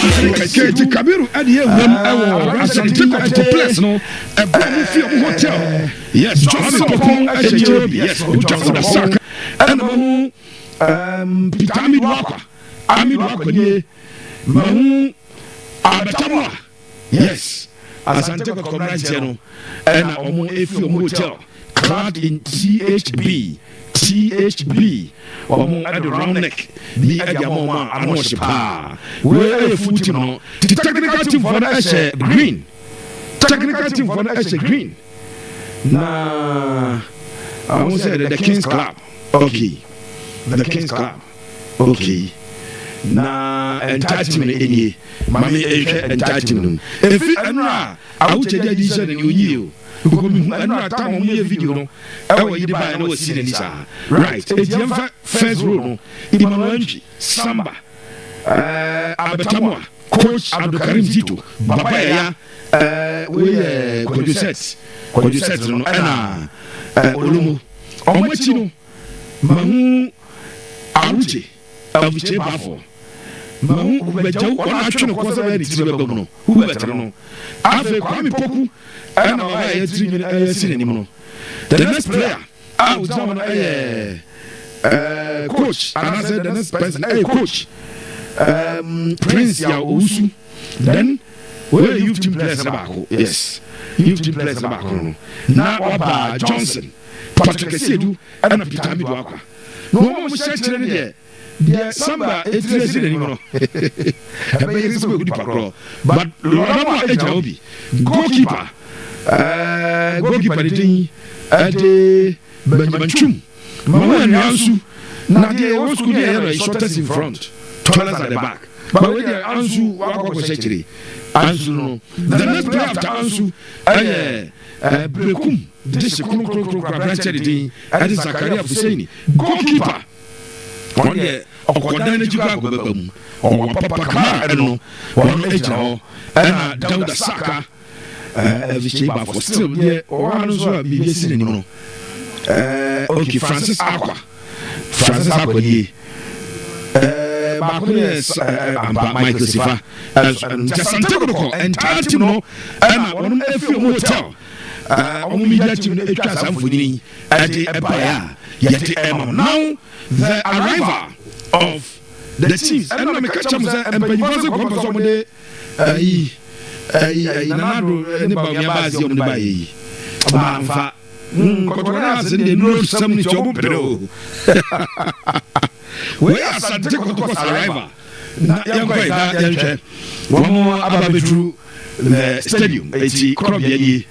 Keti Kabiru Adiye Asante Kotoko place no a bomb hotel. Yes, Johnson Popon yes, Johnson Asaka and Pitami Waka Ami Waka ye Mahu Abatamwa. Yes, Asante Kotoko no and Omo Efi hotel clad in THB or at the round neck, the Edamoma, and Washipa. Where a foot, the technical team for the Asher Green. Technical team for the Asher Green. Nah, I won't say the King's Club. Okay. The King's Club. Okay. Nah, entitlement in ye. Mammy, entitlement. If it and I would tell you. Right, first rule, Imanuanji, Samba, Abatamwa, Coach Abdukarim Zito, Babaya, Kodusets, Anna, Olumu, Omachino, Mamu, Aruji, Aviche Bafo. Mamu, who better one action of Quasari, who better know. After Kwame Poku, and I seen anymore. The next player, I was down coach, and I said the next person, coach, Prince Yausu. Then, where youth team players about? Yes, youth team players about. Now, Johnson, Patrick Sedu, and Pitami Waka. No more searching there. Yeah, Samba, it's anymore. But Lorama Ejaobi, goalkeeper. Goalkeeper Ade Benjamin Chum. Mama and Ansu. Nadia was good here, shortest in front, tallest at the back. But when they Ansu, Wako Ansu, no. The next player after Ansu, Brekum, this Kukru, and Zakaria Husseini. Goalkeeper. One day, Okwadane Jugago, or Papa Kama, I don't know, one Ejao, and Dauda Saka. Vishiba for still there, or Anzo be listening. Okay, Francis Aqua, ye. Michael Sifa, Asante Kotoko, and Tantino, and on every hotel. Only that you know, something at the Empire. Yet, now the arrival of the teams, and I'm a catch up and Penny Nanado, anybody Yabazi on the bay. Banfa, Cotonas, and the North Summit Job. We are Santa Kotoko's arrival. One more about the stadium, H. Crobier,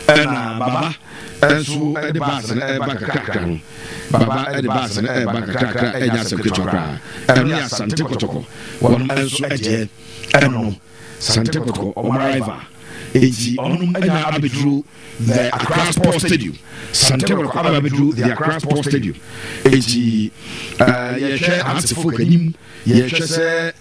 and Baba, and so at the bus and Baccacan. Baba at the bus and Baccaca, and Yasaka, and Asante Kotoko. One else at Santa Kotoko, Omariva, H. Onum and Abidru, the Accra Sports Stadium. Santa Kotoko Abidru, the Accra Sports Stadium. H. Yasha Antifokanim, Yasha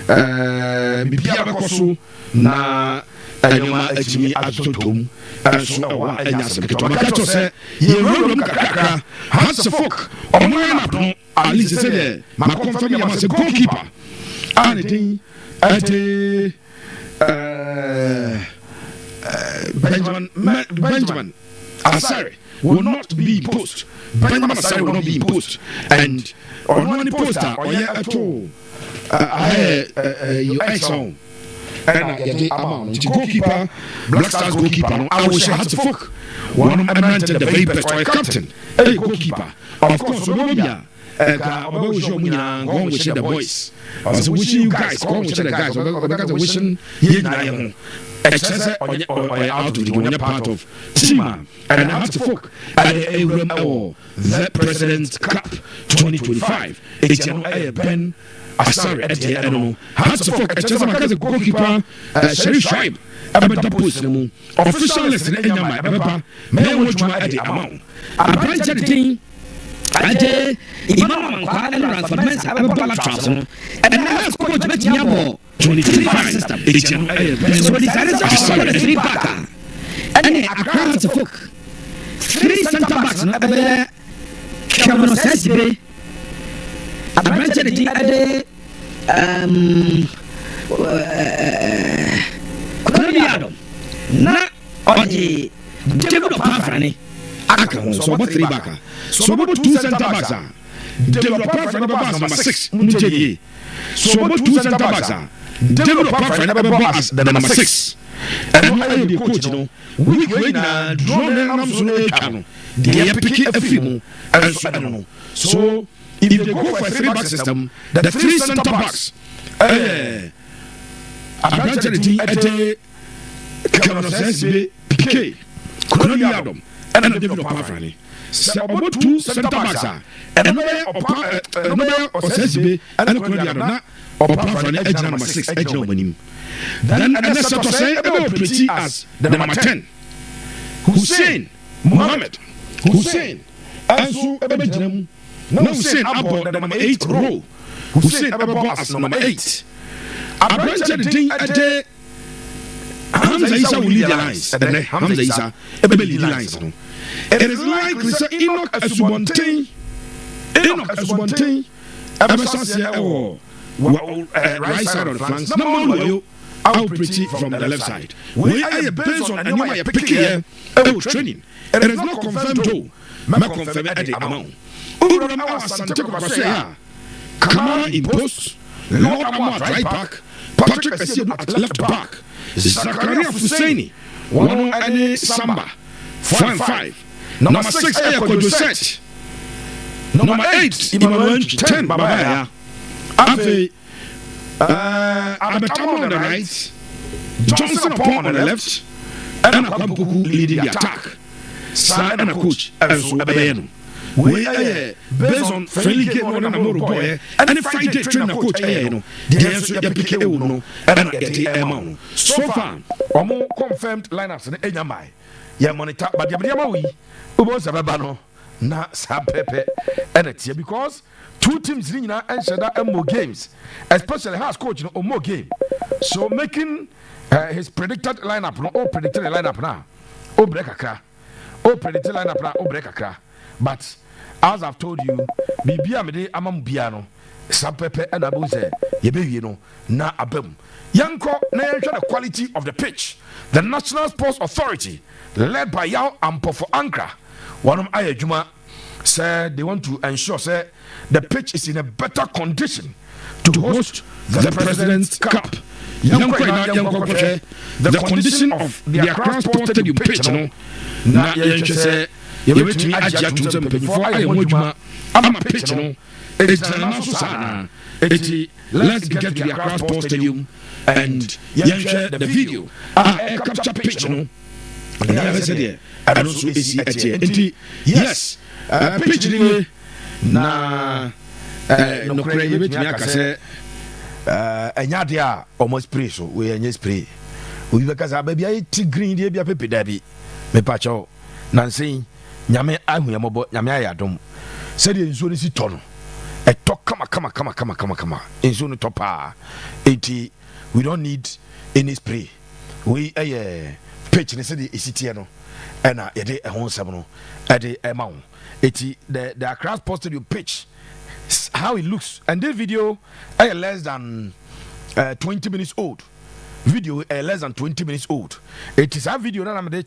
Bibiabakosu, na. Anyama Ejimi Atotum, and so and Yasaka said, you roll Kaka, Hansafok, or Moyana, at least said, my company was a goalkeeper. Anything at Benjamin Asare will not be imposed. Benjamin Asare will not be imposed. And on any poster or at all, your ex home. And the amount goalkeeper, Black Stars goalkeeper, I wish I had to fuck. One of them entered the very best for a captain, a goalkeeper. Of course, Romania, going with the boys. I was wishing you guys, going with the guys, because wishing you and excess or out of the part of Tima, and I had to fuck at the President's Cup 2025. It's a Ben. Sorry, at the animal. Has to fuck as a goalkeeper, Sherry Shribe, Abba Post, official lesson in my Abba, may watch my at the amount. I branch the thing. I did, Imam, and for men's have a ballot trouser, and I have coach Metiamo, 25 system. It's a 3 backer. And I can't fuck 3 center backs, and I branch the thing at the Colorado. Na oji develop afrani. Aka so about 3 back. So about 2 center backs. Develop afrani number 6. Munjeyi. So about 2 center backs. Develop afrani as the number 6. And I the coach no. We na drone am so e twa. They pick a film and so I don't know. So if they go for a 3-back system, the 3 center backs, Abrante at Kanosensbe, PK, Colorado, and a developer Afrani. So about 2 center backs, and another or Sensbe, and Colorado, or Afrani, edge number 6, edge winning. Then another to say about pretty as the number 10, Hussein, Mohammed, Hussein, Ansu Ebedjem. No Hussein Abbo the number 8 row. Hussein Abbo as number 8. Abrante the thing at the Hamza Isa will lead the lines. And then Hamza Isa will lead the lines. It is like we say Enoch Asubontain. Enoch Asubontain. Abasasia right side of the flanks. No more out pretty from the left side. We are based on and you are picking here training. It is not confirmed though. Ma confirm at the amount. Uram Asante Kotoko Kamara in post, Lord Amar right back, Patrick Essiedu at left back, Zakaria Fuseni, one and Samba, 5. Number 6 Koduset, number 8 Emmanuel 10 Babaya, Afe Abetamo on the right, Johnson upon on the left, and Akwampuku leading the attack. Side and a coach and so Abayeno. We are based on friendly game on a more boy and Friday train a coach. The answer you pick a uno and get the amount. So far, or more confirmed lineups in Enyamai. Yamonita, but Yamawi, who was a babano, na Sapepe, and it's here because 2 teams in and Shada and more games, especially has coach or more game. So making his predicted lineup, no, predicted lineup now. Oh, breakaka. Oh, predicted lineup now, oh, breakaka. But as I've told you, Bibia Mede Amam Biano, Sapepe and Abuze, Yebino, na Abem. Yanko, na the quality of the pitch. The National Sports Authority, led by Yao Ampo for Ankara, one of Ayajuma, said they want to ensure say, the pitch is in a better condition to host the President's Cup. The condition of the Accra Sports Stadium pitch, no, na say. You wait to me aja to them before I am a pitch no it's an let's get to the Accra Sports Stadium and share the video capture pitch no and I said I also see at here yes pitch ni na no cray you wait me aka say enya dia almost spray so we enya spray we because baby I green dey bia pepe dabi me pacho nansi nyame ahuyamobo nyame ayadom said enzo ni si tono e to kama enzo ni topa enti we don't need any spray we pitch ni said isitie no na yede ehon sem no e de ema wo enti the Accra Sports Stadium pitch how it looks and this video less than 20 minutes old video less than 20 minutes old it is a video na me de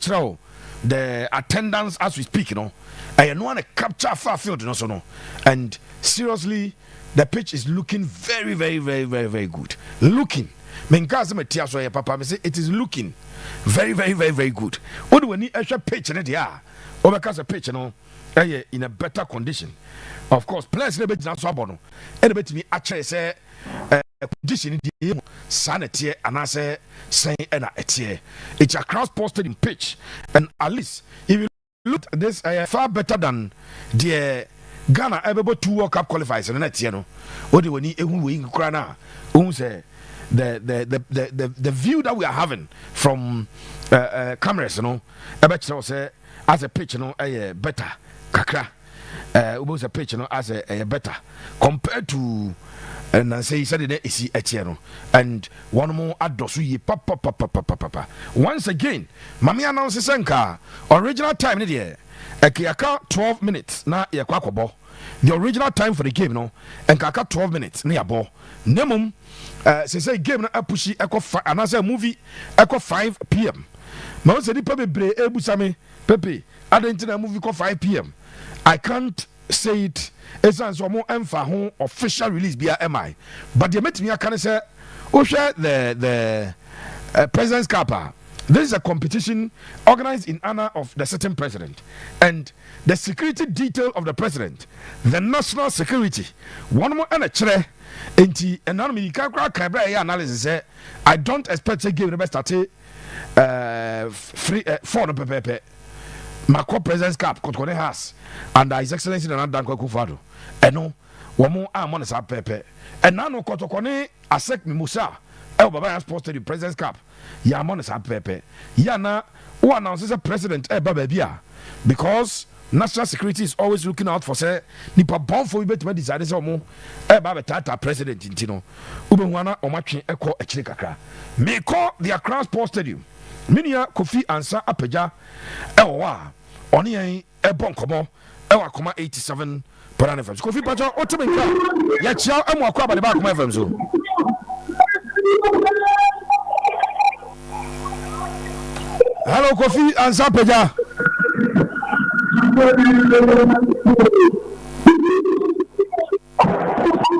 the attendance as we speak, you know, I know to capture far field, you know, so no, and seriously, the pitch is looking very good. Looking, papa, it is looking very good. What do we need extra pitch in it? Yeah, or because a pitch, you know, in a better condition. Of course, players never did not swab anybody me actually say. Condition in the sanity and I say and it's a cross posted in pitch and at least if you look at this far better than the Ghana ever 2 World Cup qualifiers and that's what do we need say the view that we are having from cameras say as a pitch better kakra was a pitch as a better compared to and I say said it is etieno and one more adosu ye papa once again mami announce senka original time ni there ekaka 12 minutes na ye kwakobo the original time for the game no and kaka 12 minutes na yabo nemum say game na apushi ekɔ anasa movie ekɔ 5 p.m. ma o se di pepe bre ebusame pepe adentina movie kɔ 5 p.m. I can't say it esan so mo emfa ho official release bia mi but the metimi aka ne say o hwɛ the President's Cup. This is a competition organized in honor of the sitting president and the security detail of the president, the national security. One more and a chere. Enti enanami kakra analysis say I don't expect to give the best start free for the pepe. Mako President's Cup Kotoko has and His Excellency Nana Dankwa Akufo-Addo. Eno one more amon sa pepe. And nano Kotoko asek Musa. Baba Sports Stadium President's Cup. Ya amon sa pepe. Ya na who announces a president babia because national security is always looking out for say nipa born for we to decide say omo baba tata president intino ubehuana omatwe ekọ ekire kakra me call the Accra Sports Stadium minia Kofi Ansa Apagya wa oni yan ebon komo akoma 87 Parana FM Kofi Pacho otemenka ya chia emu akwa ba de ba akoma FM so Hello Kofi Ansa Apagya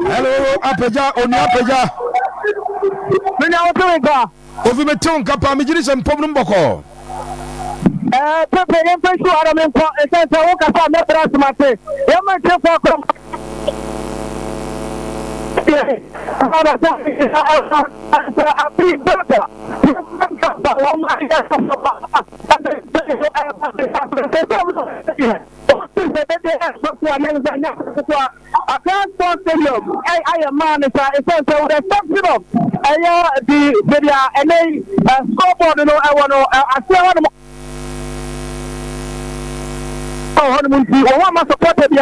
Hello Apagya oni Apagya Menya otemenka Kofi meton kapa me giri sem pom mboko Pepe yen pe shu ara men ko esense wo kasa me bras mate ye ma che fo ko Ahora one must support it.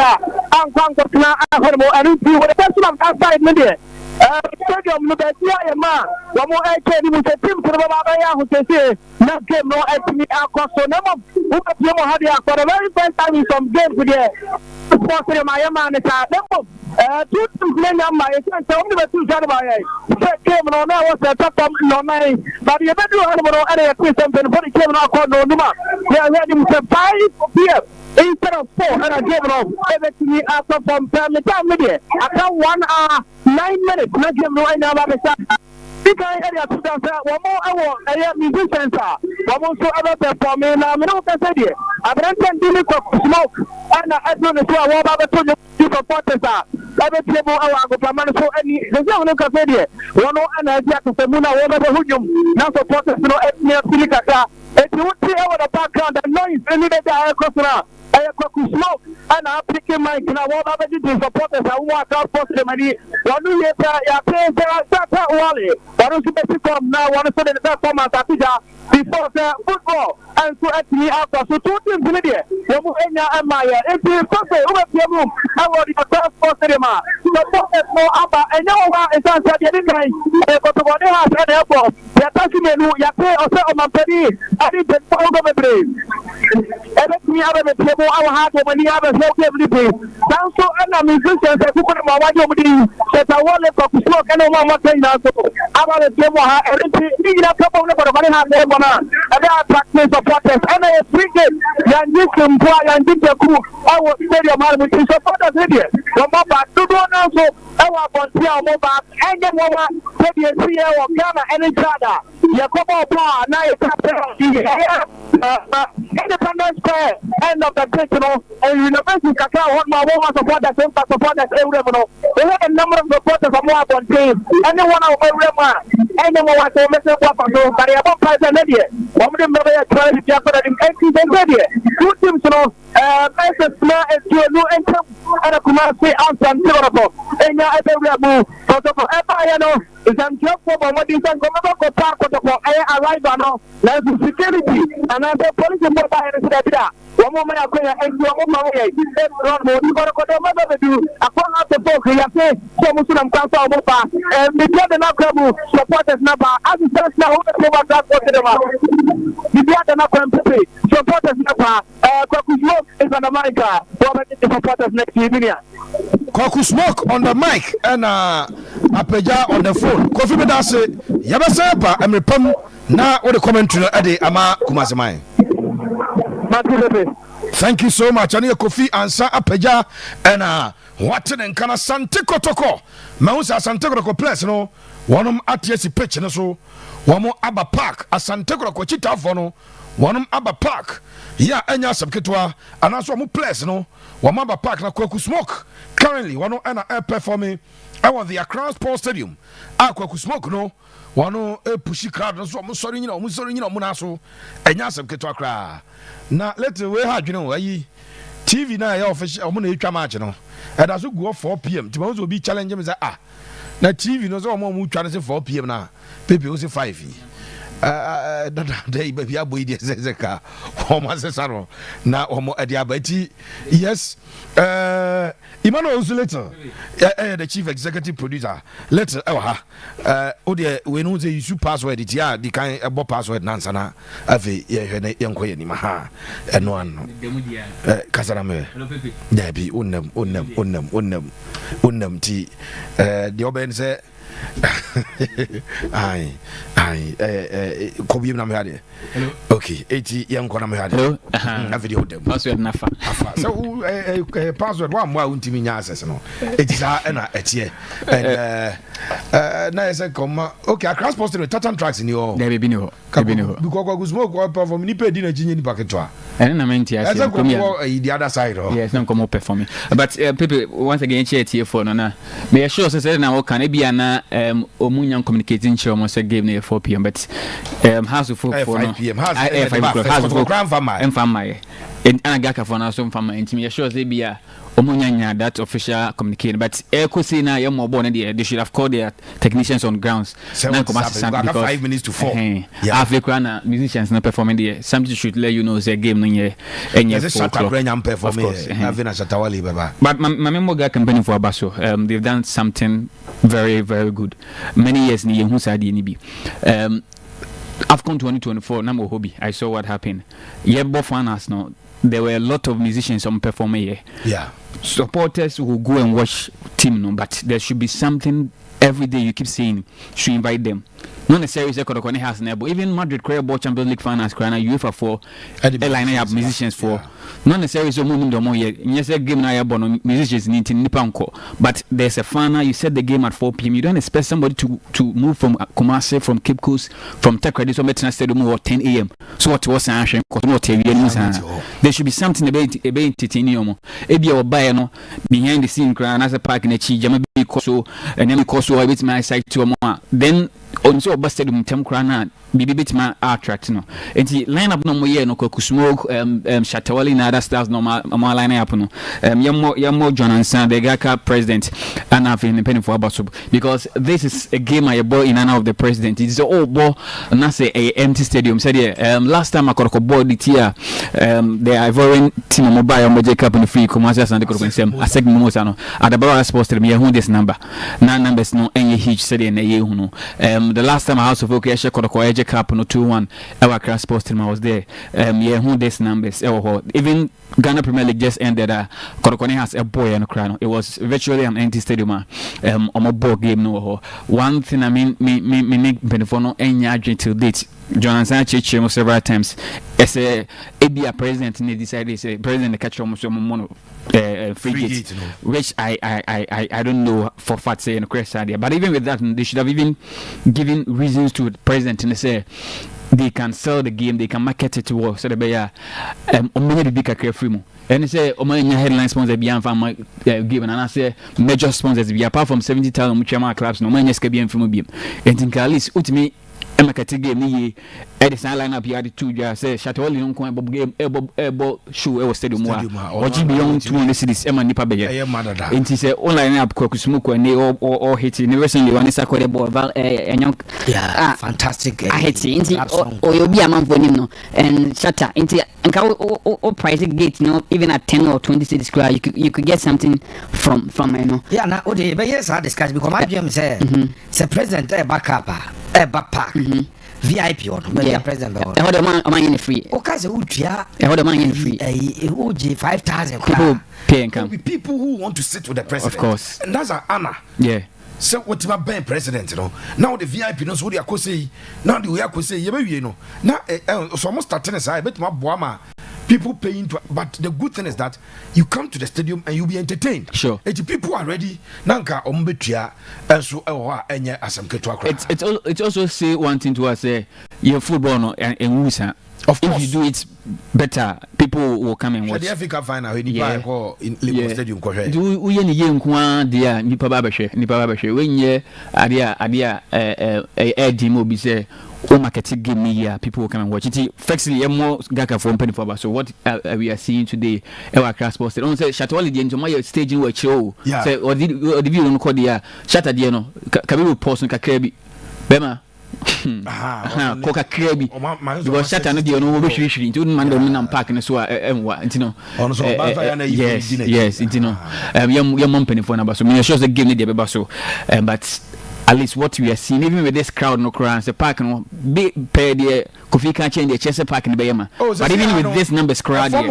I'm going to plan and see what the person of outside media. Stadium, no better, man. One more AK with a team to the Baba who says, not game, no actually, so never who had for the very first time in some games today. Supporting my man is a number. 2 men on my only 2 January. Came on now was a top on my but you better animal and a Christian for the came out no number. They are ready to 5 p.m. Instead of 4 and I gave it off everything after from time media. I count 1 hour 9 minutes. Not give right now because area to that one more hour area musicians are one more so other performing now me no can say there I don't deal with smoke and I don't know what about to you supporters are every table hour go for man so any the no can say there one no and I just say muna one of the now supporters no ethnic filika if you see over the background the noise any day across now I smoke and I'm picking my what about the supporters I walk out for the money one year ya play that wally but also come now one of the performance before the football and so actually after so 2 teams in there you and my if you something over the room I want the first sports cinema the no aba and no one is answer the guy but to what they have at the airport they are touching you ya play also on my penny I did the follow the brain everything out of the table our heart when you have a help everything down so and I'm musicians who put my wife over the that I want to smoke and no one more thing now so about the table everything you know couple of the have them and they are practice supporters and I free game and this can play and this the cool our stadium with supporters here from back to do now so our volunteer mobile and then one see our Ghana and each other you come up now you Independence Square end of the digital and University Kakao one more supporters everyone we have a number of supporters from more than team anyone of everyone anyone want to mess up so but I want prize and idea one of them never try to get for them 2 teams Manchester and to a new entry and a Kumasi Asante Kotoko and ya every Kotoko ever is I'm just for what is on Kotoko arrive now there's security and I say police and mobile one moment I go and one moment you got to do I call out the book you say so Muslim council and because the number supporters number as it says now over that the number supporters number is on the mic. The supporters next evening. Koku Smoke on the mic and Apeja on the phone. Kofi Bedase, Yabasaba, and Repom. Now, what the commentary at the Ama Kumazamai. Thank you so much. Ania Kofi answer Apeja and what in Kana Asante Kotoko. Mausa Asante Kotoko place no. One at yes pitch and so. One more Abba Park. Asante Kotoko Chita Fono. One Abba Park. Yeah, Enya Subketwa. And also one place no. One Abba Park na Koku Smoke. Currently, one air performing. I want the Accra Sports Stadium. Koku Smoke no. One pushy crowd. No so sorry munaso. Enya Subketwa. Na let's we had TV na ya official omo na etwa match no. And as we go 4 p.m. Tomorrow will be challenge me say na TV no so omo mu twa say 4 p.m. na people say 5. Day baby aboy dey say ka omo say saro na omo ade abati. Yes. Emmanuel Zulator, the chief executive producer. Let's we know the issue password. It yeah, the kind of password Nansana. Ave young quay ni maha and one Casaname. Debbie unnum tea. The oben say I Kobe Namhadi. Okay, 80 young Konamhadi. A video them. Password Nafa. So password one more Untimias. It is our etie. And nice comma. Okay, I cross posted with Tatan tracks in your Debino. Because smoke from Nipe dinner gin bucket. And I mean, the other side. Yes, don't come up for me. But people once again here for no. May I show us now can it be an Omunian communicating show almost a game near 4 p.m. But house of folk for 5 p.m. House of grandfather and family. And Anagaka for now, some family intimate shows they be a Omunya that official communicating. But Ecosina, you're more born they should have called their technicians on grounds. Because 5 minutes to 4. African musicians not performing there. Something should let you know the game in here. And yes, but my memory campaign for Abaso, they've done something very, very good. Many years in the side AFCON 2024, number hobby. I saw what happened. Yeah, both us now. There were a lot of musicians on performing here. Yeah. Supporters will go and watch team, no, but there should be something every day you keep saying, should invite them. Not necessarily Kotoko has never. Even Madrid Career Ball Champions League finals, UEFA for line up musicians for. Not necessarily so moment or more yet. Yes, a game now born musicians need to Nipanko. But there's a final. You set the game at 4 p.m. You don't expect somebody to move from Kumasi, from Cape Coast, from Takrady, so Metna Stadium or 10 a.m. So what was action? There should be something about titanium. Ebi or buy no behind the scene crying as a park in a chi jama be so and then cost so I bit my side to a more. Then on so busted Tem Crana, be bit my attract no. And the line up no more no Koku Smoke, Shatawali, and other stars no more line up no. Yamo John and San, the Gaka president, and I've been independent for Abasob because this is a game I bought in honor of the president. It's all ball and that's a empty stadium. Said yeah, last time I got a board the year, the Ivorian team mobile on the Cup in the free commercial Asante Kotoko. I said Mosano at the Barra Sports to me who this number. Nine numbers no any huge city in a year who know. The last time I House of OK Kotoko Edge Cup no 2-1 our Accra Sports team I was there. Yeah, who this numbers even Ghana Premier League just ended. Kotoko has a boy and a crown. It was virtually an empty stadium. On a board game no. One thing I mean me make Benefono any till date. John Sanchez several times. As a president, and they decided say president the catch almost mono free hit, which I don't know for fact say in the crash idea. But even with that, they should have even given reasons to the president and they say they can sell the game, they can market it to us. So they be the big free. And they say, my headline sponsors be given, and I say major sponsors be apart from 70,000 mutual clubs. No man just can be from beam. And think at least ultimately. Emakatege me at the line up here the 2 years say Shatawali no ko game ebo show e stadium wa oji beyond 200 cities e ma nipa be ye enti say online up Koku Smoke ne or hit ne recently one sakore ball yeah fantastic I hit enti o you be among for him no and shatter enti anka o price gate no even at 10 or 20 cities you could get something from you know yeah na o dey but yes I discuss because my dream say president backup backpack VIP or no president or the man in free. Okay, so utia the man in free. Uji 5,000 people pay and come. People who want to sit with the president. Of course. And that's an honor. Yeah. So what you been president, you know. Now the VIP knows what they are say. Now the way I say, you know. Now so almost starting aside, but my boama. People paying to, but the good thing is that you come to the stadium and you'll be entertained. Sure. If people are ready, nanka ombetia and so enye Asante Kotoko. It's also say one thing to us, your football no and Wusa. Of course. If you do it better, people will come and watch. The Africa final in Liverpool Stadium. Do we any young one dear Nipa Babashe when ye adia Dimo be say marketing game me people will come and watch it. Firstly, more Gaka from penny for so what we are seeing today our class posted on say Shatwali the enjoy staging work show. Say or did you on call the Shatta Diano Kabiru post on Kakebi Bema Coca Krebi because Shatta no the no wish into Mandam Park and so yes you know your mom penny for number so me shows the game the basso but at least what we are seeing, even with this crowd, no crowds, the park, no big pair there, Kofi can't change the Chester Park in the Bayama. But even with this numbers crowd, I'm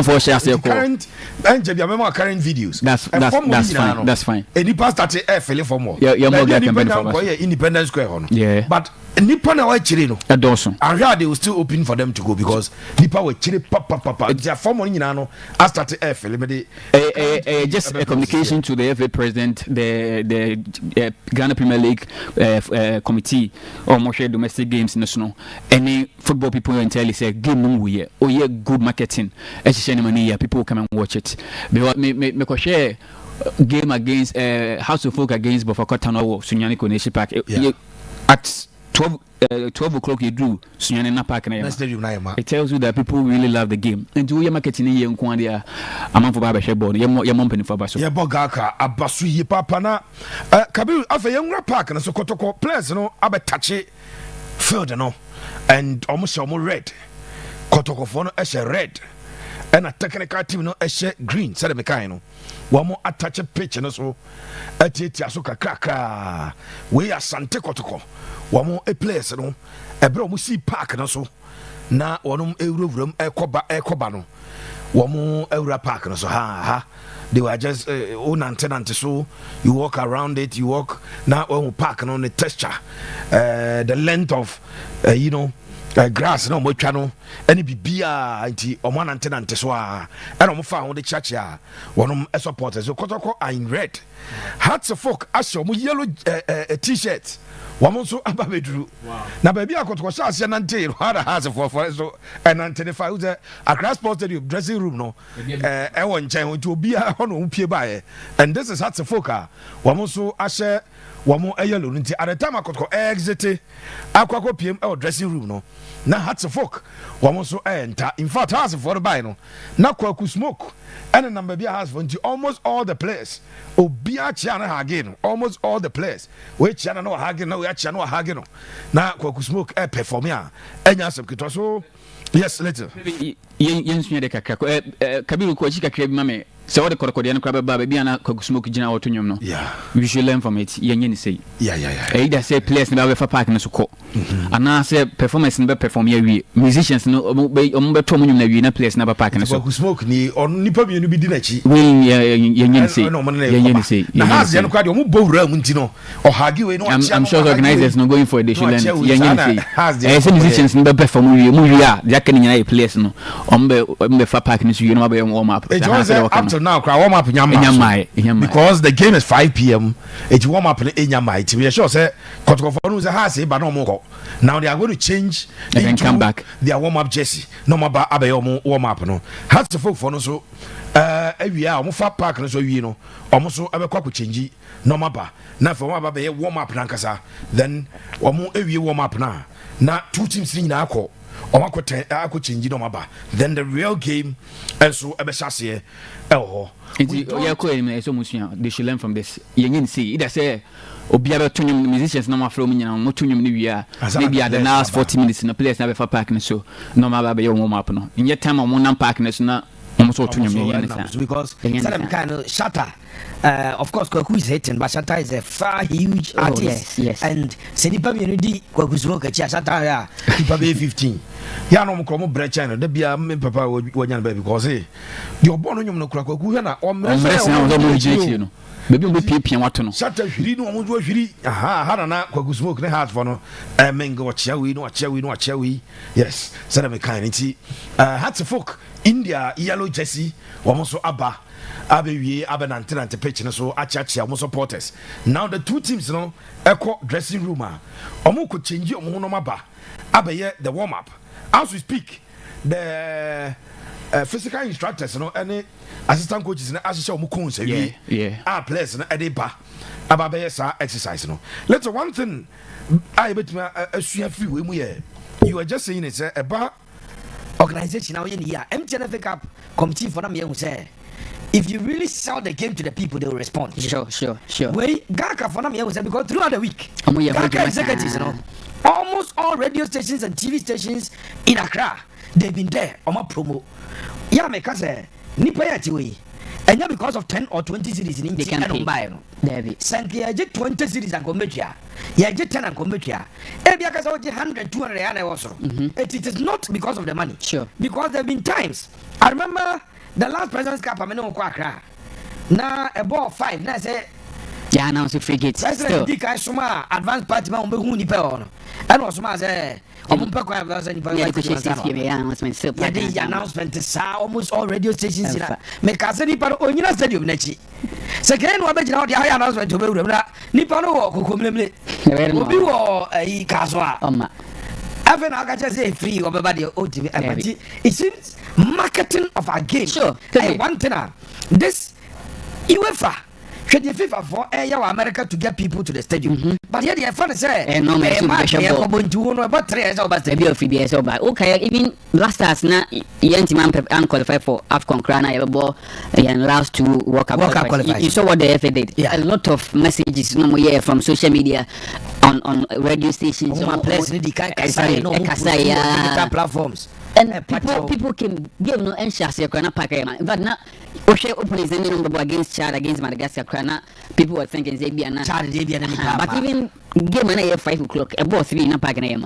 for share current videos. That's fine. Any past that filling for more. Independence Square. Yeah. But Nipa na wa chire no. Adonso. And here they will still open for them to go because Nipa wa chire papa. Their form on nyina no I started just a communication to the FA president, the Ghana Premier League committee or more domestic games in the snow. Any football people entirely say game no we oh yeah good marketing. People come and watch it. Because me share game against House of Folk against Bofakotano Sunyani Koneshi Park at 12 o'clock you do Sunyani na Park na it tells you that people really love the game and do your marketing here in dia amount for Baba Shebon your mom penny for Basso yeah bogaka abasu ye papa na Kabiru afa yengra park na so Kotoko players no abe touch field no and almost red Kotoko for no red and a technical team no green said the mekai no one more attach a pitch no so atiatia so kakra we Asante Kotoko one more a place no e bro mu see park no so na wonum ewuram ekoba no one more ewura park no so ha they were just unantenant so you walk around it you walk now on park no the texture the length of you know grass no mo twa no ene bibia anti omo antenante so a ene omo fa ho de church a wonum supporters so Kotoko are in red hearts of folk asho mo yellow t-shirt wamo so ababedru na baby Kotoko sha ase na nte hard has for so and antenify who the Accra Sports Stadium dressing room no e won nchen ho to obia ho no pie bae and this is hearts of folk a wamo so ashe wamo yellow nti at the time Kotoko exit akwako pm dressing room no na hearts of folk wamo so enter in fact has for the buy no na kwaku smoke and number be has for almost all the players obia chiana again almost all the players we chiana no again na we chiana no again na kwaku smoke perform ya enya some kito so yes later yen sunya de kakra Kabiru ko chi kakra bi mame se wo de korokode no kraba ba bi ana kwaku smoke gina wo tonwom no yeah we should learn from it yen yen say yeah either say players na be fa park no so ko ana say performance no be perform ya wi musicians no be to monwom na wi na players na ba park no so kwaku smoke ni on nipa bienu bi di na chi we yen say na has ya no kwade omo bowura mu ntino o hagi we no I'm sure the organizers no going for it they should learn it yen say musicians no be perform wi mu wi a ya kan nyina players no ombe fa park no so you know be warm up now cry warm up nyamai because the game is 5 p.m. it warm up in nyamai we sure say Kotoko for no say has ba no mo now they are going to change and then come back their warm up jersey no ma ba abayo warm up no has to folk for no so awia omo fa park no so wi no omo so abekwa change no ma ba na for ma ba be warm up nankasa then omo awie warm up na two teams ni na akọ ako change no maba then the real game and so ebeshase they should learn from this yen see either say obiara tunyum musicians no mafro nyina mo tunyum ni wia maybe at the last 40 minutes no players na be for park no so no maba be warm up no in your time on one park no so na almost all 2 million because Salam kind of Shatta. Of course, Kwaku is hating, but Shatta is a far huge artist. Yes. And Senipa Unity, Kwaku smoke a Shatta, people be 15. Ya no mkomo brecha no de bia me papa wonya ba because the obono nyum no Kwaku ya na o mrese no baby we pia wato no Shatta hwiri no omo do hwiri ha na Kwaku smoke ne heart for no mengo wachia wi yes said me kind nti hat folk India yellow jersey womo aba abewie abenante pitch no so achiachia omo supporters now the two teams no echo dressing room omo ko change omo no maba abeye the warm up as we speak the physical instructors no any assistant coaches na asise omo ko nsawi players na edeba ababeye sa exercise no let's one thing I bet me asua free we mu ye you are just saying it's about organization now in here MTNF Cup committee for them here say if you really sell the game to the people, they will respond. Sure. Wait, Gaka for them here say because throughout the week, Gaka executives, you know, almost all radio stations and TV stations in Accra, they've been there on my promo. Yeah, because nipa ya tiwe. And yeah, because of 10 or 20 cities in India, they can't buy. Sanki ya jet 20 cities and Gometia. Ya jet 10 and Gometia. Ebia kasa 100, 200 and also. It is not because of the money. Sure. Because there have been times. I remember the last President's Cup, I mean, now a ball 5. Now I say, yeah, now it's free gate. President Dika Suma, advanced party, man, who nipe and also, I say, the announcement is almost all radio stations. Make us any part of United Stadium. Second, what about the high announcement to Nipano, Kukumle, a Kaswa. Even I can just say free of everybody. It seems marketing of our game. Sure. One thing, this UEFA should the FIFA for America to get people to the stadium. But here the fun say, no, about 3 years old, maybe a few years old. Okay, even last year, na young man qualified for AFCON Krana, ball and last to walk up. You saw what the FA did. Yeah. A lot of messages no more from social media. On radio stations, platforms, and people can give no anxious but now openings against Chad against Madagascar. People were thinking Zabiana, but even game at 5 o'clock, about 3 in a pack and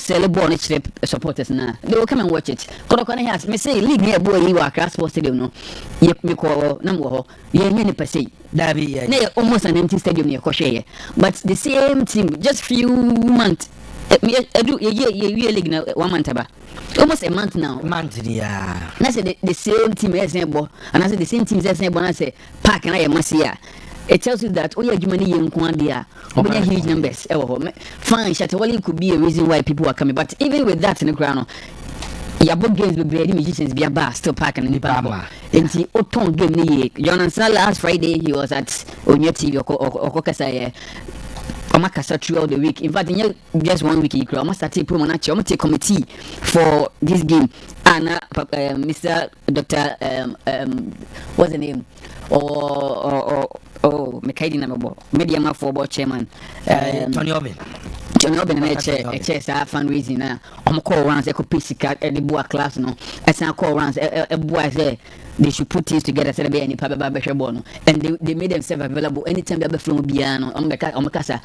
celebrate supporters now. They will come and watch it. Kotoko has me say league near boy you are class for stadium no. You call number many per se. Almost an empty stadium near Koshe. But the same team, just few months. I do a year league now 1 month about. Almost a month now. Yeah. And I said the same team as Nebo, and I said the same team as Nebo, and I say Park and I am Masia. It tells you that you money in Kwandia, huge numbers. Fine, Shatawali could be a reason why people are coming, but even with that in the ground. Yeah, both games will be musicians be a bar still parking in the bar. And he Oton game ni Jonas last Friday he was at on your TV or Kokasa Omakasa throughout the week. In fact, just 1 week he almost started promoting a committee for this game. And Mr. Dr. What's the name? Mekaidi Namabo, Media for board chairman Tony Obin. John Obin and fundraising now. I'm call rounds, I could piece at the boy class. No, as I call rounds, a boy say they should put things together so they any bono. And they made themselves available anytime they have a from Biano, Omakasa,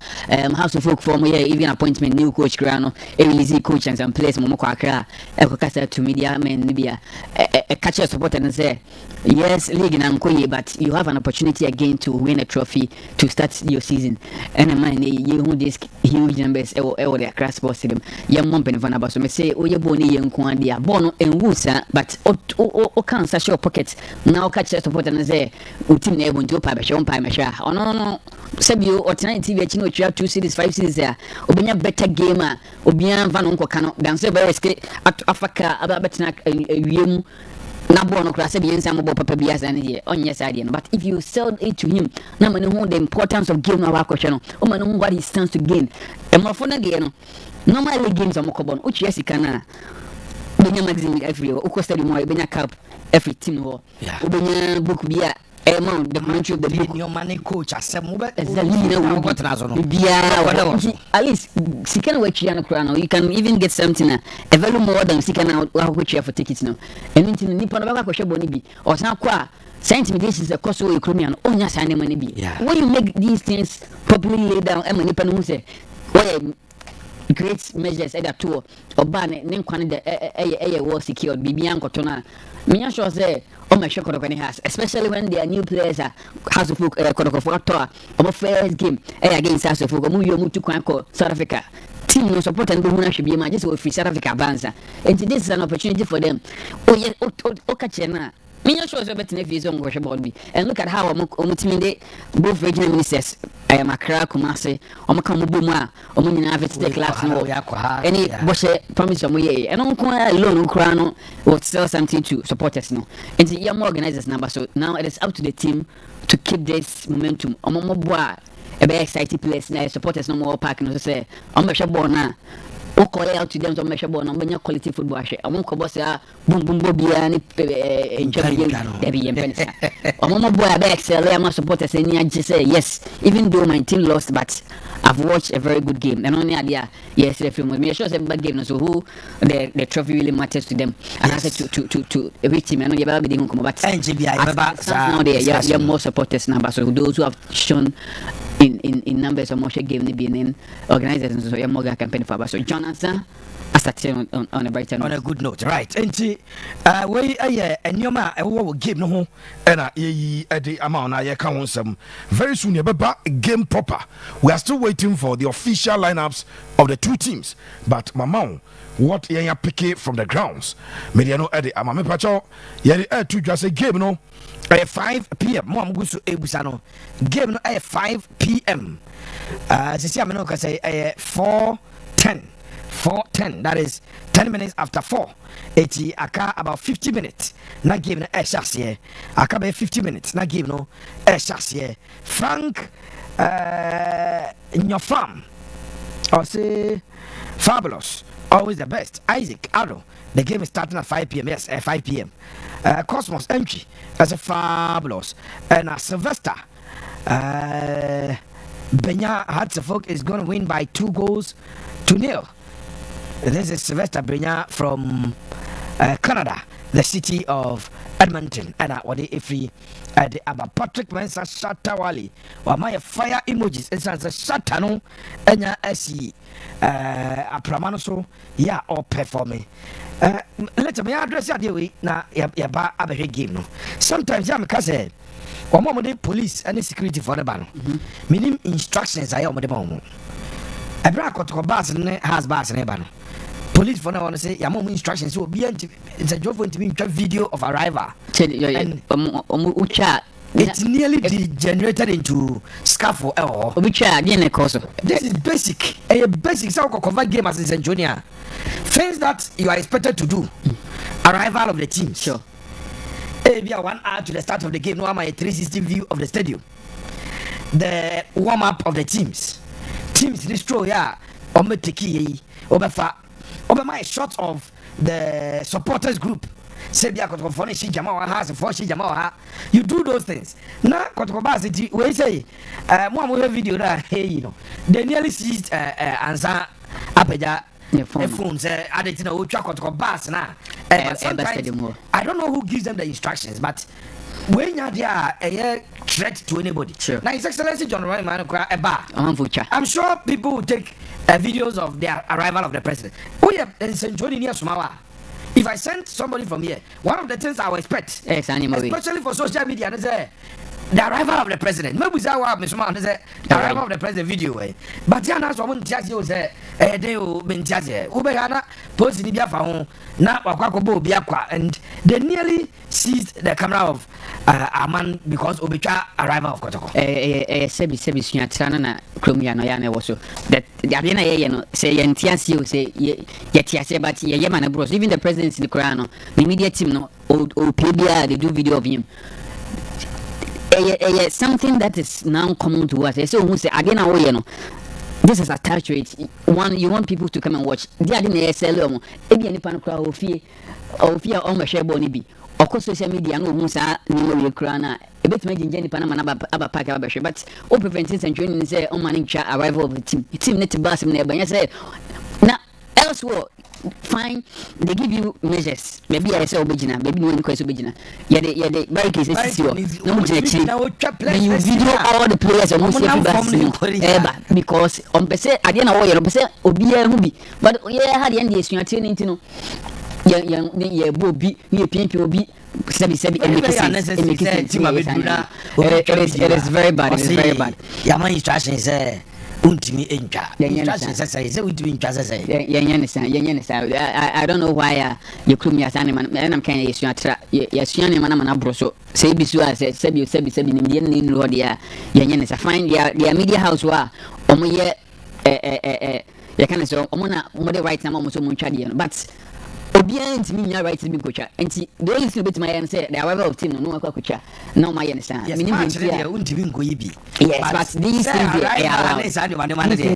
House of Folk from here, even appointment, new coach Grano, easy coach and some place, Momoka, Ekokasa to media men, Libya, a catcher supporter and say, yes, League and Ankoye, but you have an opportunity again to win a trophy to start your season. And I mean, you hold this huge numbers or their crash sports to them. Young Mumpen Van Abbas, so say, oh, you're born young Kwandia, Bono and Wusa, but can't such your pocket. Now catch a support and say, Utim able to pay show pay masha. Oh no, Sabio or tonight TV, you have 2 cities, 5 cities there. Obinia better gamer, Obian Van Uncle cannot dance very at Africa about Betnak Yum. Nabono class against some about Papa Bias and here on your side. But if you sell it to him, no man know the importance of game of our question, oh man know what he stands to gain. And more fun again. Normally games are Mokobon, which yes, you can. Benya magazine every Uko Stadium or Benya Cup every team or Benya book beer amount the country of the book your money coach asem at least sikan we chia no kra no you can even get something a value more than sikan we chia for tickets no and anything nipa no ba kwahwe boni bi o san kwa intimidations a cost of economy onya san money bi when you make these things properly laid down e nipa no say great measures either two or ban ne nkwane the well secured bibia nkoto na me sure say o ma shekoro kwani has especially when there are new players has of Kotoko for tour o first game against us of mu yo mu tukwan ko South Africa team no support and do na hwe ma just we free South Africa banza and this is an opportunity for them o catch na me sure say better if on go sheball and look at how omutiminde both regional ministers I am Accra Kumasi omaka mu a omu nyina visit class no any boshe promise omu ye and on alone nkra no will sell something to supporters no and the young organizers number so now it is up to the team to keep this momentum omo boa e be excited players na supporters no more park no say omo sheball na o call out to them to make sure no benya quality football ahwe amon ko boss boom bia ni enjoy debi empensa omo boy be excel am supporters any age say yes even though my team lost but I've watched a very good game and only idea yes the film me sure say bad game no so who the trophy really matters to them and I said to every team and you be dey come but now they are more supporters now so those who have shown in numbers of more game ni being organizers so more campaign for so Jonathan Asante on a brighter note. On a good note, right? And we and your man will give no home and the amount I count some very soon. Game proper. We are still waiting for the official lineups of the two teams, but Mama, what you pick from the grounds? Mediano Eddie Amame Pacho, Yeri to just a game no. At 5 p.m. Mom goes to Ebusano. Game no at 5 p.m. Sisiameno can say 4:10. That is 10 minutes after 4. Eti aka about 50 minutes. Na game no chassis. Aka be 50 minutes. Na game no chassis. Frank in your farm. Or say fabulous. Always the best. Isaac Ado. The game is starting at 5 p.m. Yes, at 5 p.m. Cosmos entry as a fabulous. And Sylvester Benya Hartefok is going to win by 2-0. This is Sylvester Benya from Canada, the city of Edmonton. And what they free about Patrick Mensa Shatawali. Or my fire emojis. It's a Shatano and ya SE a Pramanoso, ya or performing. Let me address your way now. Ya ba abe game no. Sometimes I'm say, one more police and security for the ban. Minimum instructions I am the bomb. A black bus has bus and ban. Police for now want to say, your mom instructions will be it's a job for to be video of arrival. And it's nearly degenerated into scaffold or which again course. This is basic. A basic so convert game as a junior. Things that you are expected to do. Arrival of the team. Sure. Maybe 1 hour to the start of the game. No, I'm a 360 view of the stadium. The warm up of the teams. Teams destroy Ometiki Obefa. My shot of the supporters group. You do those things. Now, we say, one video that they nearly seized answer Apeja phones. I don't know who gives them the instructions, but when they are a threat to anybody. Sure. Now, His Excellency John Ryan I'm sure people will take videos of the arrival of the president. Oh yeah, there's Johnny near Sumawa. If I send somebody from here, one of the things I will expect, especially for social media, is the arrival of the president. Maybe the arrival of the president video. But then as someone tells you, they will be Ubehana, post in Biafra, now Wakakobo Biakwa, and they nearly seized the camera of Aman because Obicha arrival of Kotoko. Sebi Sunyatana, Krumia, Noyana also. That the Abina say, and Tiasio say, Yetiase, but Yeman Bros, even the president in the Korano, the media team, no, or PBR, they do video of him. Something that is now common to us. So who say again, this is attached to it. One, you want people to come and watch. They are in the SLM. Ebi any pan crowd or fear or my share boni bi. Or course social media no hu sa ni we kra na e betima ginje ni pana na aba pack aba hwe but o preventing and training say on man twa arrival of the team net bus me na banya say na elsewhere fine they give you measures maybe I say obejina maybe no one question obejina yeah the barricades is no mo chechi when you video all the players almost everybody because on pese ade na wo ye pese obi e hu bi but yeah had the end esua training no yeah bobi you pimp obi sebi it is very bad yeah my instruction say untimi entwa instruction say untimi entwa say I don't know why you club me asane man I'm kind of yesua ne man na broso say bisu sebi ne ne no dia yenyenesa find their media house wa omo ye ya kana so omo na omo the right na omo so mo ntwa dia but obian ntimi nya right bi kocha enti do you see bit my and say the arrival of team no akwacha no my understand minimum dia untimi ngoyi bi yes but these things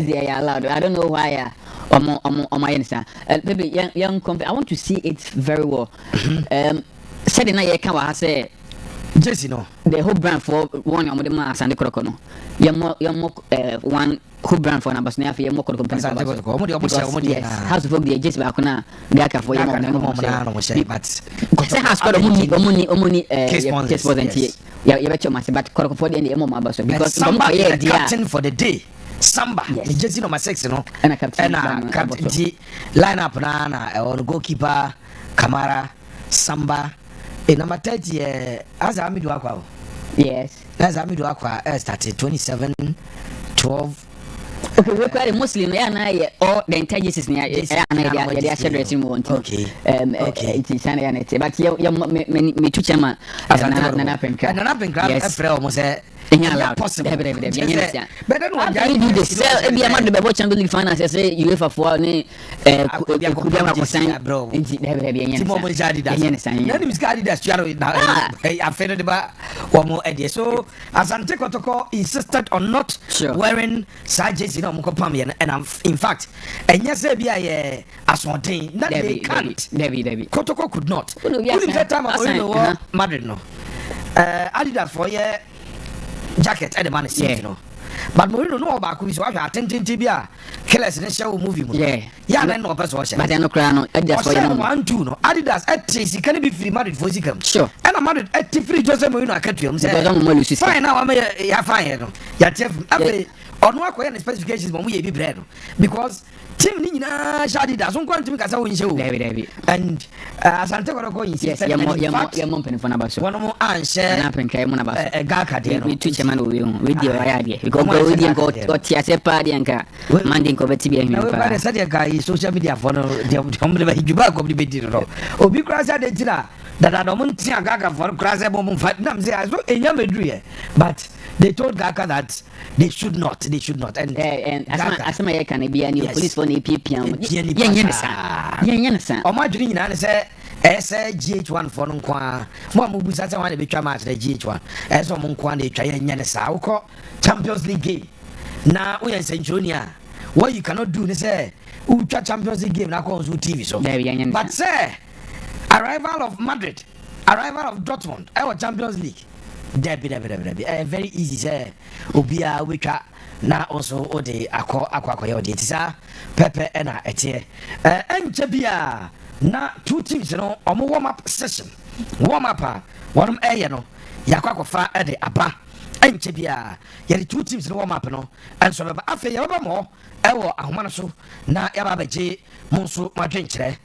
they are allowed I don't know why omo understand maybe young I want to see it very well said na ye kan wa say Jesse no the whole brand for one omo de ma Asante Kotoko no yamo one who brand for na basna afia mo Kotoko Asante Kotoko omo de house of the Jesse ba kuna de aka for yamo no say but say house ko omuni case positive ya becho ma say but Kotoko for the end mo ma baso because somebody captain for the day Samba Jesse no ma 6 no and captain line up na on goalkeeper Kamara Samba number 30 as Amidu Akwa. Yes. As Amidu Akwa started 27 12. Okay, we quite Muslim na all the intelligence na they are dressing want. Okay. It is an anete but me tu chama na penka April almost possible. But then what you do this be a man the Champions League final say UEFA for ne ko sign bro. Timo mo jadi da. Na nim ska Adidas na afere de ba wo mo ede so Asante Kotoko insisted on not wearing jersey no mo ko pam and in fact enya say bia ye asonten na they can't David Kotoko could not only that time Madrid no Adidas for ye jacket at the man see no but Mourinho no ba ku so ahwa atenten bia Killers ne show movie mu ya na no person watch but no cry no Adidas for you 1 2 no Adidas at si can be free Madrid for zikam sure and Madrid at free Jose Mourinho akatuam say fine now am ya fine no ya chef abe ono akoya na specifications mo ye bi bread because team ni nyina Adidas so nkwan timi kasa wo nche wo David and Asante Kotoko yes ya mo pen for na baso wono mo anhye na pen kai mo na baso gaka de no we tu chema no we dia ya de because we dia go tia se pa dia nka manding ko beti bi ahwe pa na sadia kai social media for no de omle ba hijuba ko bi di no obi krasa de tira that no mun tia gaka for krasa bo mun fa nam say so enya medru but they told Gaka that they should not and asama ye kan bia ni police for na pipian yenyenesa o ma dwiri nyina ne say GH1 for no kwa mo busa say wan be twa match the GH1 so mo kwa na twa yenyenesa ukọ Champions League game na we Centronia what you cannot do ne say u twa Champions League game na ko on TV so but say arrival of Madrid arrival of Dortmund Champions League Debbie very easy say obia wetwa na also ode akwa ya ode tisa pepe na etie enche bia na two teams no omo warm up session warm up one no yakwa fa ede aba enche bia ya two teams no warm up no enso baba afa ya baba mo ewo ahoma no so na ya baba je monso madwenkyere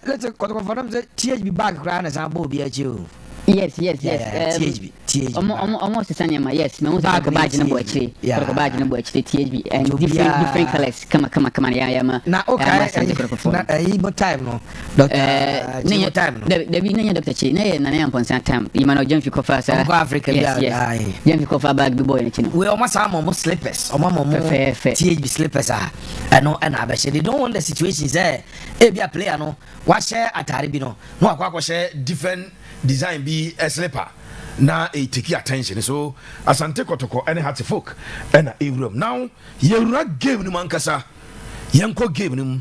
let's go for them THB bag kra na san bo bia je o yes THB almost the same yes me want to badge number actually badge number actually THB and different colors come ya ma na okay na ibo time no doctor time no the be na doctor chi na amponsan time you man John Fikofa sa Africa yeah John Fikofa bag big boy na chi no we almost am slippers THB slippers no and abeshe they don't want the situations there e be a player no wa share atare bi no akwa share different design be a slipper na take attention so Asante Kotoko any hat folk and a room now you game ni mankasa yanko game ni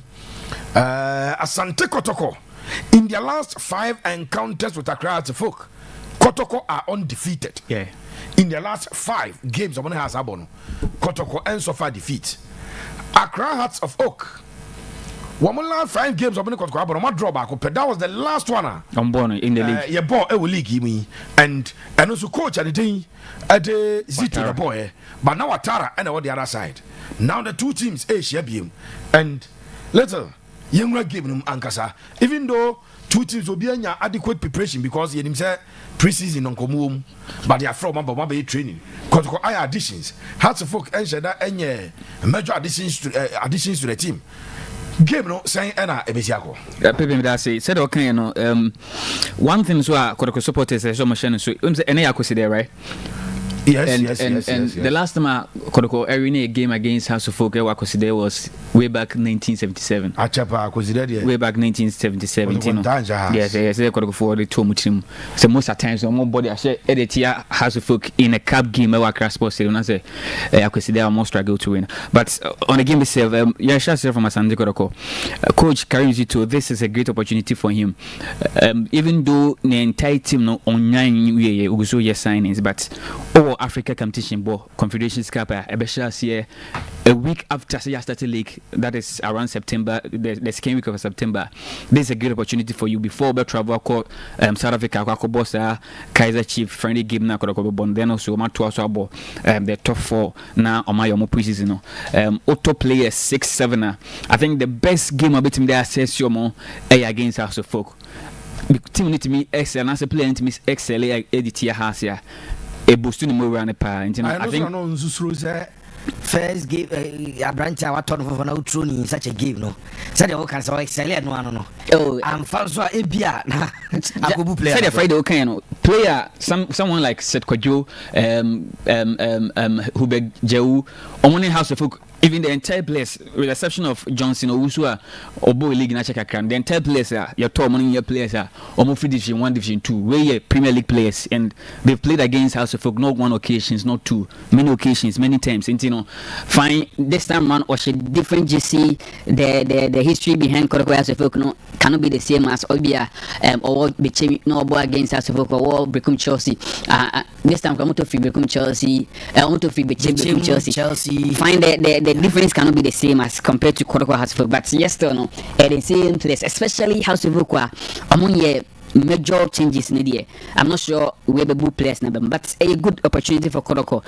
Asante Kotoko In their last 5 encounters with Accra Hearts of Oak, Kotoko are undefeated. Yeah. In their last 5 games, Obone has Abono. Kotoko and so far defeat. Accra Hearts of Oak. One last 5 games, Obone Kotoko Abono. My drawback, that was the last one. I'm born in the league. Yeah, ball a league me and also coach at the day at the Zito the boy. But now Atara and on the other side. Now the 2 teams, Shabium and little younger game Ankasa. Even though 2 teams will be in adequate preparation because you say pre-season on Komum, but they are from Mamba training. Because I additions, Hearts of Oak and Shada and major additions to the team. Game no saying Anna Ebesiako. Pepe me say said okay no one thing so Kotoko supporters so machine so any akose there right. Yes. The last time Kotoko arena game against House of Folk there was way back 1977. Achapa considered way back 1977. Yes, Kotoko for the two mutim. So most of times no body I say edit here House of Folk in a cup game at Accra Sports Stadium. I say I more struggle to win. But on the game itself, yeah, shout out from Asante Kotoko. Coach carries you to this is a great opportunity for him. Even though the entire team no on 9 year signings, but Africa competition ball Confederations Cup here a week after say started league, that is around September, the second week of September. This is a great opportunity for you before we travel South Africa boss Kaiser Chief friendly game na bon then also ma to also the top 4 now on my preseason auto players 6-7 I think the best game of between their session against House of Folk. Team need to me excel as a player need to me excel edit here has here a boost in more around the power. I think first game a branch I was told for no true in such a game no. Said the can so excellent no. Oh, I'm François Ebia. I go player. Said Friday okay no. Player someone like Seth Kojo Hubert Jehu on House of Folk. Even the entire place, with the exception of Johnson Owusua or Boy League in Achaka, the entire place, your top money your players are almost Division 1, Division 2, where Premier League players, and they've played against House of Folk not 1 occasions, not 2, many occasions, many times. And you know, fine this time man or different GC, the history behind Kotoko House of Folk cannot be the same as Obia or no boy against House of Folk or Become Chelsea. This time come to Become Chelsea, to Become Chelsea. Find the difference cannot be the same as compared to Kotoko House of Folk, but yes, no, at the same place, especially House of Folk, among major changes in the year. I'm not sure where the boot players number, but a good opportunity for Kotoko,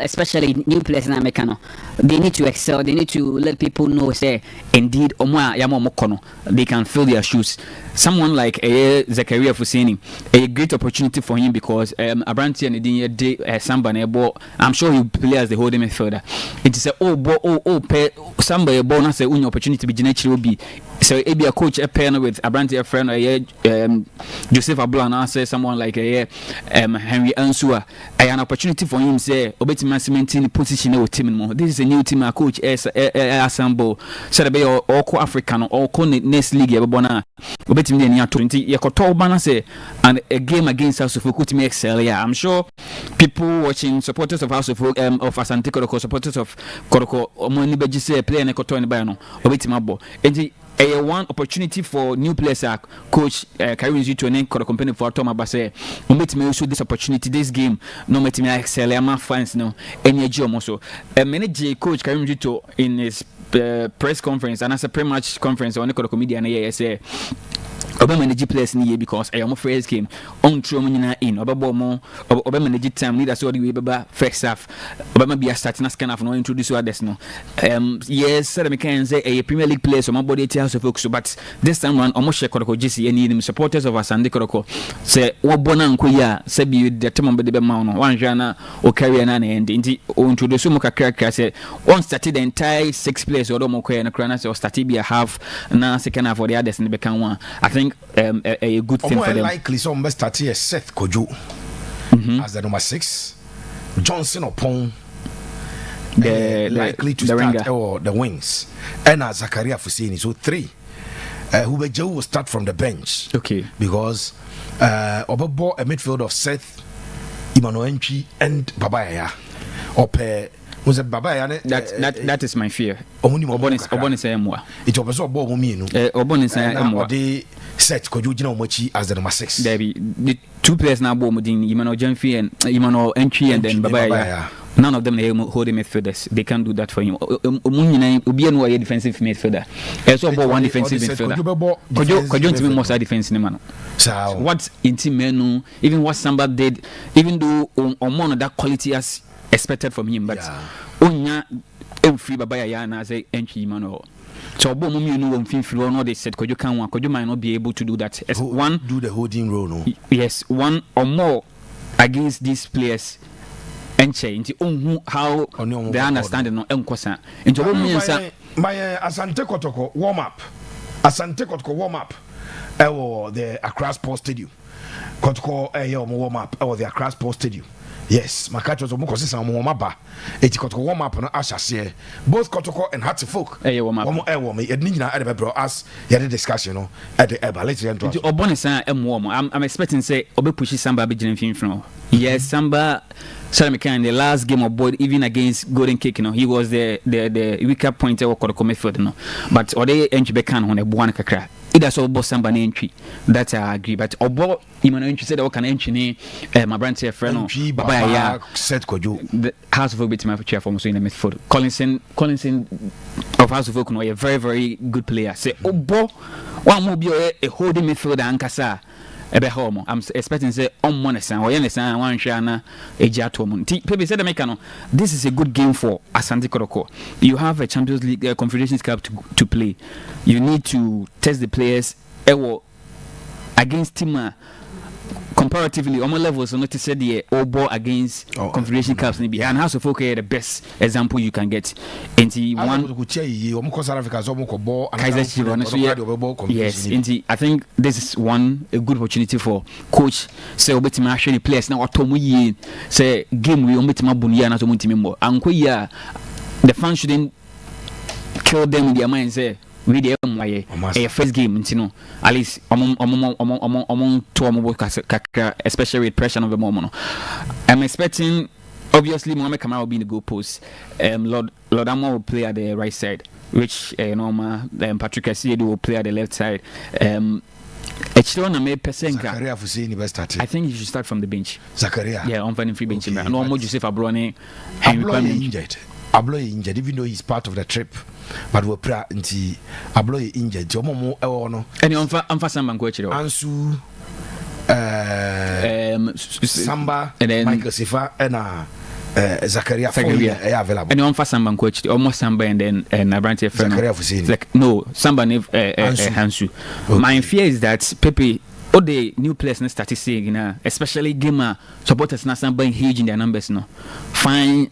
especially new players in Americano. They need to excel. They need to let people know, say, indeed, they can fill their shoes. Someone like Zakaria Fusini, a great opportunity for him because Abranti and Edinye Samba Nebo, I'm sure he will play as the holding midfielder. It is a Samba bonus a opportunity to be generally will be. So it be a coach a pair with Abranti a friend Joseph Ablana say someone like Henry Ansua. An opportunity for him say Obetima cementing the position of team more. This is a new team coach Asambo. So the be all African or next league Bona. Obetima near 20 Yakoto Bana say and a game against House of Folk to excel. Yeah, I'm sure people watching supporters of House of Folk of Asante Kotoko, supporters of Kotoko Omoni Beji say play and Koto and Bano Obetima Bo. A one opportunity for new players coach carries you to an anchor company for Tom Abase. Omit me also this opportunity, this game. No met me excel. I'm fans no any job also. A manager coach carries you to in his press conference and as a pre-match conference on the comedian say Obama manage players in the year because I am a first game on true in Obama manage time leaders all the way baba first half Obama be a starting as kind of no introduce others no yes so the can say a Premier League player so my body House of Folk but this time round almost share Kotoko GC any them supporters of Asante Kotoko say what bona nkoya say be the time be the man one jana o carry na and introduce mo kakra say one started the entire 6 players or mo koya na krana say started be a half na second half for the others in the become one I think a good thing for them. Likely some best start here Seth Kojo as the number 6, Johnson upon likely to start or the wings, and as Zakaria Fusini, so 3. Hubert Jehu will start from the bench. Okay, because Obabo a midfield of Seth, Emmanuel Nchi, and Babaya. Ope was a baba that is my fear. Obonis emwa. It was a bomb me no. Obonis emwa. They set could you know much as the number 6. There be the 2 players now bomb within Imano Jenfi and Imano entry and then baba. None of them they holding midfielders. They can't do that for him. Obiano a defensive midfielder. Also about one defensive midfielder. Could you more side defense in man? So what in team menu, even what Samba did, even though on of that quality as expected from him, but onya free baba ya na say entry man. So both you know when no they said could you might not be able to do that. As one do the holding role no. Yes, one or more against these players. Into how they understand no enkosa into my Asante Kotoko warm up the Accra Sports Stadium Kotoko warm up the Accra Sports Stadium. Yes, my catch was almost some warm up. It's Kotoko warm up no asha both Kotoko and Hattifolk warm up bro as you had discussion no at the later end to Obonisa warm. I'm expecting say obe push Samba be jin from. Yes, Samba Salamika in the last game of board, even against Golden Cake, he was the weaker point of Kotoko midfield, but or they entry bekan on a buana kakra. It has all Samba entry. That I agree. But Obo Imano entry said I can entry my brand here friend Baba said Kojo. The House of Folk bit my chair from in the midfield. Collinson of House of Folk no a very, very good player. Say Obo one more be a holding midfielder and Kasa. I'm expecting say on Monesan or Yenesan one shana a jatomon. People said Americano, this is a good game for Asante Kotoko. You have a Champions League Confederations Cup to play. You need to test the players against Tima. Comparatively, on my levels, I noticed the ball against Confederation Cups and House of Folk the best example you can get. And yes, I think this is a good opportunity for coach. Say, Obetima actually players now. Atomu say game we Obetima Bunia na Tomu Timimo. Anko ya the fans shouldn't kill them in their mind. Say. We the a first game, at least among two especially with pressure of the moment. I'm expecting obviously Mohamed Kamara will be in the goal post. Lord Amo will play at the right side, which Patrick Asiedu will play at the left side. I think he should start from the bench. Zakaria. Yeah, on finding free bench. No more Joseph Abrone. Ablo injured, even though he's part of the trip. But we're proud until Ablo injured. Jomo no. And I'm for Samba Coachero. Ansu Samba and then Michael Sifa and Zakaria available. And I'm for Samba Coach, almost Samba and then Abrante Zakaria like no Samba Hansu. Okay. My fear is that Pepe all the new players not started saying, especially gamer supporters not Samba huge in their numbers no. Fine.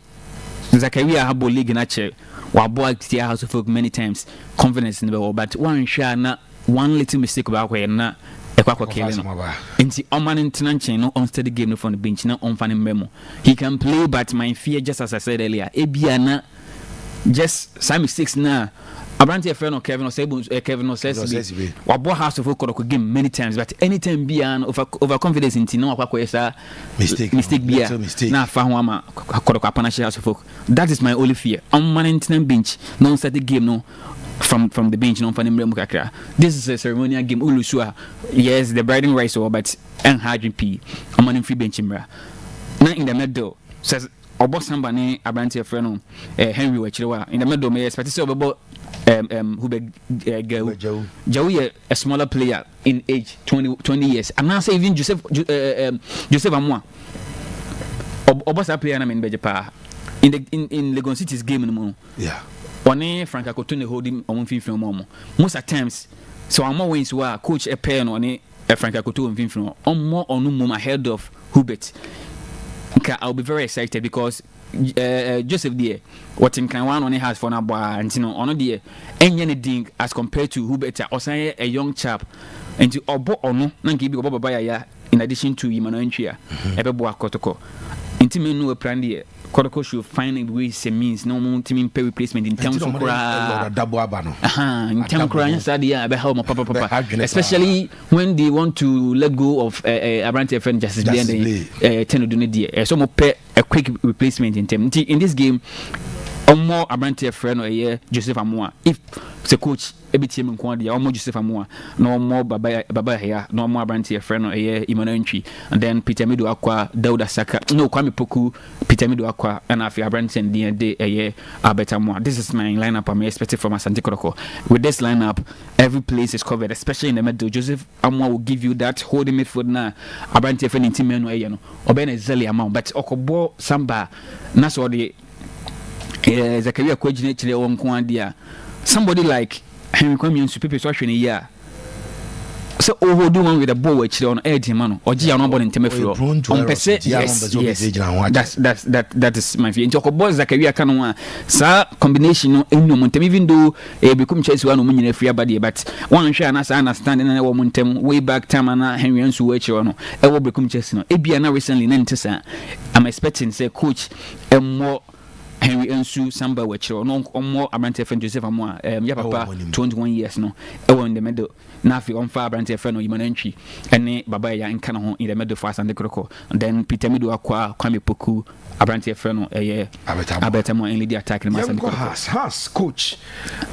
Zakaria have league in a chair. Wabo at House of Folk many times. Confidence in the ball, but one little mistake about where na Equaco Kelly. Inti Oman International no unsteady game from the bench, no on fanning memo. He can play, but my fear, just as I said earlier, Ebiana just some mistakes now. Abrante friend or Kevin or Kevin or says Wabo House of Folk could game many times, but anytime Bian overconfidence in Tino mistake Bia now Fahwama Kodokapanashi House of Folk. That is my only fear. On man internal bench, non steady game no from the bench no fanning Mukakra. This is a ceremonial game Ulusua. Yes, the briding rice or but and hydrogen P. On man in free bench imra. Now in the middle says Obo Samba ne Abrante friend Henry Wachiwa. In the middle may expect to see about who be Joey a smaller player in age 20 years. I'm not saying even Joseph Amwa. Obosa player na in Bejepa in Legon City's game in the moon. Yeah. One Frank Akotune holding on 15 moment. Most at times, so I'm more ways where coach a pair on a Frank Akotu and 15 on more on no ahead of Hubert. I'll be very excited because Joseph dear, what in can one only has for now, and on dear, anything as compared to Hubert or say a young chap, and to Obo or no, Nanki Bobaya, in addition to Imano Entria, Ebeboa Kotoko. Intimate no plan dear, Kotoko should find a way to means no more team pay replacement in terms of double abano. In terms of crying, papa, especially when they want to let go of Asante friend Justice Blend, so more pay a quick replacement in terms in this game. More Asante friend or Joseph Amoa. If the coach every team in quantity, or more Joseph Amoa, no more Baba here, no more Asante friend or Imanentry, and then Peter Mido Aqua, Dauda Saka, no Kwame Poku, Peter Mido Aqua, and Afia Asante and DNA Abetamoa. This is my lineup. I'm expecting from Asante Kotoko. With this lineup, every place is covered, especially in the middle. Joseph Amoa will give you that holding midfield now. Asante friend in team or Ben Zeli amount, but Okobo Samba, that's what the Zakaria coordinator on Kwandia. Somebody like Henry Kwame to people so a year. So over do one with a ball which on 80 man or G on board in Temefro. On Pese, yes. That is my view. Talk about Zakaria Canoa. Sir, combination in no montem, even though a become chase one woman free body, but one share and understanding and a woman way back time and Henry and Suecho. I will become chess. Ebiana recently Nentesa. I'm expecting say coach and more Henry Ensu Samba which or no more Asante friend Joseph Amoa papa 21 years no in the middle now if on far Asante friend or Imanentry and Baba ya in Canada in the middle for Asante Kotoko and then Peter Mido Aqua Kwame Poku Asante friend or Abetamo and lead attacking has coach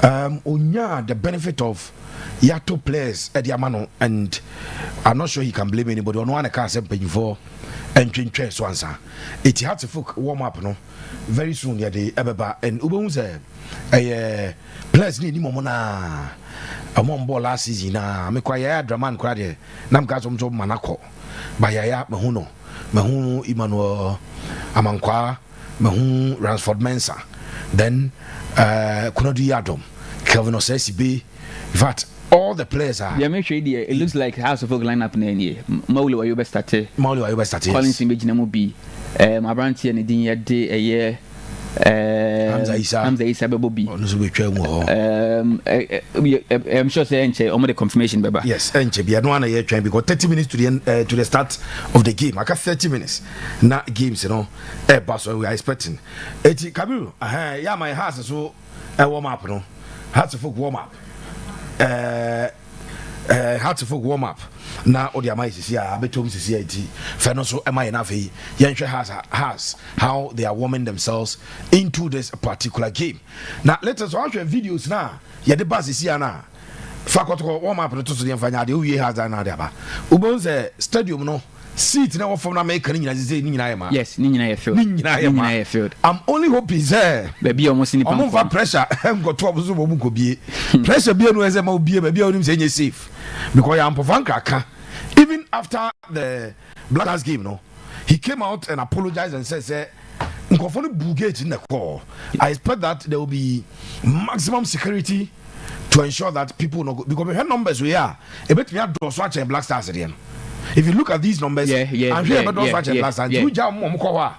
onya the benefit of Yato players at Yamano, and I'm not sure he can blame anybody on one car paying for entering chess once. It had to folk warm up no very soon. Yeah, the Ebeba and Ubunze a players need Momona a one ball last season. Now, I'm quite a draman crowd. Nam Gazom to Manako by Yaya Mahuno, Mahu Emmanuel Amankwa, Mahu Ransford Mensa, then Kunodi Adam, Kelvin Osesi. In fact, all the players are. Yeah, make sure it looks like House of Folk lineup in here. Mauli wa yobe starte. Collins in Bejina Mobi. Abranti and Dinya de a year. Hamza Isa Bobi. I'm sure say Enche or the confirmation, Baba. Yes, Enche. We are one a year train because 30 minutes to the start of the game. I got 30 minutes. Not games, but we are expecting. Eti Kabiru. Yeah, my house is so warm up, no. House of Folk warm up. How to folk warm up now. All the amazing here, I bet you see it. Fenoso, am I enough? Yansha has how they are warming themselves into this particular game. Now, let us watch your videos now. Yeah, the bus is here now. Fakoto warm up to the Fanya, the UE has another. Ubon's stadium, no. Seat now from American Nina. Yes, Nina field. I'm only hoping there. Baby almost in the pressure. I'm got 12 be pressure be no more be baby safe. Because I'm Povanka. Even after the Black House game, no, he came out and apologized and said Bugate in the call. I expect that there will be maximum security to ensure that people know because we have numbers we are a bit we have to swatch and Black Stars again. If you look at these numbers, I'm sure about those watching last time. You jam Momokowa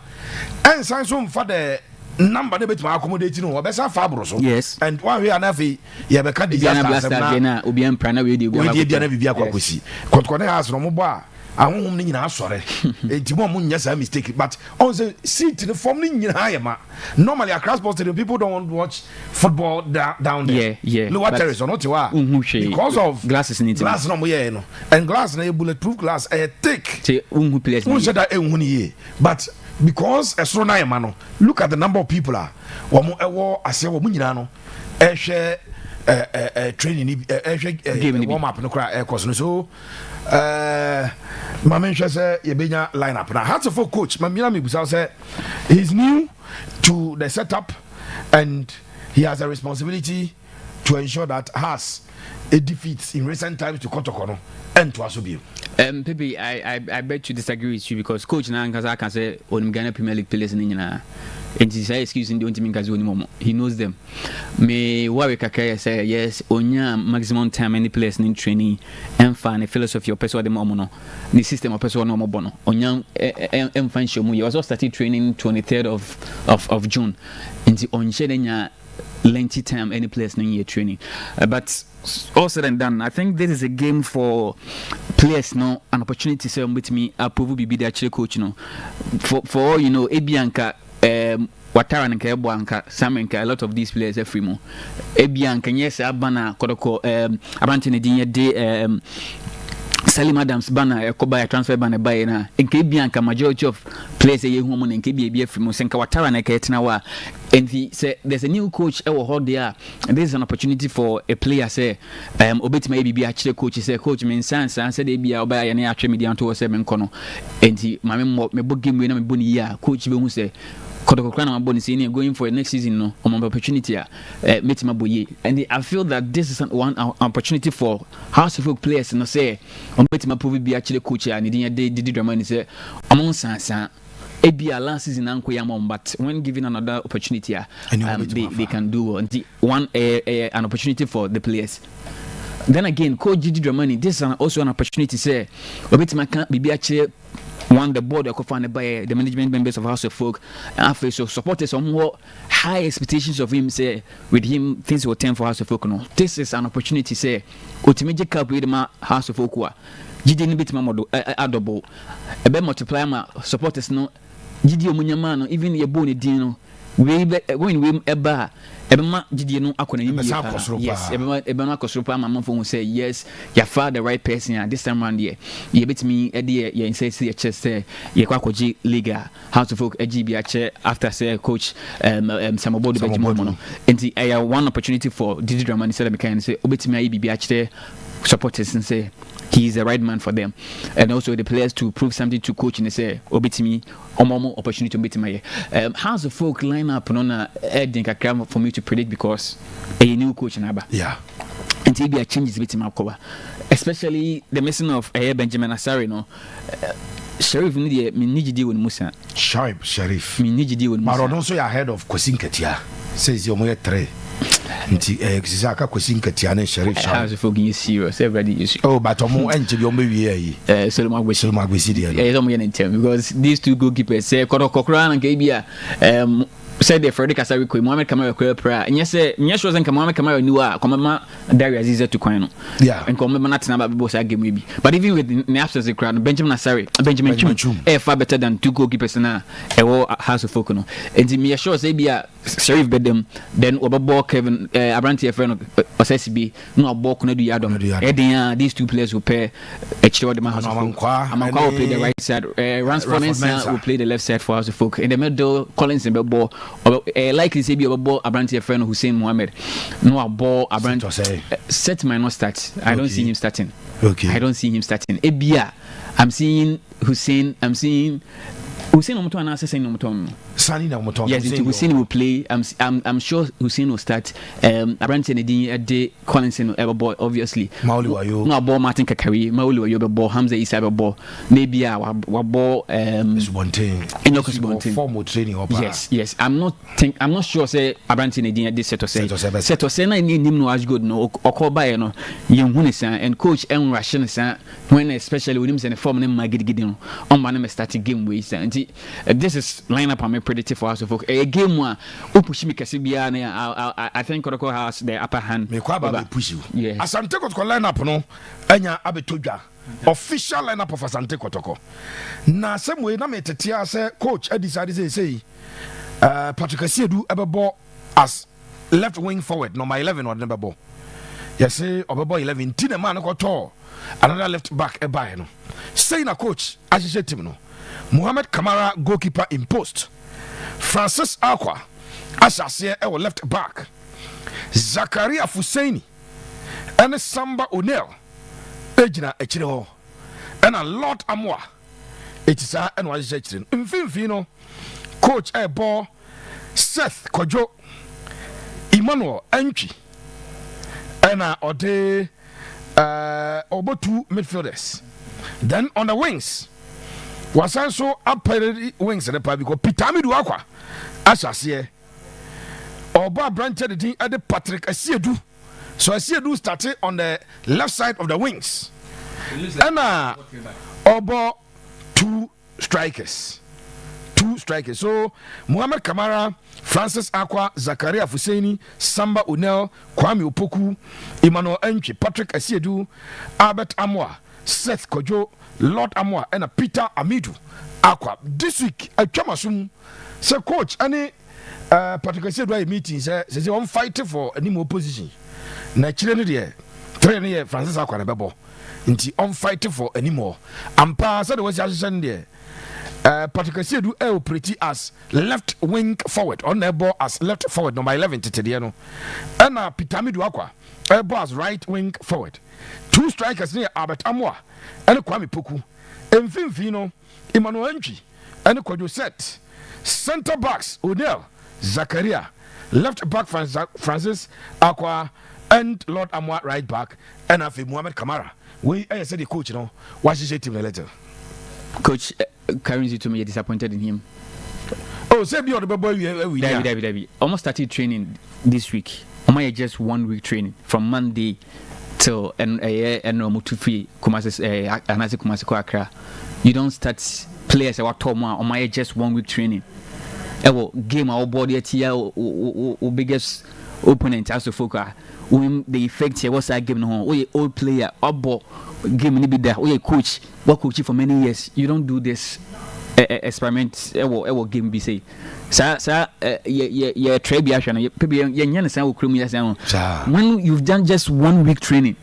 and Sansom for the number they to accommodate you. Besa Fabroso. Yes. And one way anafi, you have a card disaster. Ubian Prana video. We did the Navia Kwakusi. Kotkone has Romoba. I won't mean sorry. It's more yes, I mistake. But on the seat in the forming in Hayama. Normally across Boston, people don't want to watch football down there. Yeah. Lower terrace or not you are. Because of glasses in it. Glass no yeah, and glass na bulletproof glass thick. But because a strong man, look at the number of people are. I say training warm up no cry air course so my mention say Yebenya lineup now. Hats for coach Mamina Mibusa say he's new to the setup and he has a responsibility to ensure that has a defeat in recent times to Kotoko and to Asobio. Pepe, I bet to disagree with you because coach Nankaza can say on Ghana Premier League players in India. And he says, excuse me, don't mean Kazuani. He knows them. May Warwick Kakaya say, yes, onya maximum time any players in training and find a philosophy of person, the momono, the system of person, no bono. Onya and find show. You also started training 23rd of June. And the on lengthy time any players in year training. But all said and done, I think this is a game for players now, an opportunity to say with me, I probably be the actual coach, for all you know, Ebianca. Watara and Kabuanka, some and a lot of these players are free more. Ebian can yes, Abana, Kotoko, Abantini Day, Salim Adams banner, a transfer banner by na. In Kabianka, majority of players a woman in KB from Senka Watara and Ketnawa. And he said, there's a new coach hold there. And there's an opportunity for a player, say, Obit maybe be actually coach, say, coach means sans, and said, they be out by an actually median to a 7 corner. And he, my book game winner, Bunny, coach, who say, Kotoko bonus going for next season no opportunity meet my boy, and I feel that this is one opportunity for House of Folk players and say meet my be actually coach and did drama say among sansa ebia last season anko yamon, but when given another opportunity they can do one an opportunity for the players. Then again, coach Gigi Dramani, this is also an opportunity say obet can be actually one the board co-founded by the management members of House of Folk, and after so supporters some more high expectations of him. Say with him things will turn for House of Folk. No, this is an opportunity. Say ultimate cup with my House of Folk. Gidi ni bit my model adorable. A bit multiply my supporters. No, Gidi omunyama even your bone dino. We when we eba Gidi no akona yimi. Yes, eba akosropa my mom phone say yes. You found the right person this time around here. You bit me idea you say chest say you kwakoji liga House of Folk GBA chair after say coach Samobodo Bejimono. And I one opportunity for Gidi Dramani said me can say obetimi IBBA chair supporters and say he is the right man for them, and also the players to prove something to coach and say obetimi omomo opportunity to beat my House of Folk lineup on a for me to predict because a new coach in Aba. Yeah. And he be a changes with him especially the missing of Benjamin Asari no Sheriff need deal with Musa. Sheriff. Me need deal with Musa. But also ahead of Kosinketia. Says you're more three. Nti exisaka Kosinketia and Sheriff. House of Folk is serious. Everybody is. Oh, but omo enche bi omo wie Solomon Gwesi there. Yeah, omo yen because these two goalkeepers say Kotoko and Kebia said the Frederick Asari Mohamed Kamara prayer and yes sure zen Mohamed Kamara knew Komama Darius is to Quino. Yeah. And Komama not about both game maybe. But even with the absence of the crowd, Benjamin Chum far better than two goalkeepers now a House of Folk. And me sure say be a Sheriff Bedem then Obabo Kevin Abranti friend of SSB no ball can do Yadom. These two players will pair extra the House of Folk. Amankwa will play the right side. Ransford Mensah will play the left side for House of Folk. In the middle, Collins and Bebo likely say be a ball Abranti friend of Hussein Mohammed. No a ball Abranti set might not start. I don't see him starting. Okay. I don't see him starting. Ebia, I'm seeing Hussein. I'm seeing Hussein Omoto and Assassin Omoto. Sani na Omoto. Yes, Hussein will play. I'm sure Hussein will start. Abranti and the Collins and boy obviously. Mauli Wayo. No ball Martin Kakari. Mauli Wayo ball Hamza Isa ball. Maybe our ball. It's one thing. Formal training. Yes. I'm not sure. Say Abranti and this set or say na ni no as good no. Okoba no. Young and coach and Russian when especially with him send form name Magidi no. On man starting game ways and this is lineup I'm predicting for House of Folk. A game one push me Kasibia I think Kotoko has the upper hand. Me kwaba push you. Yes. Asante Kotoko lineup no enya abetodwa. Official lineup of Asante Kotoko. Na same way na me tetia say coach decide say Patrick Asiedu ebebo as left wing forward number 11 or number ball. Yes say obebo 11 tin the man ko to another left back e buy no. Say na coach agile team no. Mohamed Kamara goalkeeper in post. Francis Akwa Ashase e left back. Zakaria Fusaini and Samba O'Neil Ejina echire ho. And a lot amwa. Etisa and was echire. Mfimfino coach e ball Seth Kojo Emmanuel Entry and ode obotu midfielders. Then on the wings was also up wings and the because Pitami Duakwa Ashase Oba branched the team at the Patrick Asiedu. So Asiedu started on the left side of the wings. And Oba two strikers 2 strikers. So Mohamed Kamara, Francis Akwa, Zakaria Fuseni, Samba Unel, Kwame Opoku, Emmanuel Enchi, Patrick Asiedu, Albert Amwa, Seth Kojo, Lord Amwa, and Peter Amidu Akwa. This week I come assume so coach any Patrick Asiedu meeting say I'm fighting for any more position. Na chile there 3 year Francis Akwa na bebo nti I'm fighting for any more. Ampa said was assistant there. Patrick Asiedu operate as left wing forward on the ball as left forward number 11 today no. And Peter Amidu Akwa ball as right wing forward. 2 strikers near Albert Amwa and Kwame Poku. Mfimfino Emmanuel Enchi and Kojo Set. Center backs Odell Zakaria, left back Francis Akwa and Lord Amwa right back, and Afi Mohamed Kamara. We I said the coach, you know, what's his team later? Coach Currency to me disappointed in him. Oh, say be on the boy David. Almost started training this week. Just 1 week training from Monday till and Mutufi Kumasi Anasi Kumasi Accra. You don't start players about Toma on just 1 week training. Game our body at here biggest opponent as to focus. When the effect here was that game no we old player up game ni be there. We coach work coach for many years. You don't do this experiment game be say. Sa yeah try be action. People you say when you've done just 1 week training.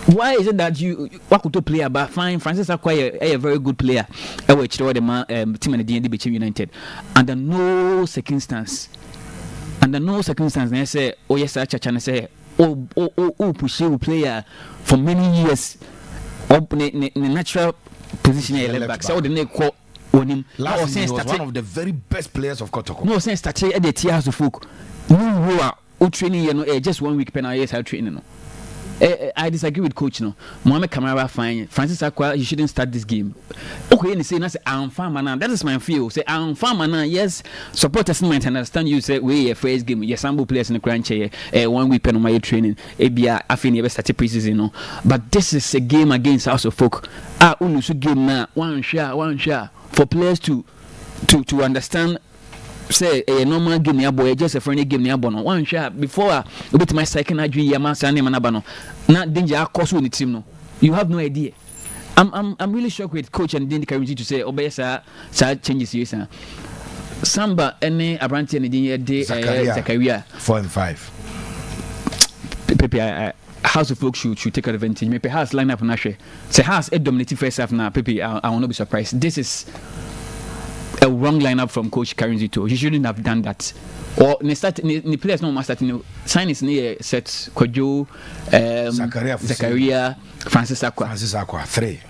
Why is it that you Wakuto player but fine Francis Akwa a very good player which the team and the DND United under no circumstance they say oh yes Chachana say push player for many years up in natural position left back so the call on him last season was one of the very best players of Kotoko. No sense that at the tears of folk no training you know just 1 week penalty yes training no. I disagree with coach no. Mohamed Kamara fine. Francis Akwa you shouldn't start this game. Okay, and say I'm farmer now. That is my feel. Say I'm farmer now. Yes, supporters might understand you say we first game. Yes, sample players in the crunch 1 week on my training. Ebia I think never started preseason no. But this is a game against House of Folk. Ulusu game now. One shot for players to understand. Say a normal game near boy, just a friendly game near bono. One shot before a bit my second agree Yamasa name and not danger cost with the team no. You have no idea. I'm really shocked with coach and then the currency to say Obesa changes you sir. Samba any Abranti and the Zakaria 4 and 5. Pepe House of Folk should take advantage. Maybe House line up Nashe. Say House a dominating first half now. Pepe I will not be surprised. This is a wrong lineup from Coach Currency too. He shouldn't have done that. Or the players no must start sign is near set Kojo Zakaria Francis Akwa 3.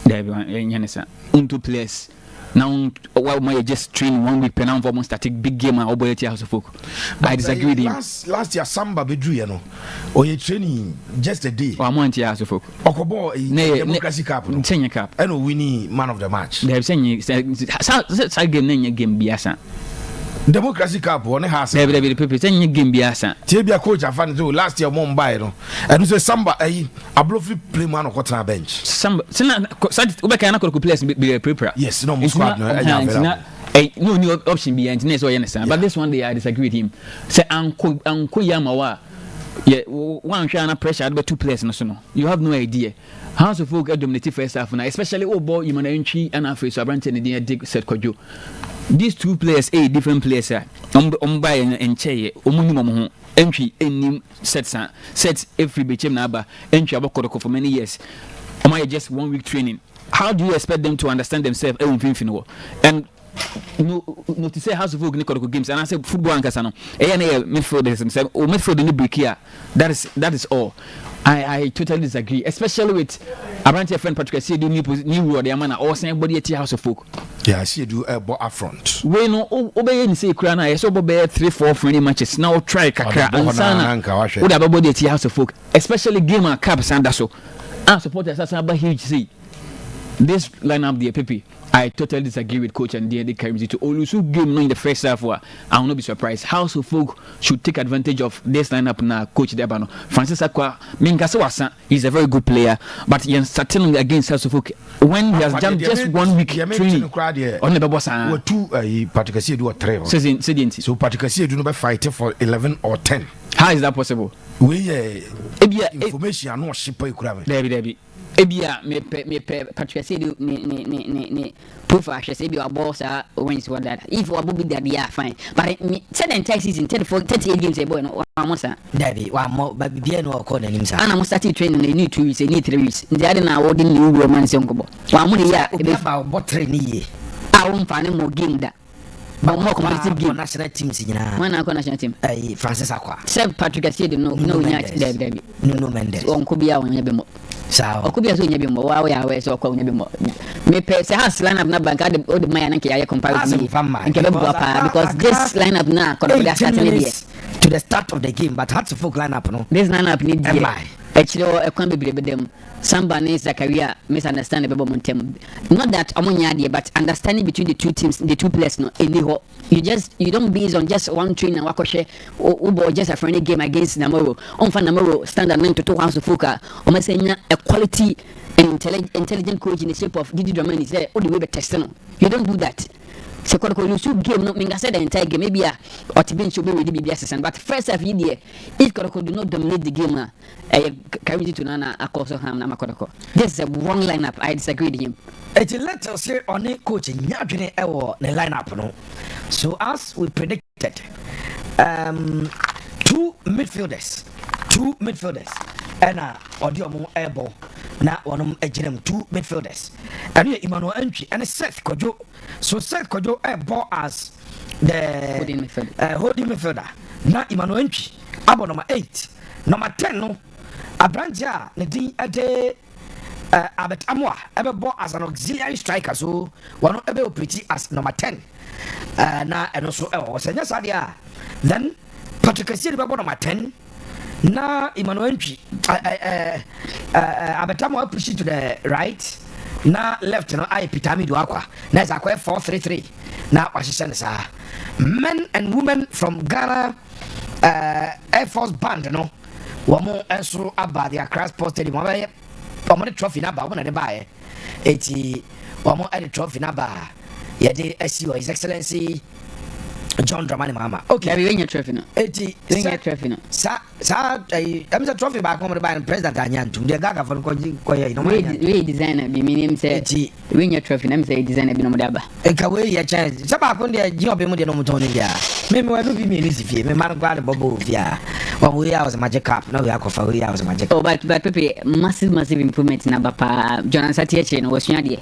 There be 2 players. Now why just train 1 week penalty for almost static big game and Oboyeti House of Folk. I disagree with him. Last year Samba Bedru you know. Or you training just a day. Or Monty House of Folk. Okobo Democracy Cup no. Senior Cup. And winning man of the match. They have saying game biasa. Democracy Cup one has there be people saying game biasa. Tebia coach afan do last year Mumbai no. And say Samba Ablofi play man on quarter bench. Samba Ubeka na could players be prepare. Yes, no squad no. No new option behind next way understand. But this one day I disagree with him. Say Anko Yamawa. Yeah, one share pressure but 2 players no. You have no idea. House of Folk dominated first half now, especially ball Imanenchi and Afi so Abranti and the dig set Kojo. These 2 players, different players. Omba and Che, Omunimo, entry, any sets every bitchem naba, entry about Kotoko for many years. Just 1 week training. How do you expect them to understand themselves? And no to say House of Folk Kotoko games, and I say football and Casano. Midfielders themselves, or midfield in the break here. That is all. I totally disagree, especially with Abranti friend Patrick say do new road the man or saying body at House of Folk. Yeah, I see do up front. We no obey ni say kra na so obey 3-4 friendly matches now try kakra ansana. Would have body at House of Folk, especially game and cup sanda so. And supporters as about huge see. This lineup the Pepe I totally disagree with Coach and the Karimzi to Olusu game in the first half. I will not be surprised. House of Folk should take advantage of this lineup now. Coach Debano, Francis Akwa, Minkasa is a very good player, but he is starting against House of Folk when he has done just 1 week training on the Babosa. Or two, particularly do a travel. So particularly do not fight for 11 or 10. How is that possible? We information are not ship. Debbie. Ebia me Patrick say ni proof I say be our boss wins what that if we be there be fine but me said the entire season 38 games a boy no one sir Debbie one more but be no call him sir and I start training they need 2 weeks they need 3 weeks they are now awarding new romance nkobo one more year e be about training I won't find more game that but more competitive game national teams nyina when I national team Francis Akwa said Patrick say no Debbie no Mendes on ko bia on be mo sao okubia so nyabi mo wa ya we so kwa nyabi mo me pe se has lineup na bank the old man na ya comparison nke be bua pa because this lineup na kodo starting here to the start of the game but hard to folk lineup no this lineup need here actually e kwan be dem Samba and Zakaria misunderstand the momentum. Not that amonya but understanding between the two teams, the two players no anyhow. You don't base on just one train and wakoshe or just a friendly game against Namoro. On fan Namoro standard 9 to 2 house of Fuka. Or saying a quality and intelligent coach in the shape of Didi Draman is there all the way but testing. You don't do that. So you should game not mean I said the entire game maybe or to be should be with the BBS but first half idea if Kodoko do not dominate the game carry it to Nana Akoso Ham Namakodoko. This is a wrong lineup. I disagree with him. Let us hear on a coach in Yadrine Ewo the lineup no. So as we predicted 2 midfielders and Odiomo Ebo na one ejinem 2 midfielders and Emmanuel Entry and Seth Kojo. So Seth Kojo ball as the holding midfielder. Na Emmanuel Entry abo number 8 number 10 no Abrantia ne din ade Abet Amwa ball as an auxiliary striker so one ebe operate as number 10 na and also was sadia then Patrick Essien ball number 10 na Emmanuel Entry Abet Amwa push to the right na left no I Pitami do akwa na is akwa 4-3-3 na washisha sa men and women from Ghana Air Force Band no wamo enso aba the Accra Sports Stadium wamo the trophy na ba wona de ba eti wamo the trophy na ba ye de SEO His Excellency John Dramani Mama. Okay. We win your trophy no. Eti win your trophy no. Sa I'm the trophy back home by President Anyantu. The gaga for ko ye no. We designer be meaning say eti win your trophy na me say designer be no modaba. E ka we ye chance. Sa ba ko de ji obe mo de no mutoni dia. Me wa do bi me risi fie. Me man gwa de bobo fia. Wa we was magic cup. Now we akofa we was magic. Oh but Pepe massive improvement na bapa John Satieche no was de.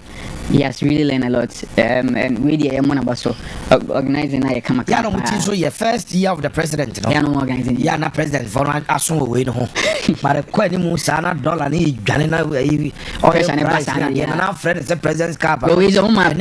He has really learned a lot. And we the am one so organizing na come yeah, no, so your first year of the president, no? Yeah, no organizing. Yeah, na president for aso we no. But kwani mu sana dollar ni gane na we or na Fred is the president's cap. We is on my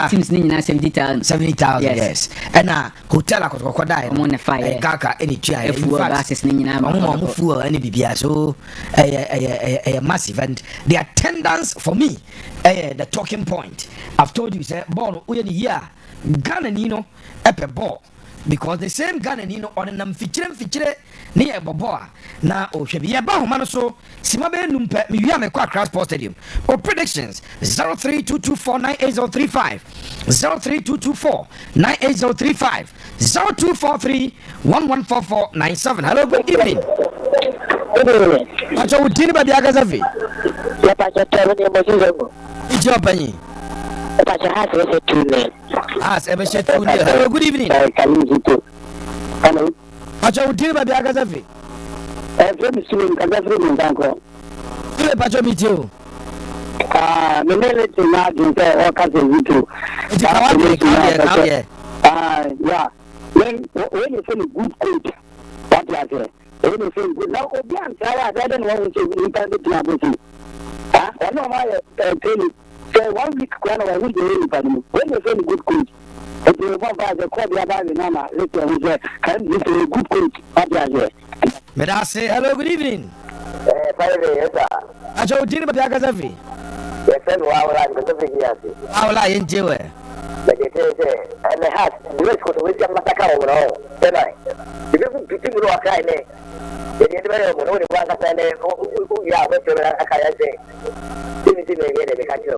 teams ni na 70,000 yes. And hotel akotoko dai on the fire. Kaka any chia in fact ni na mo fuel any bibia so a massive and the attendance for me the talking point. I've told you say ball we here Ghana Nino epe ball because the same Ghana Nino on nam fichire ni e boboa na o hwe bi e ba homa no so sima be numpe mi wi amekwa Accra Sports Stadium or predictions 0322498035 0322498035 0243114497. Hello, good evening. Acha utini ba dia gazavi ya pa cha tele ni mo sizo ijo panyi pa cha ha se tune hello, good evening. Hello. Acha utini ba dia gazavi Fremi simu gazavi ni ndango ile pacho mitio menele tena dinge wakaze vitu kawaje yeah when you feel good coach what you say when you feel good now obian try that then one say we can do na bosi one of my training say 1 week when I will do when you feel good coach if you want to call the about mama later we say can you feel good coach what you say Meda say hello, good evening. Fire yes sir. Acha utini ba dia gazavi yes friend wa la ko to be here. Awla yenje we. But it is and the house the rest ko to we jam masaka o no. Tena. Ibe bitin ro akai ne. Ye de be mo no wa ka sa ne o ya we to na akaya se. Tini ne be ka cho.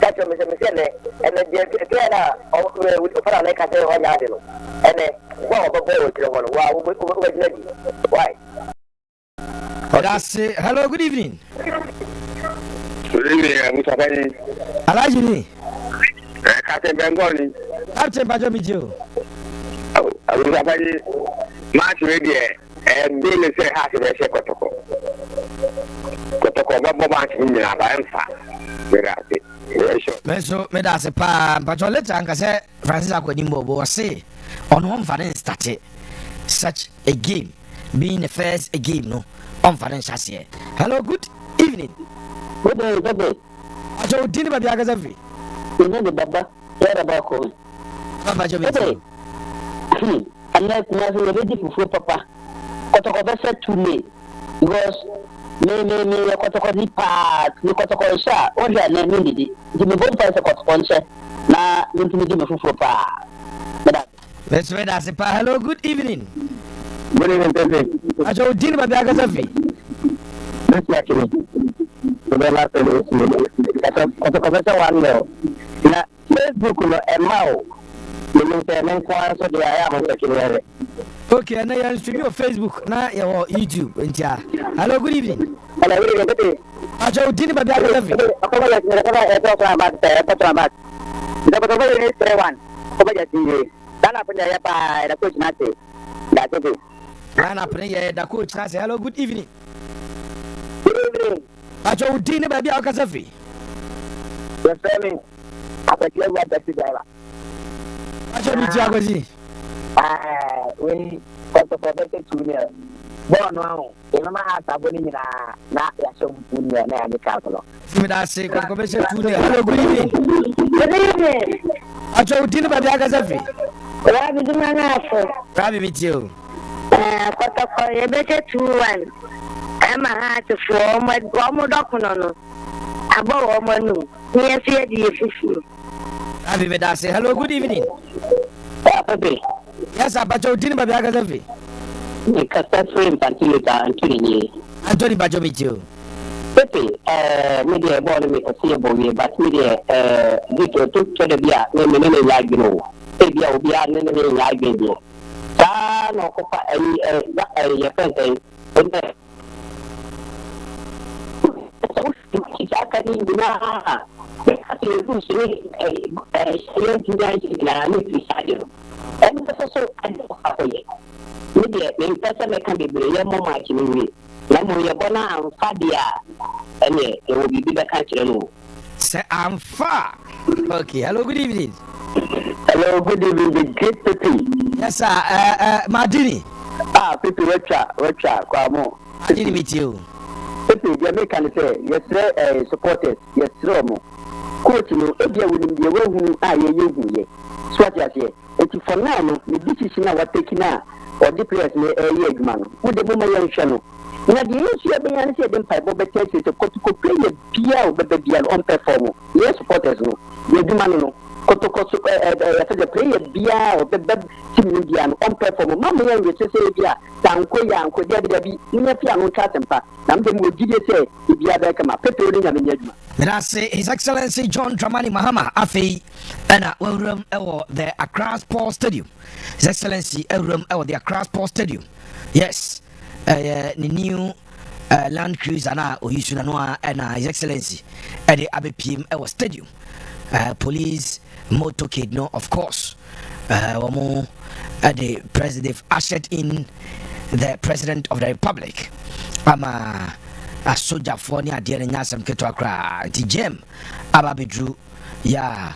Ka cho me se ne and the clear o we fara le ka se o ya de no. And wa ba bo o tiro wa why? That's it. Hello, good evening. Good evening, Mr. Benny. Alajini. Captain Bengoni. Captain Bajomijo. Oh, I will have a match ready and Billy say half of a Kotoko. Kotoko, what match in the Meso me da se pa but later anka say Francis Akwenimbo will say on one finance started such a game being the first a game no on financial year. Hello, good evening. Good day. Ajo dini ba biaga zafi. Ina da baba ya da ba ko. Baba jo meti. Allah kuma so ready fufu papa. Kotoko be set to me because me kotoko di part ni kotoko sha o ja na mi di di me bon pa se kotoko nche na ntimi di me fufu pa. Let's wait as pa. Hello, good evening. Good evening. Ajo dini ba biaga zafi. Let's watch it. Bela pelo kotoko be one no. Na Facebook no e mao. Me se men kwa so dia ya mo sekire. Okay, and I stream on Facebook na your YouTube ntia. Hello, good evening. Hello, good evening. Ajo dini ba biaga zafi. Ako ba ya to ba. Ida ba to ba ni 31. Ko ba ya tinje. Dana punya ya pa da coach na te. Da te. Dana punya da coach na se. Hello, good evening. Good evening. Ajo dini ba biaga zafi. Yes, sir. Apa dia buat dari daerah. Ajo ni Tiagozi. We kotoko be te tunia. Bono, ina ma saboni na ya so tunia na ni ka ko. Me da se kotoko be se tunia. Hello, good evening. Good evening. Ajo dini ba biaga zafi. Rabi dumana afo. Rabi mitio. Kotoko ye be te 21. Ama ha te fo mo dokuno no. Abo wo mo nu. Ni e di fufu. Rabi me da se. Hello, good evening. Papi. Yes, Abajo dini ba biaga zafi. Ni ka ta frame pantilita antuni. Anthony Bajomijo. Pepe, media ball me ka see bo we but media dito to the bia me ya gino. E bia obi a ne ya gino. Ta no ko pa ya pente. So ka ni na. Kasi yung sini yung tindahan na ni Pisado. And so ano ako ye. Media yung pesa me kan bibre ya mo ma kini. La mo ya bona an fadia. Ene e wo bibi ba kan kire no. Say I'm far. Okay, hello, good evening. Hello, good evening. The great Pepe. Yes, sir. Madini. Pepe wecha kwa mo. Madini meet you. Pepe, the American say, yes, supporters, yes, Romo. Coach, no, Ebia will be away who I ye. Swat as ye. It's for now, the decision I was taking now, or the players may a year man, with the woman channel. Now, the issue of the answer then Pipe Bob tells you to play a Pia or baby on perform. Yes, supporters, no, you do man, no. Kotoko play a Bia or the bed Indian on perform. Mamma, you say, Bia, Tanko, Yanko, Debbie, in a piano catampa. I'm the more did say, if you are back, my pepper in a minute. His Excellency John Dramani Mahama Afi and room the Accra Sports Stadium. His Excellency room the Accra Sports Stadium. Yes, the new Land Cruiser na Oyusunanoa and His Excellency at the ABPM Stadium. Police motorcade, no, of course. The president ushered in the President of the Republic. A soldier for near dear Nasam Ketokra, Tijem, Ababidru, ya,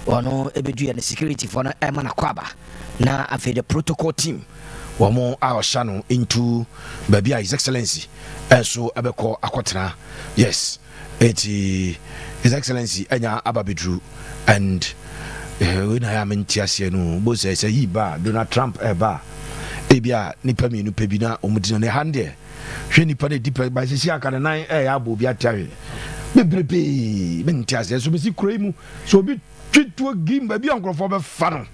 ono Ebedu and the security for Emana Kwaba. Now, after the protocol team, one more our channel into Baby His Excellency, and so Abeko Akwatana. Yes, His Excellency Enya Ababidru, and when I am in Tiasiano, both say he bar, Donald Trump a bar. Ebia Nipami no Pebina, Omudino Hande. She nipa de deep by Sisia can 9 abu be atari. bebrebe mentiase so besi kura mu so bi twitwo gim ba bi ankrofo be fa no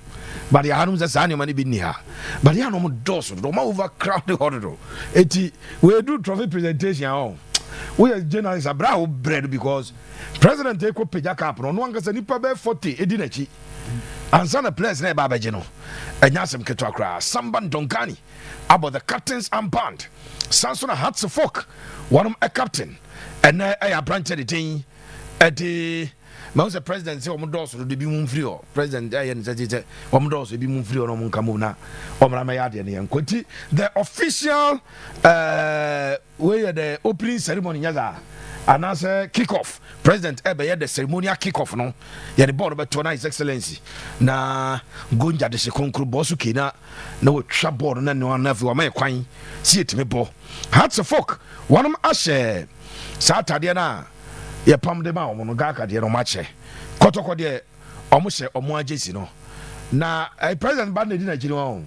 but ya hanum say sane mani bi ni ha but ya no mo dos do ma overcrowded hodo eti we do trophy presentation on we as journalists abra wo bread because president take peja cap no anga say nipa be 40 edi na chi ansa na players na ba beje no enya asem keto akra samban donkani about the captain's armband Sansona Hatsefok one a captain and a branch of the thing at the Mount President say Omodos will be moon free or President Ian said Omodos will be moon free or Monkamuna or Ramayadi and Quinty. The official way at the opening ceremony yaza and as a kick-off. President Ebe the ceremonial kick-off no ya the board about His Excellency na Gonja de Sekonkru Bosuki na no trap board na no na fi my kwan see it me bo Hatsefok one ashe Saturday na ye pam de ma omo gaka de no mache Kotoko de omo hye omo agesi no na president ba na di na giri won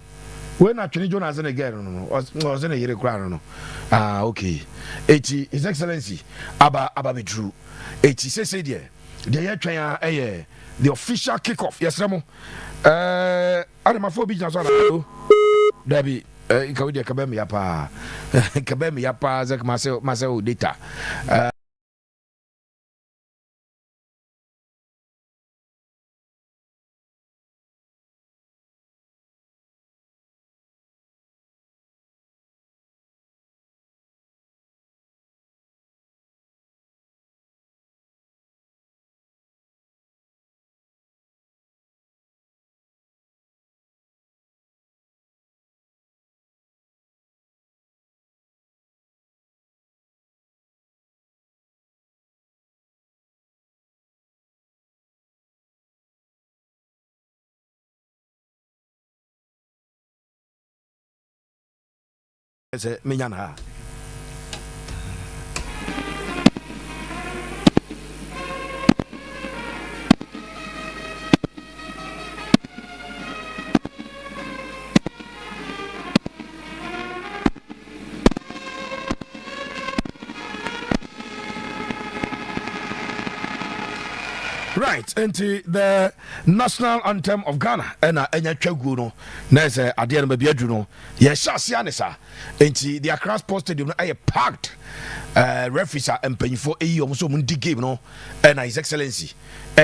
we na twene Jonas na again no o se na yire kura no okay eti His Excellency aba bedru eti say there ye twan the official kick-off yes remo adamafo bi jina so na dabi ikawudi kabem ya pa zek masel data menyana right into the national anthem of Ghana and enya twagu no na say ade na bia du no ye hyase anesa enti the Accra Sports Stadium no aye packed referees empanyfo eyi omo so mun di game no and His Excellency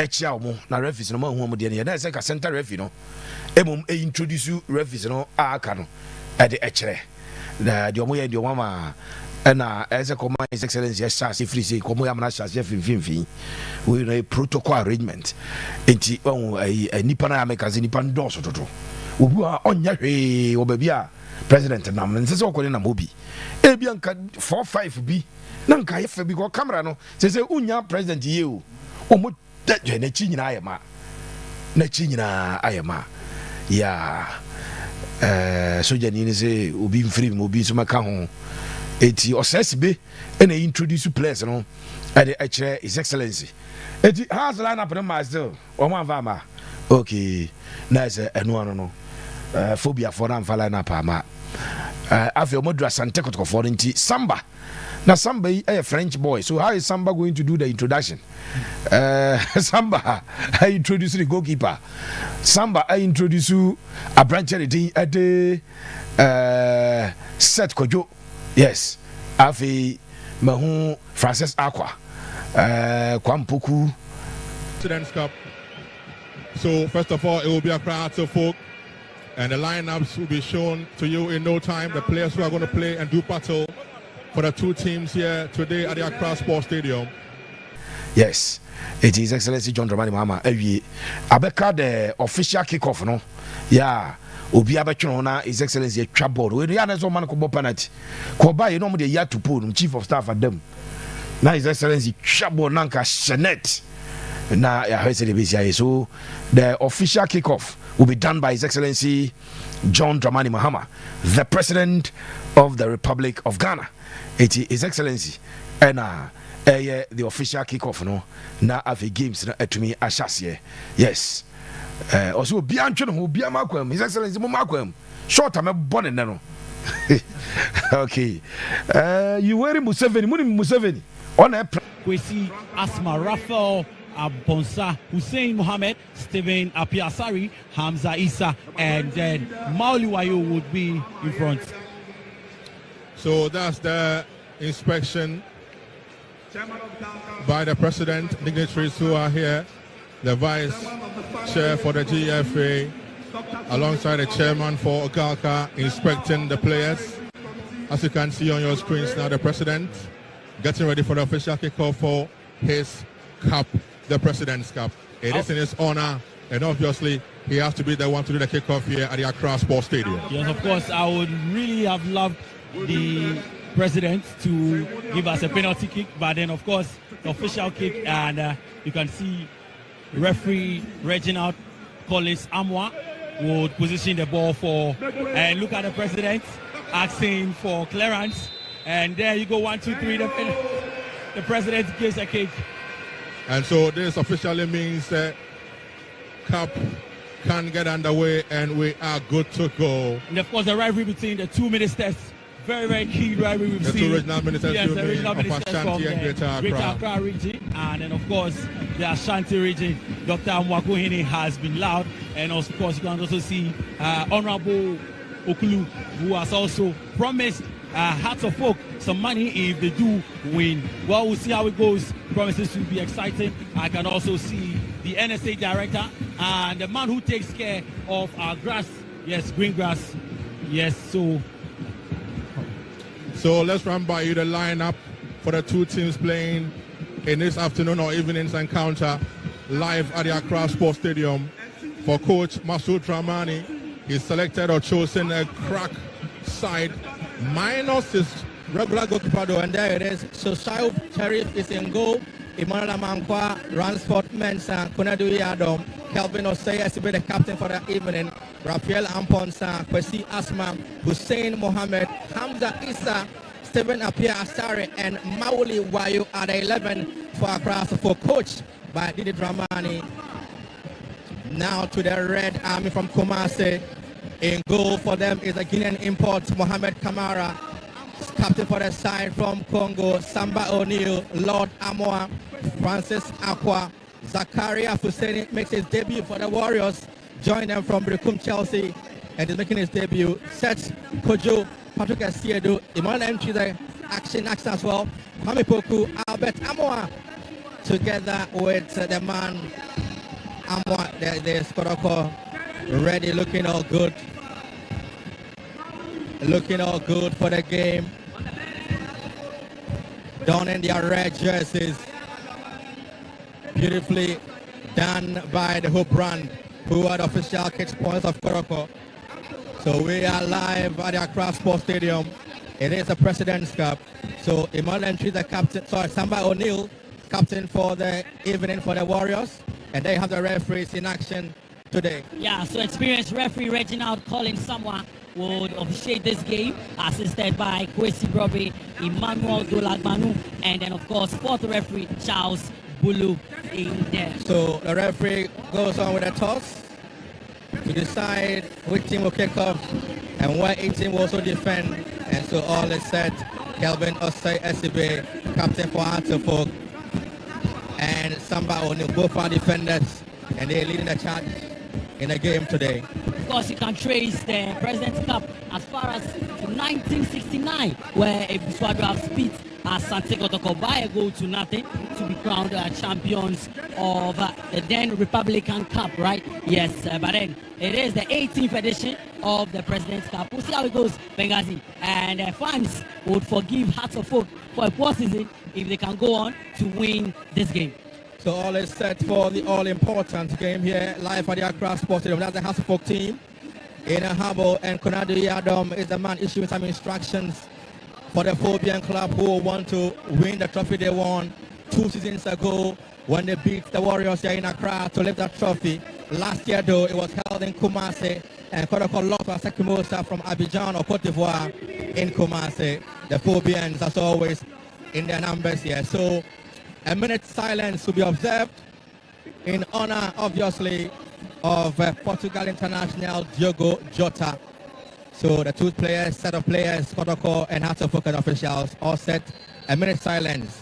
chia omo na referees no ma hu omo de ne na say ka center referee no emom introduce referees no aka no e de ekere na de omo ye de omo ma na as a command His Excellency yes free say komo ya mana shase finfinfin we know a protocol arrangement enti nipa na America ze nipa ndoso toto obu a onya hwe obabi a president na nse se okone na mobi e bia nka 45 bi na nka ye fa bi ko camera no se unya president ye o omo de na chi nyina ayema ya soja ni se obi mfiri obi so maka ho eti osesibe ena introduce players no ade actually His Excellency eti has line up no master o man va okay nice eno no phobia for am line up ama after mo do Asante Kotoko for nti Samba na Samba is a French boy, so how is Samba going to do the introduction? Samba I introduce the goalkeeper, Samba I introduce you a branch at the set Kojo. Yes, Afi Mahu Francis Aqua, Kwampuku. President's Cup. So first of all, it will be a crowd to folk, and the lineups will be shown to you in no time. The players who are going to play and do battle for the two teams here today at the Accra Sports Stadium. Yes, it is Excellency John Dramani Mahama. Abeka the official kickoff, no? Yeah. Obi abetwe na His Excellency atwa board we ya na so man ko bo penalty ko ba ye no mo de ya to pool chief of staff adam na His Excellency twa board na nka shenet na ya hwese de besia. So the official kickoff will be done by His Excellency John Dramani Mahama, the President of the Republic of Ghana. It is His Excellency and the official kickoff no na ave games na atumi ahyase. Yes. Also be antwe no be amakwam His Excellency mo makwam short am born no. Okay. You wearing Museveni On a Kwesi Asma Raphael Abonsa, Hussein Mohammed, Stephen Apiasari, Hamza Isa, and then Mauli Wayo would be in front. So that's the inspection by the president, dignitaries who are here, the vice chair for the GFA, alongside the chairman for Okalka, inspecting the players. As you can see on your screens now, the president getting ready for the official kickoff for his cup, the President's Cup. It is in his honor, and obviously he has to be the one to do the kickoff here at the Accra Sports Stadium. Yes, of course, I would really have loved the president to give us a penalty kick, but then of course the official kick, and you can see referee Reginald Collins Amwa would position the ball for, and look at the president asking for clearance, and there you go, 1, 2, 3, the president gives a kick. And so this officially means that cup can get underway and we are good to go. And of course the rivalry between the two ministers, very key rivalry we've seen. The two regional ministers, yes, the regional of ministers Ashanti from and Greater Accra region, and then of course the Ashanti region. Dr. Mwakuhini has been loud, and of course you can also see Honorable Okulu, who has also promised Hearts of Folk some money if they do win. Well, we'll see how it goes. Promises to be exciting. I can also see the NSA director and the man who takes care of our grass. Yes, green grass. Yes, so let's run by you the lineup for the two teams playing in this afternoon or evening's encounter live at the Accra Sports Stadium. For coach Masoud Ramani, he's selected or chosen a crack side minus his regular goalkeeper though, and there it is. So Shaib Sharif is in goal. Emmanuel Amankwa, Ransford Mensah, Konadu Yadom, Kelvin Osei has to be the captain for the evening. Rafael Amponsa, Kwesi Asma, Hussein Mohammed, Hamza Issa, Stephen Apia Asare, and Mauli Wayo are the 11 for Accra for coach by Didi Dramani. Now to the Red Army from Kumasi. In goal for them is a Guinean import, Mohamed Kamara. Captain for the side from Congo, Samba O'Neill, Lord Amoa, Francis Aqua, Zakaria Fuseni makes his debut for the Warriors. Join them from Brikum Chelsea and is making his debut. Seth Kojo, Patrick Asiedu, Emmanuel Mchize, action as well. Kwame Poku, Albert Amoa, together with the man Amoa, the Kotoko, ready, looking all good. Looking all good for the game. Donning their red jerseys. Beautifully done by the Hope brand, who are the official kick points of Kotoko. So we are live at the Accra Sports Stadium. It is the President's Cup. So Emmanuel Entry, the captain, Samba O'Neill, captain for the evening for the Warriors. And they have the referees in action today. Yeah, so experienced referee Reginald Collins Samoa would officiate this game, assisted by Kwesi Brobe, Emmanuel Dolagbanu, and then of course fourth referee Charles Bulu in there. So the referee goes on with a toss to decide which team will kick off and where each team will also defend. And so all is set. Kelvin Osei Esibe, captain for Hearts of Folk, and Samba O'Neill, both are defenders, and they're leading the charge in the game today. Of course, you can trace the President's Cup as far as 1969, where Ebuswado have beat Asante Kotoko by a goal to nothing to be crowned champions of the then Republican Cup, right? Yes, but then it is the 18th edition of the President's Cup. We'll see how it goes, Benghazi. And fans would forgive Hearts of Folk for a poor season if they can go on to win this game. So all is set for the all-important game here, live at the Accra Sports Stadium. That's the Hearts of Folk team in a harbor, and Konadu Yadom is the man issuing some instructions for the Phobian club who want to win the trophy they won 2 seasons ago when they beat the Warriors here in Accra to lift that trophy. Last year, though, it was held in Kumasi, and Kotoko lost to Sekimosa from Abidjan or Cote d'Ivoire in Kumasi. The Phobians, as always, in their numbers here. So a minute silence to be observed in honor, obviously, of Portugal international Diogo Jota. So the two players, set of players, Kotoko and Hearts of Folk officials, all set. A minute silence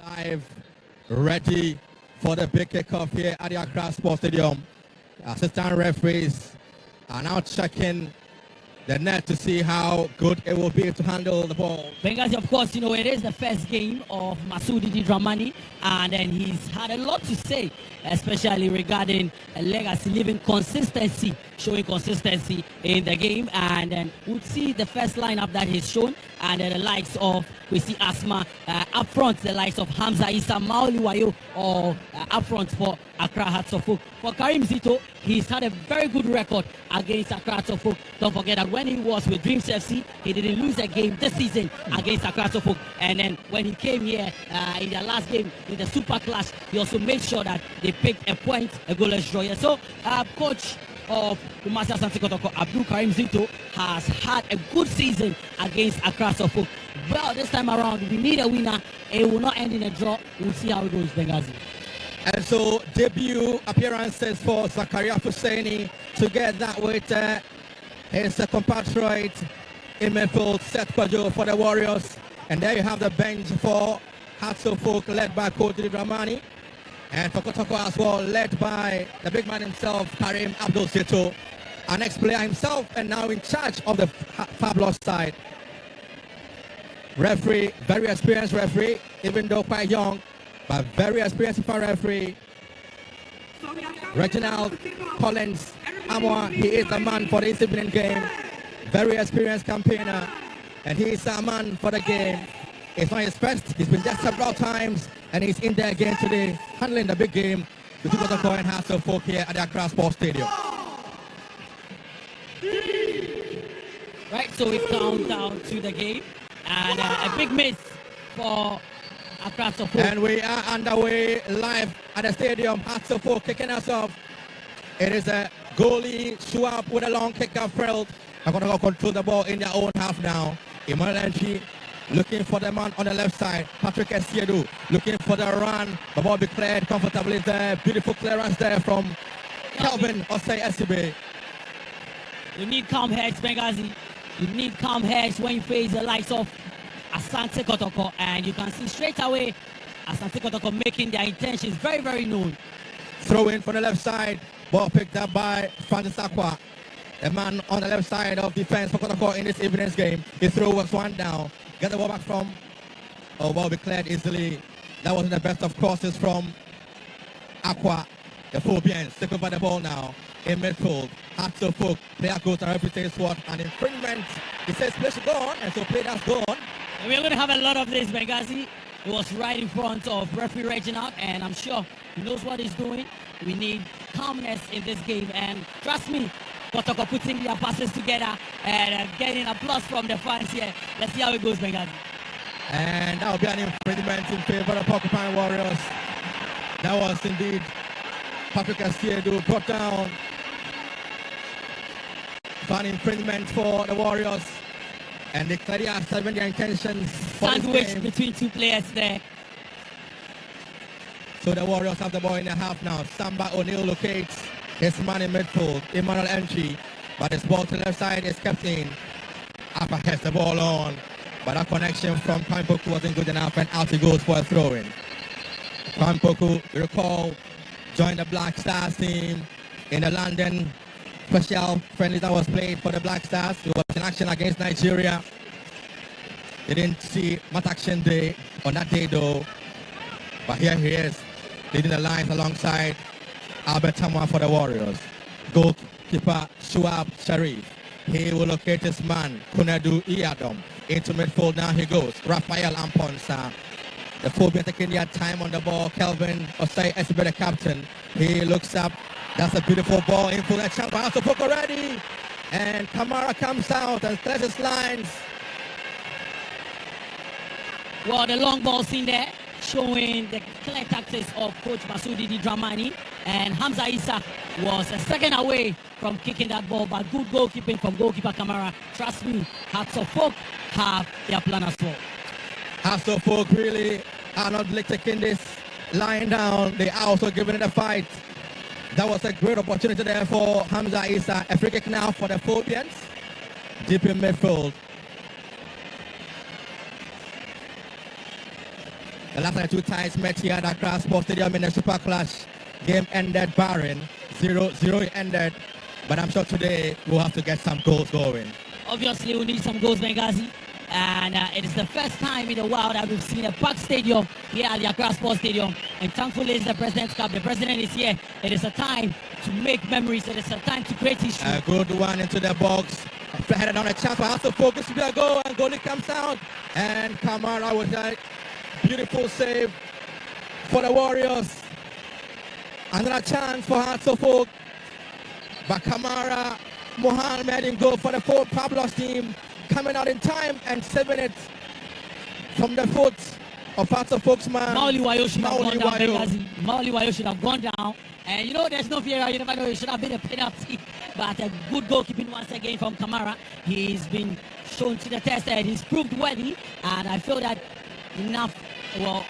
live, ready for the big kickoff here at the Accra Sports Stadium. Assistant referees are now checking the net to see how good it will be to handle the ball. Benghazi, of course, you know, it is the first game of Masoudi Dramani, and then he's had a lot to say, especially regarding legacy, living consistency, showing consistency in the game, and then we'll see the first lineup that he's shown, and then the likes of, we see Asma up front, the likes of Hamza Issa, Maoli Wayo, or up front for Accra Hearts of Oak. For Karim Zito, he's had a very good record against Accra Hearts of Oak. Don't forget that when he was with Dreams FC, he didn't lose a game this season against Accra Hearts of Oak. And then when he came here in their last game in the Super Clash, he also made sure that they picked a point, a goalless draw. So, coach of Kumasi Asante Kotoko, Abdul Karim Zito, has had a good season against Accra Hearts of Oak. Well, this time around, we need a winner. It will not end in a draw. We'll see how it goes, Benghazi. And so, debut appearances for Zakaria Husseini together with his compatriot in midfield, Seth Kwajo for the Warriors. And there you have the bench for Hearts of Oak, led by Coach Dramani. And for Kotoko as well, led by the big man himself, Karim Abdul Zito, an ex-player himself and now in charge of the fabulous side. Referee, very experienced referee, even though quite young, but very experienced for referee. Reginald Collins Amwa, he is the man for this evening game. Very experienced campaigner, and he is a man for the game. It's not his first, he's been there several times, and he's in there again today, handling the big game between Kotoko and Hearts of Oak here at the Accra Sports Stadium. Right, so we count down to the game, and a big miss for Accra Hearts of Oak. And we are underway live at the stadium. Hearts of Oak kicking us off. It is a goalie, Shuab with a long kick up field. They're going to control the ball in their own half now. Emmanuel Entry looking for the man on the left side. Patrick Esiedu looking for the run. The ball be cleared comfortably there. Beautiful clearance there from Kelvin Osei Esibe. You need calm heads, Benghazi. You need calm heads when you face the likes of Asante Kotoko, and you can see straight away Asante Kotoko making their intentions very, very known. Throw in for the left side. Ball picked up by Francis Aqua. The man on the left side of defense for Kotoko in this evening's game. His throw was one down. Get the ball back from. Oh, ball be cleared easily. That wasn't the best of crosses from Aqua. The Phobians take over the ball now in midfield. Hearts of Oak. Player goes and everything is what? An infringement. He says play should go on, and so play that's gone. And we're going to have a lot of this, Benghazi. It was right in front of referee Reginald, and I'm sure he knows what he's doing. We need calmness in this game, and trust me, Kotoko putting their passes together and getting applause from the fans here. Let's see how it goes, Benghazi. And that will be an infringement in favor of the Porcupine Warriors. That was indeed Patrick Asiedu brought down for an infringement for the Warriors. And they clearly are serving their intentions for sandwich between two players there. So the Warriors have the ball in the half now. Samba O'Neill locates his man in midfield, Emmanuel Entry. But his ball to the left side is kept in. Alpha has the ball on. But that connection from Kwampoku wasn't good enough, and out he goes for a throw-in. Kwampoku, you recall, joined the Black Stars team in the London special friendly that was played for the Black Stars. He was in action against Nigeria. They didn't see much action day on that day though. But here he is, leading the lines alongside Albert Tamwa for the Warriors. Goalkeeper Shuab Sharif. He will locate his man, Kunadu Iadom. Into midfield now he goes. Raphael Amponsa. The phobia taking their time on the ball. Kelvin Osei Esibe, the captain. He looks up. That's a beautiful ball in for the chance by Hearts of Oak already. And Kamara comes out and clears his lines. Well, the long ball seen there, showing the clear tactics of Coach Masoudi Dramani. And Hamza Issa was a second away from kicking that ball, but good goalkeeping from goalkeeper Kamara. Trust me, Hearts of Oak have their plan as well. Hearts of Oak really are not taking this lying down. They are also giving it a fight. That was a great opportunity there for Hamza Issa. A free kick now for the Phobians. Deep in midfield. The last time the two ties met here at Accra Sports Stadium in the Super Clash. Game ended barren. 0-0 ended. But I'm sure today we'll have to get some goals going. Obviously, we need some goals, Benghazi. And it is the first time in a while that we've seen a packed stadium here at the Accra Sports Stadium. And thankfully, it's the President's Cup. The President is here. It is a time to make memories. It is a time to create history. A good one into the box. Headed on a chance for us to focus to be a goal. And goalie comes out. And Kamara with that beautiful save for the Warriors. Another chance for Hatsofolk. But Kamara, Mohamed in goal for the Fort Pablos team. Coming out in time and saving it from the foot of Hatsofolk's man. Mauli Wayo should have gone down, Benghazi. Mauli Wayo should have gone down. And you know, there's no fear. You never know. It should have been a penalty. But a good goalkeeping once again from Kamara. He's been shown to the test and he's proved worthy. And I feel that enough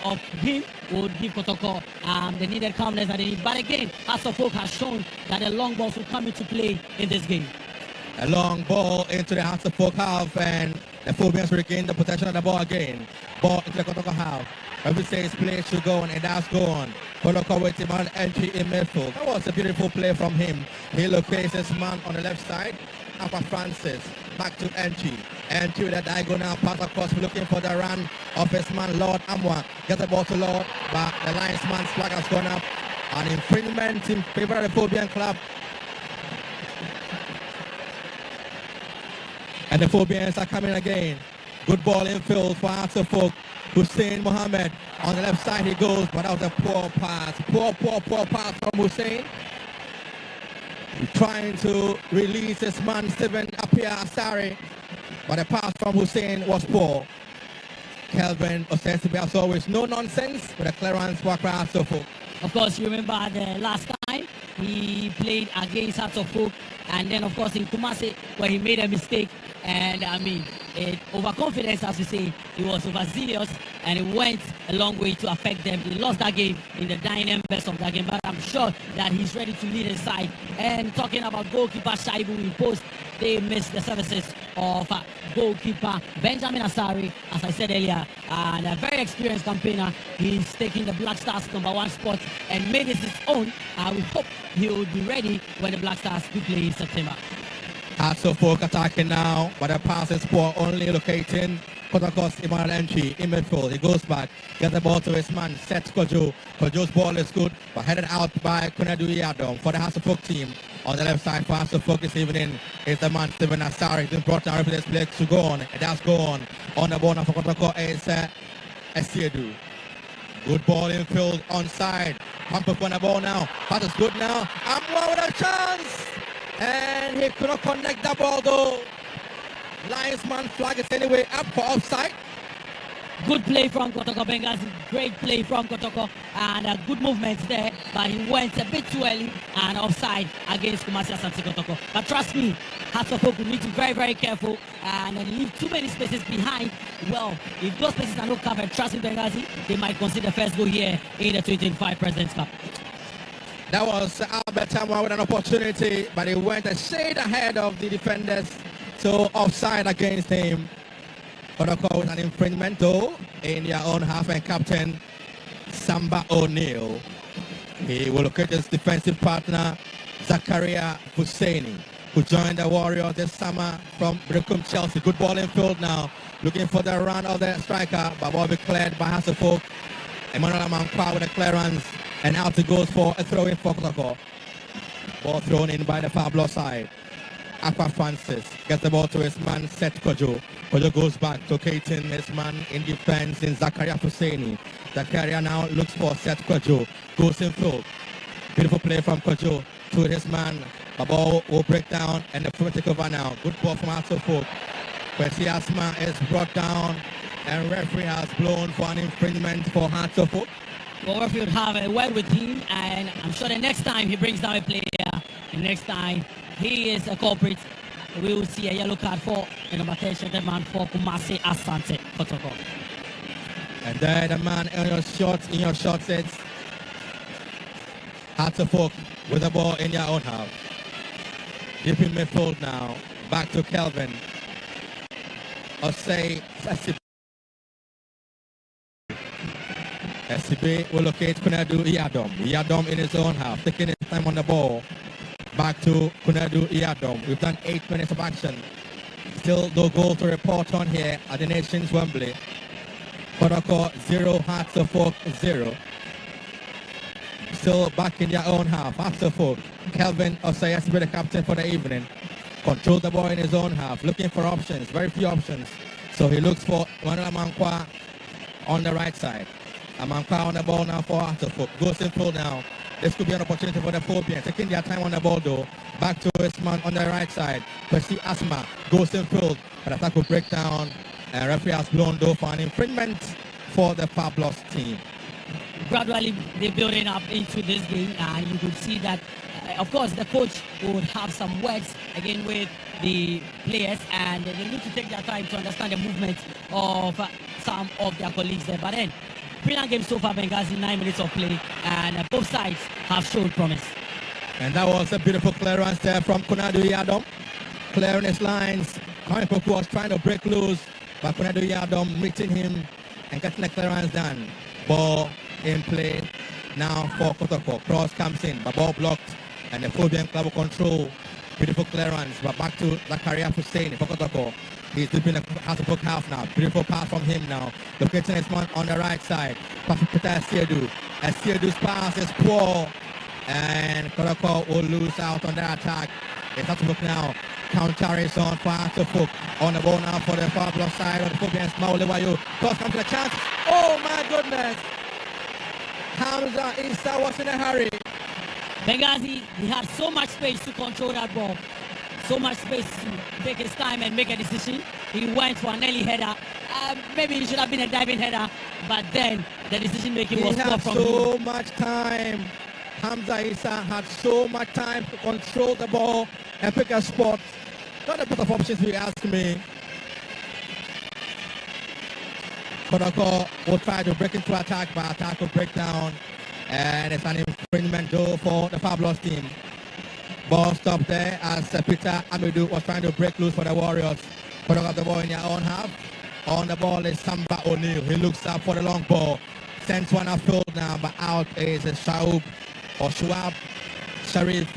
of him would give Kotoko the needed calmness that they need. But again, Hatsofolk has shown that the long balls will come into play in this game. A long ball into the Hatsofolk half, and the Phobians regain the possession of the ball again. Ball into the Kotoko half. Every says play should go on, and that's go on. Kotoko with him on entry in midfield. That was a beautiful play from him. He locates his man on the left side. Upper Francis. Back to entry. Entry with a diagonal pass across, looking for the run of his man, Lord Amwa. Get the ball to Lord, but the linesman's flag has gone up. An infringement in favor of the Phobian club. And the Phobians are coming again. Good ball in field for Hatsofolk. Hussein Mohammed on the left side he goes, but that was a poor pass. Poor pass from Hussein. Trying to release his man Stephen Apia Asari, but the pass from Hussein was poor. Kelvin ostensibly as always, no nonsense, but a clearance for Hatsofolk. Of course, you remember the last time he played against Hatsofolk, and then of course in Kumasi where he made a mistake, and I mean overconfidence, as we say. He was overzealous and it went a long way to affect them. He lost that game in the dying embers of that game, but I'm sure that he's ready to lead his side. And talking about goalkeeper Shaibu in post, they missed the services of goalkeeper Benjamin Asari, as I said earlier, and a very experienced campaigner. He's taking the Black Stars #1 spot and made it his own. We hope he will be ready when the Black Stars do play in September. Hatsofolk attacking now, but the pass is poor, only locating Kotoko's Emmanuel entry in midfield. He goes back, gets the ball to his man, sets Kojo. Kojo's ball is good, but headed out by Kunadu Yadom for the Hatsofolk team. On the left side for Hatsofolk this evening is the man Stephen Asari. He's been brought down for this play to go on. It does go on. On the ball now for Kotoko is Esiedu. Good ball in field, onside. Pump up on the ball now. Pass is good now. Amwa with a chance. And he could not connect the ball though. Linesman flag is anyway up for offside. Good play from Kotoko, Benghazi. Great play from Kotoko, and good movements there, but he went a bit too early and offside against Kumasi Asante Kotoko. But trust me, Hatsofolk will need to be very, very careful and leave too many spaces behind. Well, if those spaces are not covered, trust me, Benghazi, they might consider first goal here in the 2025 President's Cup. That was Albert Tamwa with an opportunity, but he went a shade ahead of the defenders, so offside against him. Kotoko with an infringement though in their own half, and captain Samba O'Neill. He will locate his defensive partner Zakaria Husseini, who joined the Warriors this summer from Brickham Chelsea. Good ball in field now, looking for the run of the striker, but ball be cleared by Hatsofolk. Emmanuel Amankwa with a clearance, and out it goes for a throw in for Kotoko. Ball thrown in by the Pablo side. Aqua Francis gets the ball to his man, Seth Kojo. Kojo goes back, locating his man in defense in Zakaria Husseini. Zakaria now looks for Seth Kojo. Goes in field. Beautiful play from Kojo to his man. The ball will break down and the front take over now. Good ball from Hatsofolk. Kwesi Asma is brought down and referee has blown for an infringement for Hatsofolk. Well, referee would have a word with him, and I'm sure the next time he brings down a player, the next time he is a culprit, we will see a yellow card for the number 10 the man for Kumasi Asante Kotoko. And there the man in your short sets. Hatsofolk with the ball in their own half. Deep in midfield now. Back to Kelvin. SCB will locate Kunadu Iyadom. Iyadom in his own half, taking his time on the ball. Back to Kunadu Iyadom. We've done 8 minutes of action. Still no goal to report on here at the Nations Wembley. Kotoko 0, Hearts of Oak 0. Still back in their own half. Hearts of Oak. Kelvin Osei SCB, the captain for the evening. Control the ball in his own half, looking for options, very few options. So he looks for Manuel Amankwa on the right side. Amankwa on the ball now for Arthur. Goes in full now. This could be an opportunity for the Phobians. Taking their time on the ball though. Back to his man on the right side. Percy Asma goes in field. But attack will break down. And referee has blown though for an infringement for the Pablos team. Gradually they're building up into this game, and you could see that of course the coach would have some words again with the players, and they need to take their time to understand the movement of some of their colleagues there. But then brilliant game so far, Benghazi, 9 minutes of play, and both sides have shown promise. And that was a beautiful clearance there from Kunadu Iyadom, clearing his lines. Kamipoku was trying to break loose, but Kunadu Iyadom meeting him and getting the clearance done. Ball in play now for Kotoko. Cross comes in, but ball blocked, and the Phobian club will control. Beautiful clearance, but back to Zakaria Hussein for Kotoko. He's dipping the Hasselhoek half now. Beautiful pass from him now. Locating his man on the right side. Pass to Peter Esiedu. Esiedu's pass is poor, and Kotoko will lose out on the attack. It's Hasselhoek now. Counter is on for Hasselhoek. On the ball now for the far block side of the Phobians. Maulewayo. Cross comes to the chance. Oh my goodness! Hamza Issa was in a hurry. Benghazi, he had so much space to control that ball, so much space to take his time and make a decision. He went for an early header. Maybe it should have been a diving header, but then the decision making was poor from him. He had so much time. Hamza Issa had so much time to control the ball and pick a spot. Not a bit of options, if you ask me. Kotoko will try to break into attack, but attack will break down. And it's an infringement goal for the Pablos team. Ball stopped there as Peter Amidou was trying to break loose for the Warriors. Kotoko got the ball in their own half. On the ball is Samba O'Neill. He looks up for the long ball. Sends one upfield now, but out is Shuab Sharif,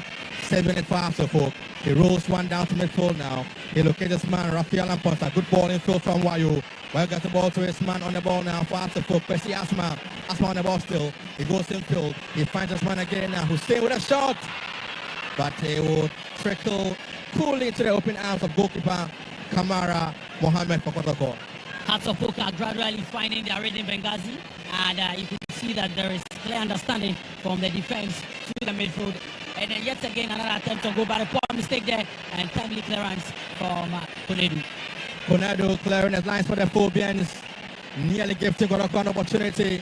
saving it for Hasselhoek. He rolls one down to midfield now. He locates his man, Rafael Amponsa. Good ball in field from Wayo. Wayo gets the ball to his man on the ball now for Hasselhoek. Percy Asma. Asma on the ball still. He goes in field. He finds his man again now. Hussein with a shot. But he will trickle coolly into the open arms of goalkeeper Kamara Mohammed for Kotoko. Hasselhoek are gradually finding their rhythm, Benghazi, and you can see that there is clear understanding from the defense to the midfield. And then yet again another attempt to go, but a poor mistake there and timely clearance from Kunadu. Kunadu clearing the lines for the Phobians, nearly gifting Kotoko an opportunity.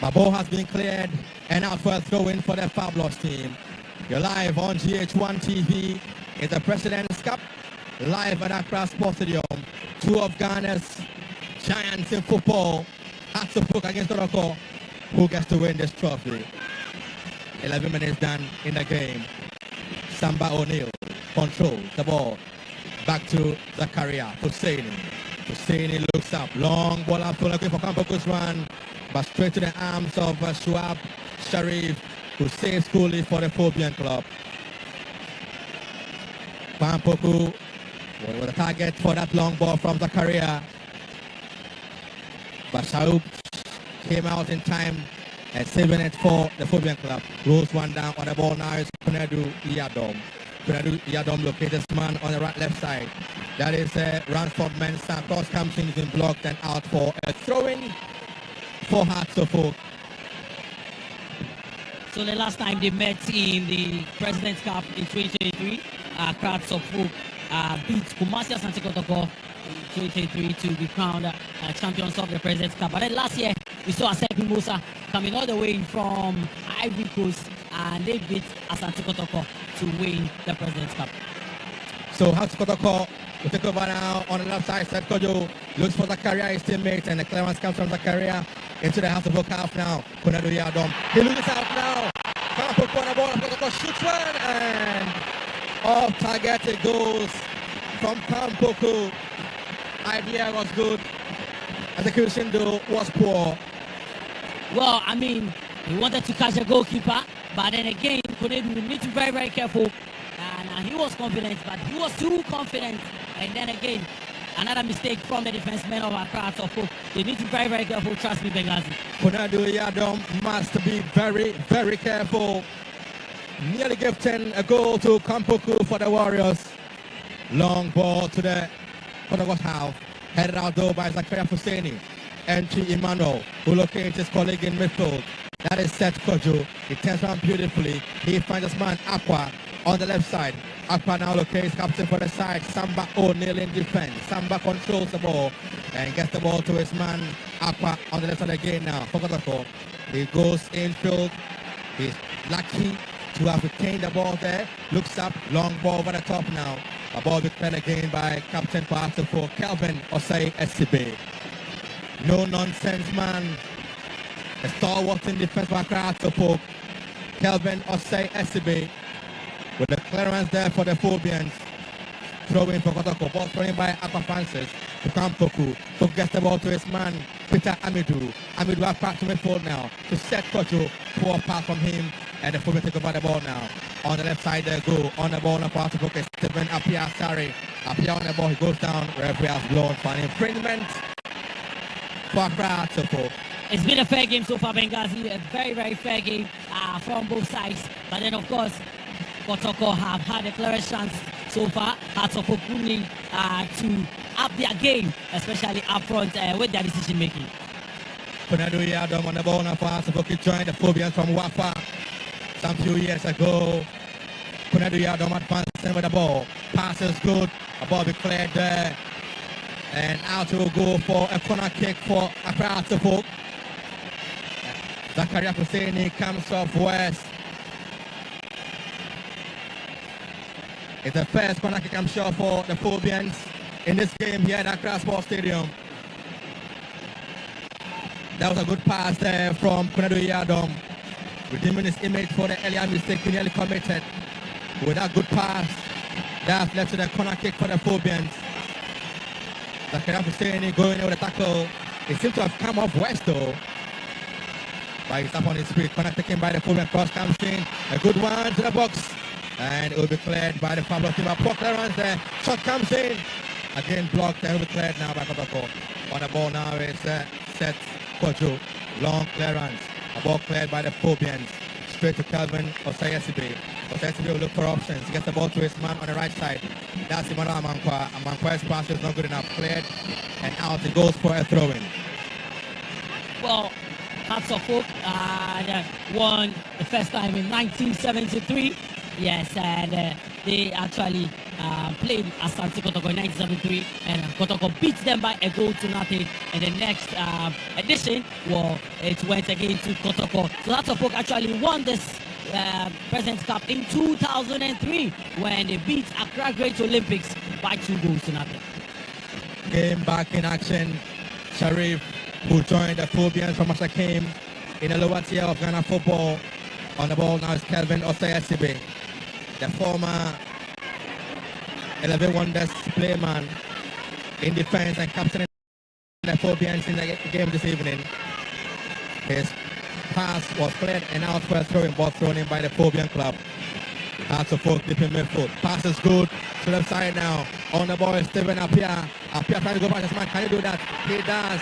But ball has been cleared and out for a throw-in for the Pablos team. You're live on GH1 TV. It's the President's Cup, live at Accra Sports Stadium. Two of Ghana's giants in football. Hasselhoek against Kotoko. Who gets to win this trophy? 11 minutes done in the game. Samba O'Neill controls the ball. Back to Zakaria Husseini. Husseini looks up. Long ball up, looking for Kampoku's run. But straight to the arms of Shuab Sharif, who saves coolly for the Phobian club. Kampoku with a target for that long ball from Zakaria. But Shuab came out in time and saving it for the Phobian club. Rolls one down on the ball now is Kunadu Iyadom. Kunadu Iyadom locates his man on the left side. That is Ransford Mensah. Cross comes in, been blocked and out for a throw-in for Hasselhoek. So the last time they met in the President's Cup in 2023, Hasselhoek beat Kumasi Asante Kotoko in 2023 to be crowned champions of the President's Cup. But then last year, we saw Asepi Musa coming all the way from Ivory Coast, and they beat Asante Kotoko to win the President's Cup. So Hasselhoek Kotoko will take over now on the left side. Seth Kojo looks for Zakaria, his teammate, and the clearance comes from Zakaria into the Hasselhoek half now. Kunadu Iyadom. He loses out now. Kampoku on the ball. Kotoko shoots one, and off target it goes from Kampoku. Idea was good. Execution though was poor. Well, I mean, he wanted to catch the goalkeeper, but then again, we need to be very, very careful. And he was confident, but he was too confident. And then again, another mistake from the defenseman of Accra. So they need to be very, very careful. Trust me, Benghazi. Konadu Yadom must be very, very careful. Nearly gifting a goal to Kampoku for the Warriors. Long ball to the Kotoko half. Headed out though by Zakaria Husseini. Entry Emmanuel, who locates his colleague in midfield. That is Seth Kojo. He turns around beautifully. He finds his man Aqua on the left side. Aqua now locates captain for the side. Samba O'Neill in defense. Samba controls the ball and gets the ball to his man Aqua on the left side again now. Kotoko. He goes infield. He's lucky to have retained the ball there. Looks up, long ball over the top now. A ball declared again by captain for Asante Kelvin Osei SCB. No nonsense man. A stalwart in defense for Asante Kelvin Osei SCB. With the clearance there for the Phobians. Throwing for Kotoko. Ball thrown by Aqua Francis to Kampoku. So gets the ball to his man, Peter Amidou. Amidou has passed to midfield now to Seth Kojo. Poor pass from him. And the Phobians take over the ball now. On the left side, they go. On the ball, now for Asante Stephen Apia Sari. Apia on the ball, he goes down. Referee has blown for an infringement for Asante. It's been a fair game so far, Benghazi. A very, very fair game from both sides. But then, of course, Kotoko have had a clearest chance so far. Asante need to up their game, especially up front with their decision making. Konadu Yadom on the ball now for Asante joined the Phobians from Wafa some few years ago. Konadu Yadom advancing with the ball. Pass is good. A ball be cleared there. And out will go for a corner kick for Accra Asante. Zakaria Husseini comes off west. It's the first corner kick, I'm sure, for the Phobians in this game here at Accra Sports Stadium. That was a good pass there from Konadu Yadom, redeeming his image for the earlier mistake he nearly committed. With that good pass, that's led to the corner kick for the Phobians. Zakaria Husseini going over the tackle. He seems to have come off west though. But he's up on his feet. Corner taken by the Phobian. Cross comes in. A good one to the box. And it will be cleared by the Pablo team. Poor clearance there. Shot comes in. Again blocked and will be cleared now by Kotoko. On the ball now is Seth Kojo. Long clearance. A ball cleared by the Phobians. Straight to Kelvin Osei. Osei will look for options. He gets the ball to his man on the right side. That's Emmanuel Amankwa. Amankwa's pass is not good enough. Cleared and out. He goes for a throw-in. Well, Asante won the first time in 1973. Yes, and they actually played Asante Kotoko in 1973, and Kotoko beat them by a goal to nothing. And the next edition, well, it went again to Kotoko. So Asante actually won this President's Cup in 2003 when they beat Accra Great Olympics by 2 goals to nothing. Game back in action. Sharif, who joined the Phobians from Ashakim in the lower tier of Ghana football. On the ball now is Kelvin Osei, the former 11 Wonders playman in defense and captain the Phobians in the game this evening. His pass was cleared and out for a throwing ball thrown in by the Phobian club. That's a fourth deep in midfield. Pass is good to the side now. On the ball is Stephen Apia. Apia trying to go back his man. Can he do that? He does.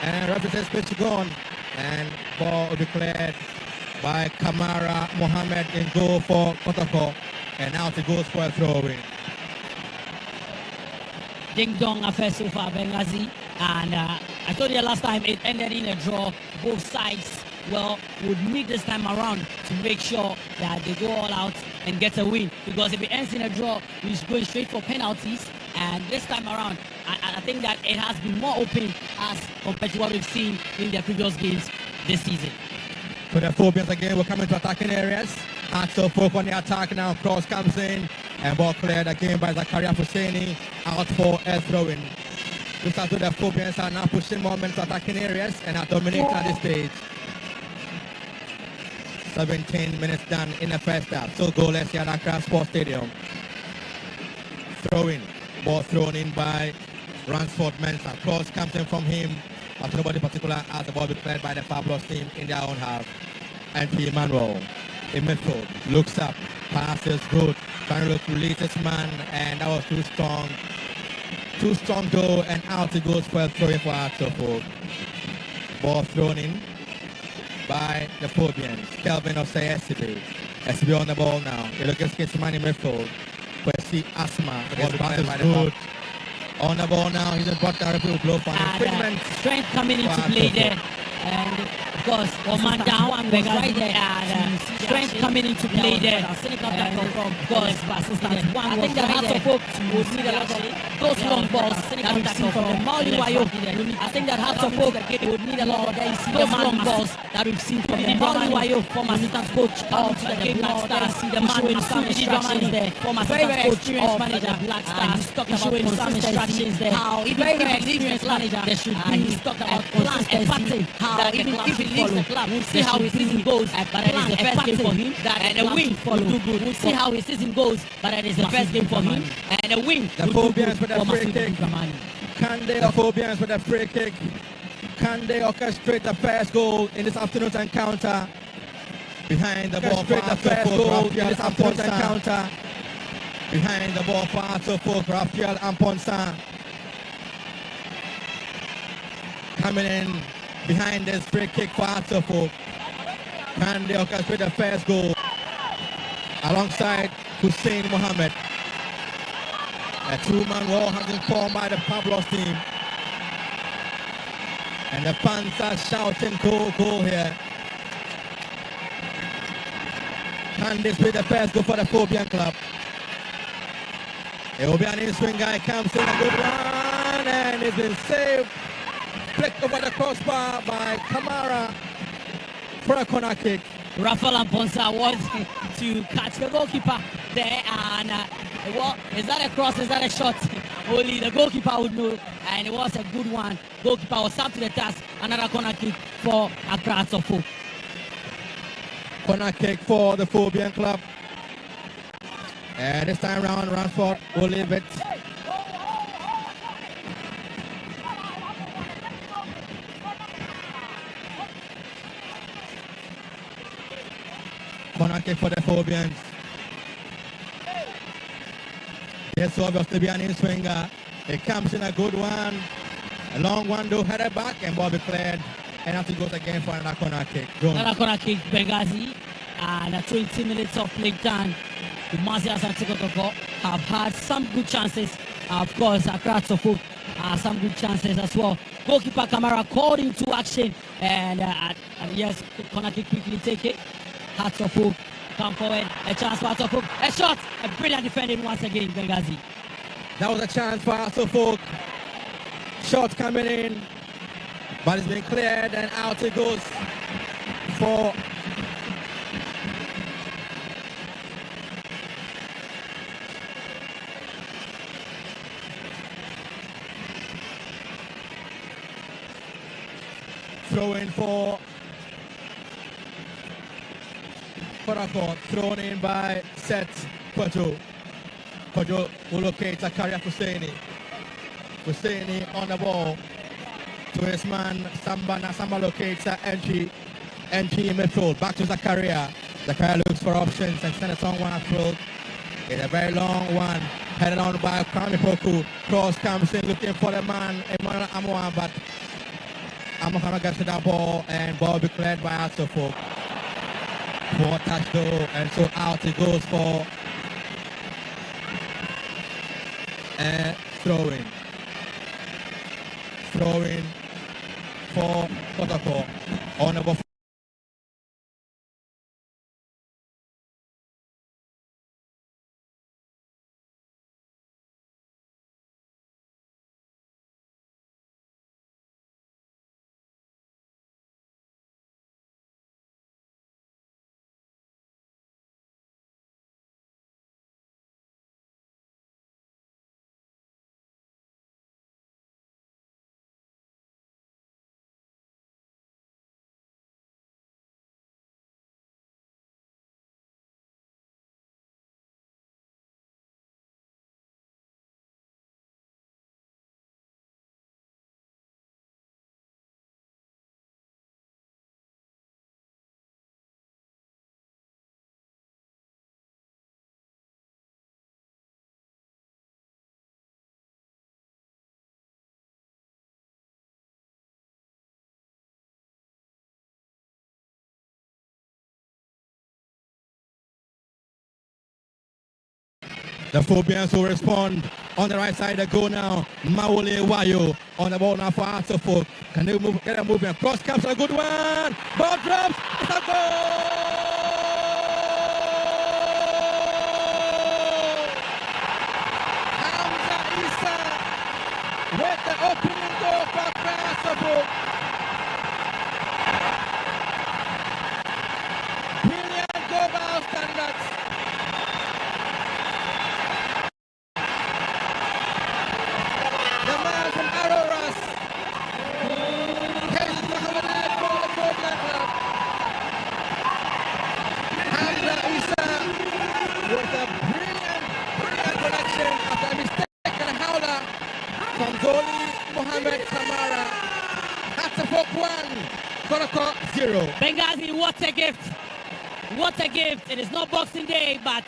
And represents pitch gone. And ball will be cleared by Kamara Mohammed in goal for Kotoko. And out he goes for a throw-in. Ding dong affair so far, Benghazi. And I told you last time it ended in a draw. Both sides, well, would meet this time around to make sure that they go all out and get a win. Because if it ends in a draw, we're going straight for penalties. And this time around, I think that it has been more open as compared to what we've seen in the previous games this season. So the Phobians again will come into attacking areas. Axel Folk on the attack now. Cross comes in. And ball cleared again by Zakaria Husseini. Out for a throw-in. Looks as though the Phobians are now pushing more men to attacking areas and are dominating at this stage. 17 minutes done in the first half. So goalless here at Accra Sports Stadium. Throw-in. Ball thrown in by Ransford Mensah. Cross comes in from him. to nobody particular as the ball be played by the Fabulous team in their own half. And P. Manuel in midfield looks up, passes good, trying to release his man, and that was too strong. Too strong goal, and out it goes for a throw for Arthur. Ball thrown in by the Phobians. Kelvin of SCB. SCB on the ball now. He looks at his man in midfield. But see Asma. The ball passes good. On the ball now, he's a brought directly to blow for him. Strength coming into play there. And of course, one man down, one was right there. Strength coming into play there. And of course, I think that Hearts of Oak would need a lot of those long balls that we've seen from the Mauli Wayo. I think that Hearts of Oak would need a lot of those long balls that we've seen from the Mauli Wayo, former assistant coach of the Black Stars. See the man showing some instructions there. Former assistant coach of the Black Stars. Showing some instructions there. How even very experienced manager, there should be. He's talked about consistency. That even if he leaves the club, we'll see how his season goes. But it is the first game for him. And a win will do good. We'll see how his season goes. But it is the first game for him. And a win will do good for Masudi Dramani. Can the Phobians with a free kick? Can they orchestrate the first goal in this afternoon's encounter? Behind the ball for the first goal in this afternoon's encounter. Behind the ball for Arthur Raphael Amponsa. Coming in behind this free kick for Arthur. Can they orchestrate the first goal alongside Hussein Mohammed? A two-man wall has been formed by the Pablos team. And the fans are shouting goal here. Can this be the first goal for the Phobian club? It will be an in-swing guy, comes in a good run, and it's been saved. Flicked over the crossbar by Kamara for a corner kick. Rafael Amponsa wants to catch the goalkeeper there, and well, is that a cross? Is that a shot? Only the goalkeeper would know, and it was a good one. Goalkeeper was up to the task. Another corner kick for Accra Sofo. Corner kick for the Phobian club. And this time round, Ransford will leave it. Corner kick for the Phobians. Yes, obviously be an in-swinger. It comes in a good one. A long one though, headed back and ball be cleared. And after goes again for another corner kick. Another corner kick, Benghazi. And 20 minutes of play time. The Asante Kotoko have had some good chances. Of course, Accra Sofo some good chances as well. Goalkeeper Kamara called into action. And yes, corner kick quickly take it. Hearts of Oak come forward, a chance for Hearts of Oak, a shot, a brilliant defending once again, Benghazi. That was a chance for Hearts of Oak. Shot coming in, but it's been cleared and out it goes for throw in for Kotoko, thrown in by Seth Kojo. Kojo will locate Zakaria Husseini. Husseini on the ball to his man Samba. Samba locates NG in midfield. Back to Zakaria. Zakaria looks for options and sends it on one field. It's a very long one. Headed on by Kwame Poku. Cross comes in looking for the man Emmanuel Amoa, but Amoa gets to that ball and ball be cleared by Asofo. For touch goal, and so out it goes for a throw-in. Throw-in for Kotoko on the The Phobians will respond on the right side. They go now. Maole Wayo on the ball now for Asante. Can they move? Get a movement. Cross comes a good one. Ball drops. It's a goal. Hamza Issa with the opening goal for Asante. Brilliant goal by standards. The man from Aroras. Here's Muhammad Ali for the Portland Club. Hamza Issa with a brilliant connection after a mistake and a howler from goalie Mohamed Kamara. That's a 4-1. Kotoko 0. Benghazi, what a gift. What a gift. It is not Boxing Day, but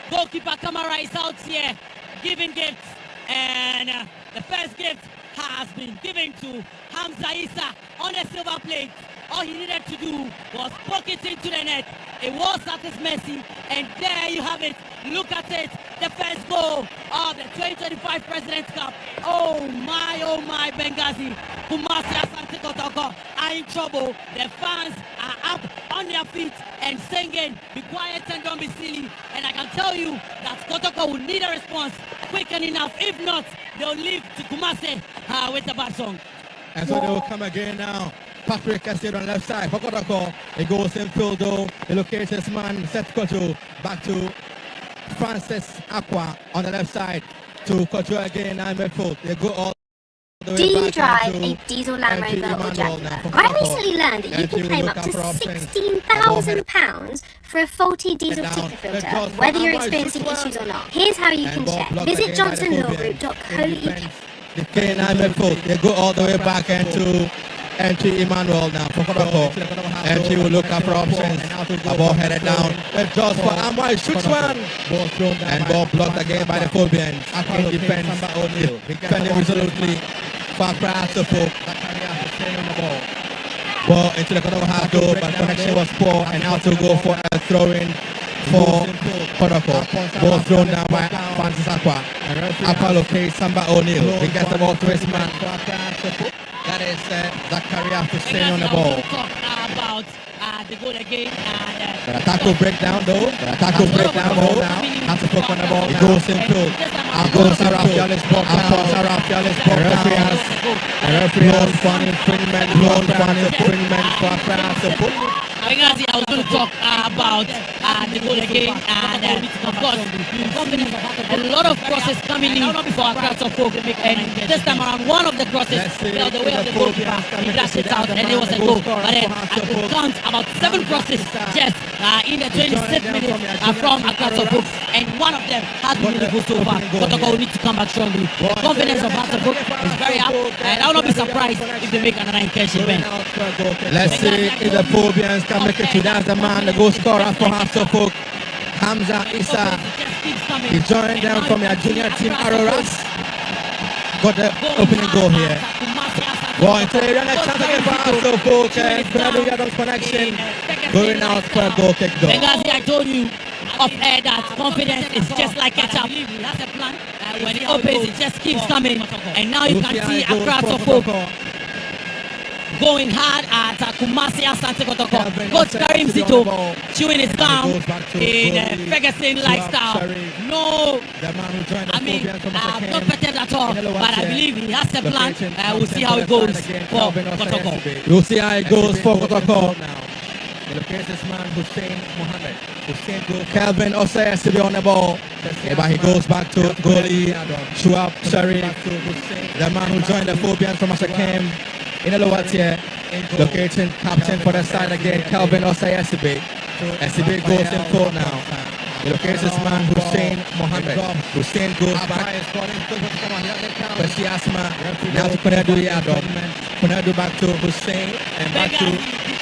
goalkeeper Kamara is out here giving gifts. And the first gift has been given to Hamza Issa on a silver plate. All he needed to do was poke it into the net. It was at his mercy, and there you have it. Look at it, the first goal of the 2025 President's Cup. Oh my, Benghazi. Kumasi Asante Kotoko are in trouble. The fans are up on their feet and singing, be quiet and don't be silly. And I can tell you that Kotoko will need a response quick and enough. If not, they'll leave to Kumasi with the bad song. And so they will come again now. Patrick Cassid on the left side for Kotoko. It goes in field though. He locates his man, Seth Koto, back to Francis Aqua on the left side to Koto again in midfield. They go all the way Do you back drive into a diesel Land MT Rover or Emmanuel Jaguar? now for I Kotoko. recently learned that you MT can will claim look up out to for options. £16,000 for a faulty diesel Down. ticket filter, It goes for whether you're Amway. experiencing Good issues one. or not. Here's how you And can ball check. blocked Visit again by the johnsonlawgroup.co.uk. The K9 midfield. They go all the way back into MT Emmanuel now for Kotoko. MT will look up for options. A ball headed down. It draws for Amway. Shoots one. And ball blocked again by the Phobians. In defense. Defending resolutely for Asante. Ball into the Kotoko half goal, but connection was poor. And now to go for a throw-in for Kotoko. Ball thrown down by Francis Aqua. Aqua locates Samba O'Neill. He gets the ball to his man. That is Zakaria Hussein on the ball. Talk about the goal again. The attack will break down though. The attack will break down though now. Has to focus on the ball. It goes in field. And goes Rafael is brought down. The referee has blown infringement for Asante. Benghazi, I was going to talk about the goal again, and of course, confidence. A lot of crosses coming in for our crowds of folk, and this time around, one of the crosses fell the way of the goalkeeper. He dashed it out, and it was a goal. But then I could count about 7 crosses just in the 26th minute from our crowds of folk, and one of them has been the goal so far. Kotoko will need to come back strongly. The confidence of our folk is very up, and I will not be surprised if they make another incursion. Let's see if the Phobians can make it to that's the man, the goal scorer for Asante. Hamza Issa. He joined them from their junior team Aroras. Got the opening goal here. Ball into the area, next chance again for Asante. Penalty Adams connection. Going out for a goal kick goal. Benghazi, I told you off air that confidence is just like ketchup. That's the plan. When it opens, it just keeps coming. And now you can see a crowd of folk going hard at Kumasi Asante Kotoko. Coach Karim Zito chewing his gum in Ferguson lifestyle. No, I mean, not better at all, but I believe he has a plan. We'll see how it goes for Kotoko. We'll see how it goes for Kotoko. He locates this man, Hussein Mohammed. Hussein goes. Calvin also has to be on the ball. But he goes back to goalie Shuab Sharif, the man who joined the Phobians from Ashakem. In the lower tier, locating captain for the side again, Calvin Osei Esibe. Esibe goes in full now. He locates this man, Hussein Mohammed. Hussein goes back. Percy Asma. Now to Konedu Yadom. Konedu back to Hussein and back to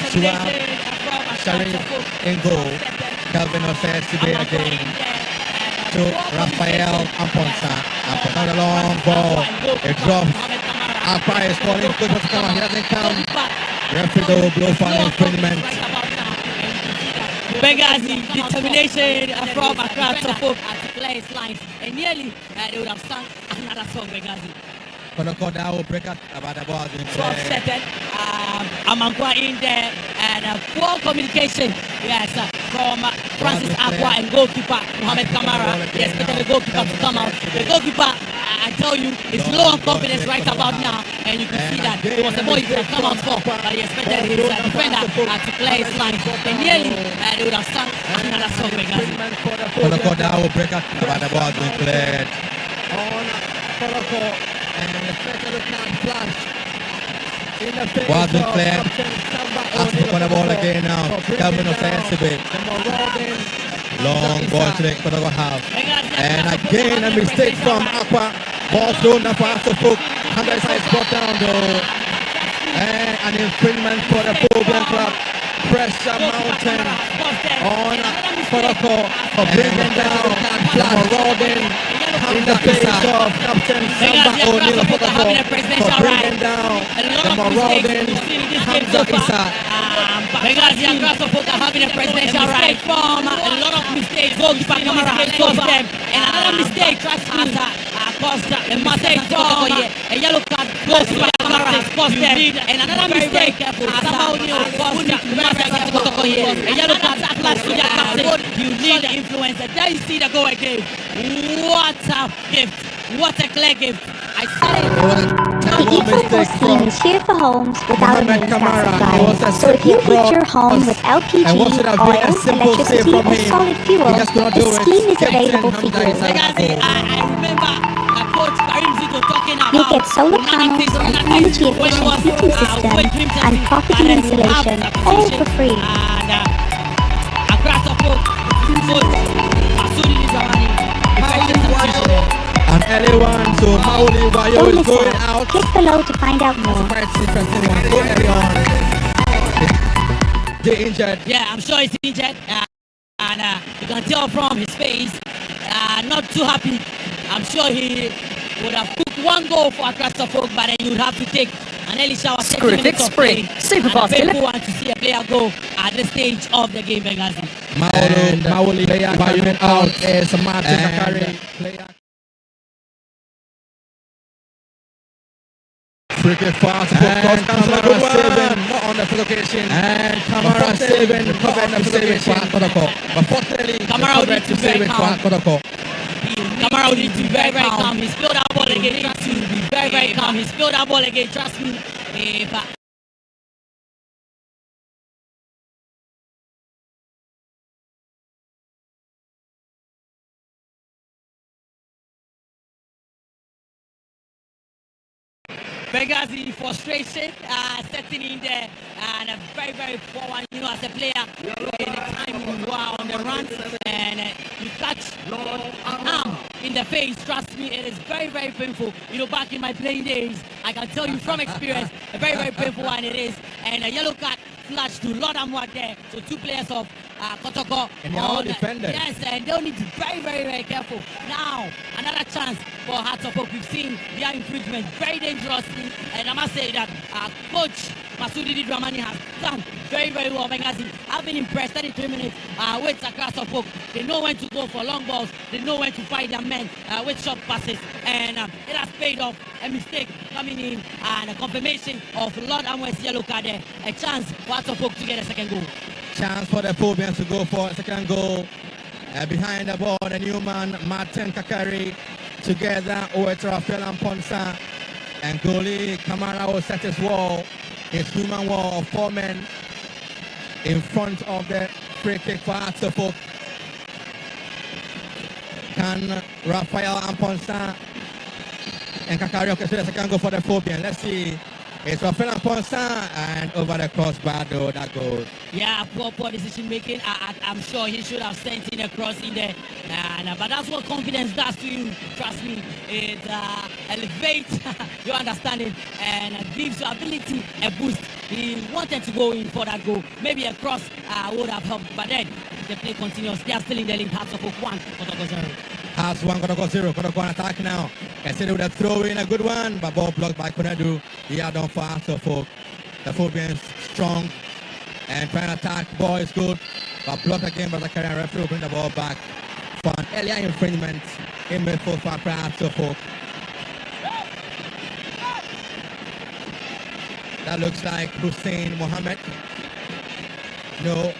Shuab Sharif in goal. Calvin Osei Esibe again to Raphael Amponsa. Amponsa a long ball. It drops. Aqua is calling good for come on, he doesn't come. Referee will blow for an infringement. Benghazi, determination from Accra. clear his lines, and nearly they would have sung another song, Begazi. Kotoko that will break out about the ball. So upset. Amankwa in there, and poor communication. Yes, from Francis Aqua and goalkeeper Mohamed Kamara. He expected the goalkeeper to come out. The goalkeeper, I tell you, is low on confidence right about now, and you can see that it was a ball he could have come out for, but he expected his defender to clear his line. And nearly they would have sung another song. Kotoko that will break out about the ball being cleared. On Kotoko, and the special card flash. Was been cleared. Asking for the ball again now. Calvin offensive. Long ball to the Kotoko half. And again a mistake from Aqua. Ball thrown up after Fook. Under side spot down though. And an infringement for the Phobia Club. Pressure mountain on Kotoko for bringing down Rodin in the face of Captain Samba O'Neill Kotoko for bringing down Rodin Hamza Issa. Benghazi and Grasshopper are having a presidential right from a lot of mistakes. Goalkeeper Kamara has caused them, and another mistake caused the mistake for a yellow card. Goalkeeper Kamara has caused them, and another mistake somehow caused a yellow card flash to their captain. You need the influencer. There you see the goal again. What a gift! What a clear gift! I said it. The eco-force scheme is here for homes without a mains gas supply. So if you heat your home with LPG, oil, electricity, or solid fuel, the scheme is available for you. I remember Coach Karim Zico talking about You get solar panels, an energy-efficient heating system, and property insulation, all for free. An early one, so Maoli Wayo is going out. Click below to find out more. They're injured. Yeah, I'm sure he's injured. And you can tell from his face, not too happy. I'm sure he would have cooked one goal for Accra Folk, but then you would have to take an early shower. Screwfix spray. Super fast. And a painful one to see a player go at this stage of the game, Benghazi. Maoli Wayo out. Asante Kotoko player. Cricket fast, Kamara saving, not on the location, and Kamara saving, not on the saving Kotoko. But fortunately, Kamara needs to be very calm. Kotoko. Kamara needs to be very, very calm. He's spilled that ball again. Trust me, be very, very calm. He's spilled that ball again. Trust me. But Benghazi frustration setting in there, and a very, very poor one, you know, as a player. In the time you are on the run and you catch an arm in the face, trust me, it is very, very painful. You know, back in my playing days, I can tell you from experience, a very, very painful one it is. And a yellow card flash to Lord Amwat there. So two players of Kotoko. And they're all defenders. Yes, and they'll need to be very, very, very careful. Now, another chance for Hearts of Oak. We've seen their improvement very dangerously. And I must say that Coach Masudi Dramani has done very, very well. Benghazi, I've been impressed. 33 minutes with Accra of Oak. They know when to go for long balls. They know when to fight their men with short passes. And it has paid off. A mistake coming in and a confirmation of Lord Amwat's yellow card there. A chance for Hearts of Oak to get a second goal. Chance for the Phobians to go for a second goal. Behind the ball, the new man, Martin Kakari, together with Rafael and Ponsa. And goalie Kamara will set his wall, his human wall of 4 men in front of the free kick for Atofok. Can Rafael and Ponsa and Kakari orchestrate the second goal for the Phobian? Let's see. It's Rafael and Ponsa, and over the crossbar though, that goes. Yeah, poor decision making. I'm sure he should have sent in a cross in there. But that's what confidence does to you. Trust me. It elevates your understanding and gives your ability a boost. He wanted to go in for that goal. Maybe a cross would have helped. But then the play continues. They are still in the lead. Hearts of Oak 1, Kotoko 0. Hearts 1, Kotoko 0. Kotoko on attack now. Consider with a throw in, a good one, but ball blocked by Konadu. He had done for Hearts of Oak. The Phobians strong and trying to attack. Ball is good, but blocked again by the carrier. Referee will bring the ball back for an earlier infringement in midfield for Accra Hearts of Oak. That looks like Hussein Mohammed. No,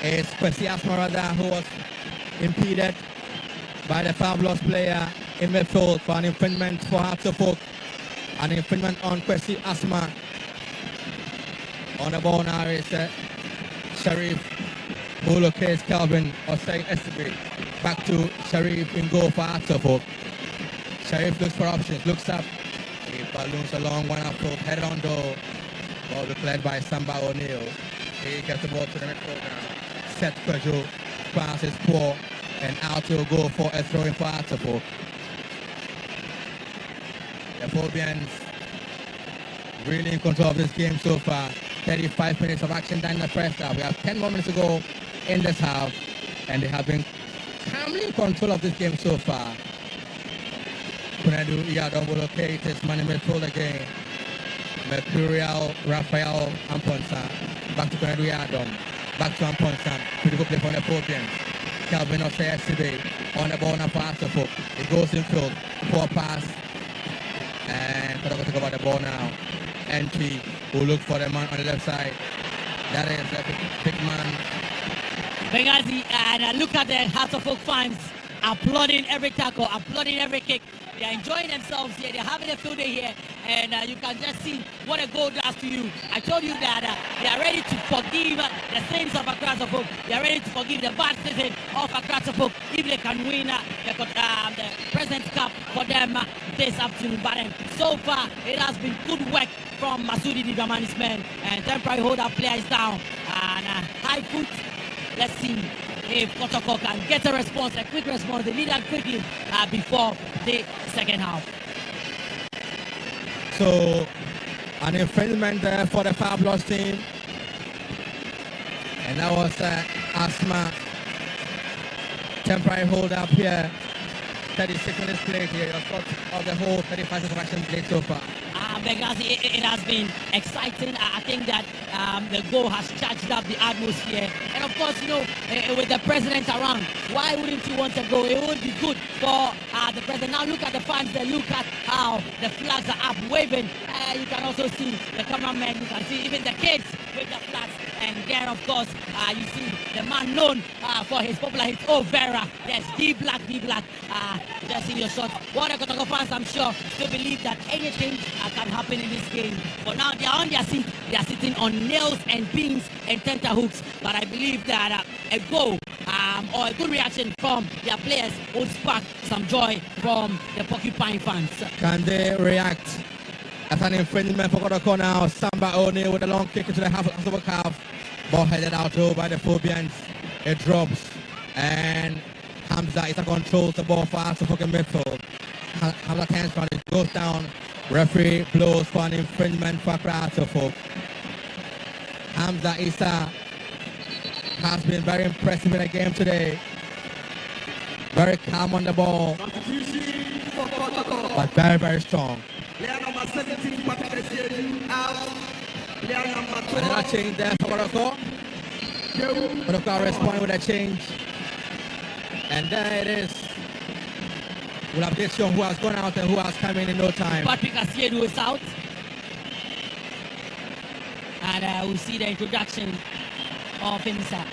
it's Kwesi Asmarada who was impeded by the fabulous player in midfield for an infringement for Hearts of Oak. An infringement on Kwesi Asma. On the ball now is Sharif, who locates Calvin Osei Esbe. Back to Sharif in goal for Hearts of Oak. Sharif looks for options, looks up. He balloons along one approach, head on door. Ball declared by Samba O'Neill. He gets the ball to the midfield now. Set Peugeot, pass is poor, and out to go for a throw in for Hearts of Oak. The Phobians really in control of this game so far. 35 minutes of action down in the first half. We have 10 more minutes to go in this half, and they have been calmly in control of this game so far. Kunadu Iyadom will locate his man in midfield again. Mercurial Raphael Amponsa. Back to Kunadu Iyadom. Back to Amponsa. Pretty good play from the Phobians. Calvin Osei on the ball now for Hearts of Oak. It goes in field. Poor pass. And Kotoko take over the ball now. Entry who look for the man on the left side. That is a big man. Benghazi, and look at the Hearts of Oak fans applauding every tackle, applauding every kick. They are enjoying themselves here. They're having a field day here, and you can just see what a goal does to you. I told you that they are ready to forgive the sins of Accra Oak. They are ready to forgive the bad season of Accra Oak if they can win the President's Cup for them this afternoon. But so far, it has been good work from Masudi Didamani's men, and temporary hold-up player is down, and high foot. Let's see if Kotoko can get a response, a quick response. They need that quickly before the second half. So, an infringement there for the fabulous team. And that was Asma. Temporary hold up here. 36 minutes played here. Your thoughts of the whole 35 minutes of action played so far. Benghazi, it has been exciting. I think that the goal has charged up the atmosphere. And of course, you know, with the president around, why wouldn't you want to go? It would be good for the president. Now look at the fans there. Look at how the flags are up waving. You can also see the cameraman. You can see even the kids with the flags. And then, of course, you see the man known for his popular hit, Oh Vera. Yes, D Black. Just in your shot. What a Kotoko fans, I'm sure, still believe that anything can happen in this game. But now they are on their seat. They are sitting on nails and pins and tenterhooks. But I believe that a goal or a good reaction from their players will spark some joy from the Porcupine fans. Can they react? That's an infringement for Kotoko now. Samba O'Neill with a long kick into the half of the calf. Ball headed out by the Phobians. It drops. And Hamza is a controls the ball for Hearts of Oak in midfield. Hamza turns around, it goes down. Referee blows for an infringement for Hearts of Oak. Hamza Issa has been very impressive in the game today. Very calm on the ball. But very, very strong. Another change there for Kotoko. Kotoko responding with a change. And there it is. We'll update you on who has gone out and who has come in no time. Patrick Asiedu is out. And we'll see the introduction of Imsa.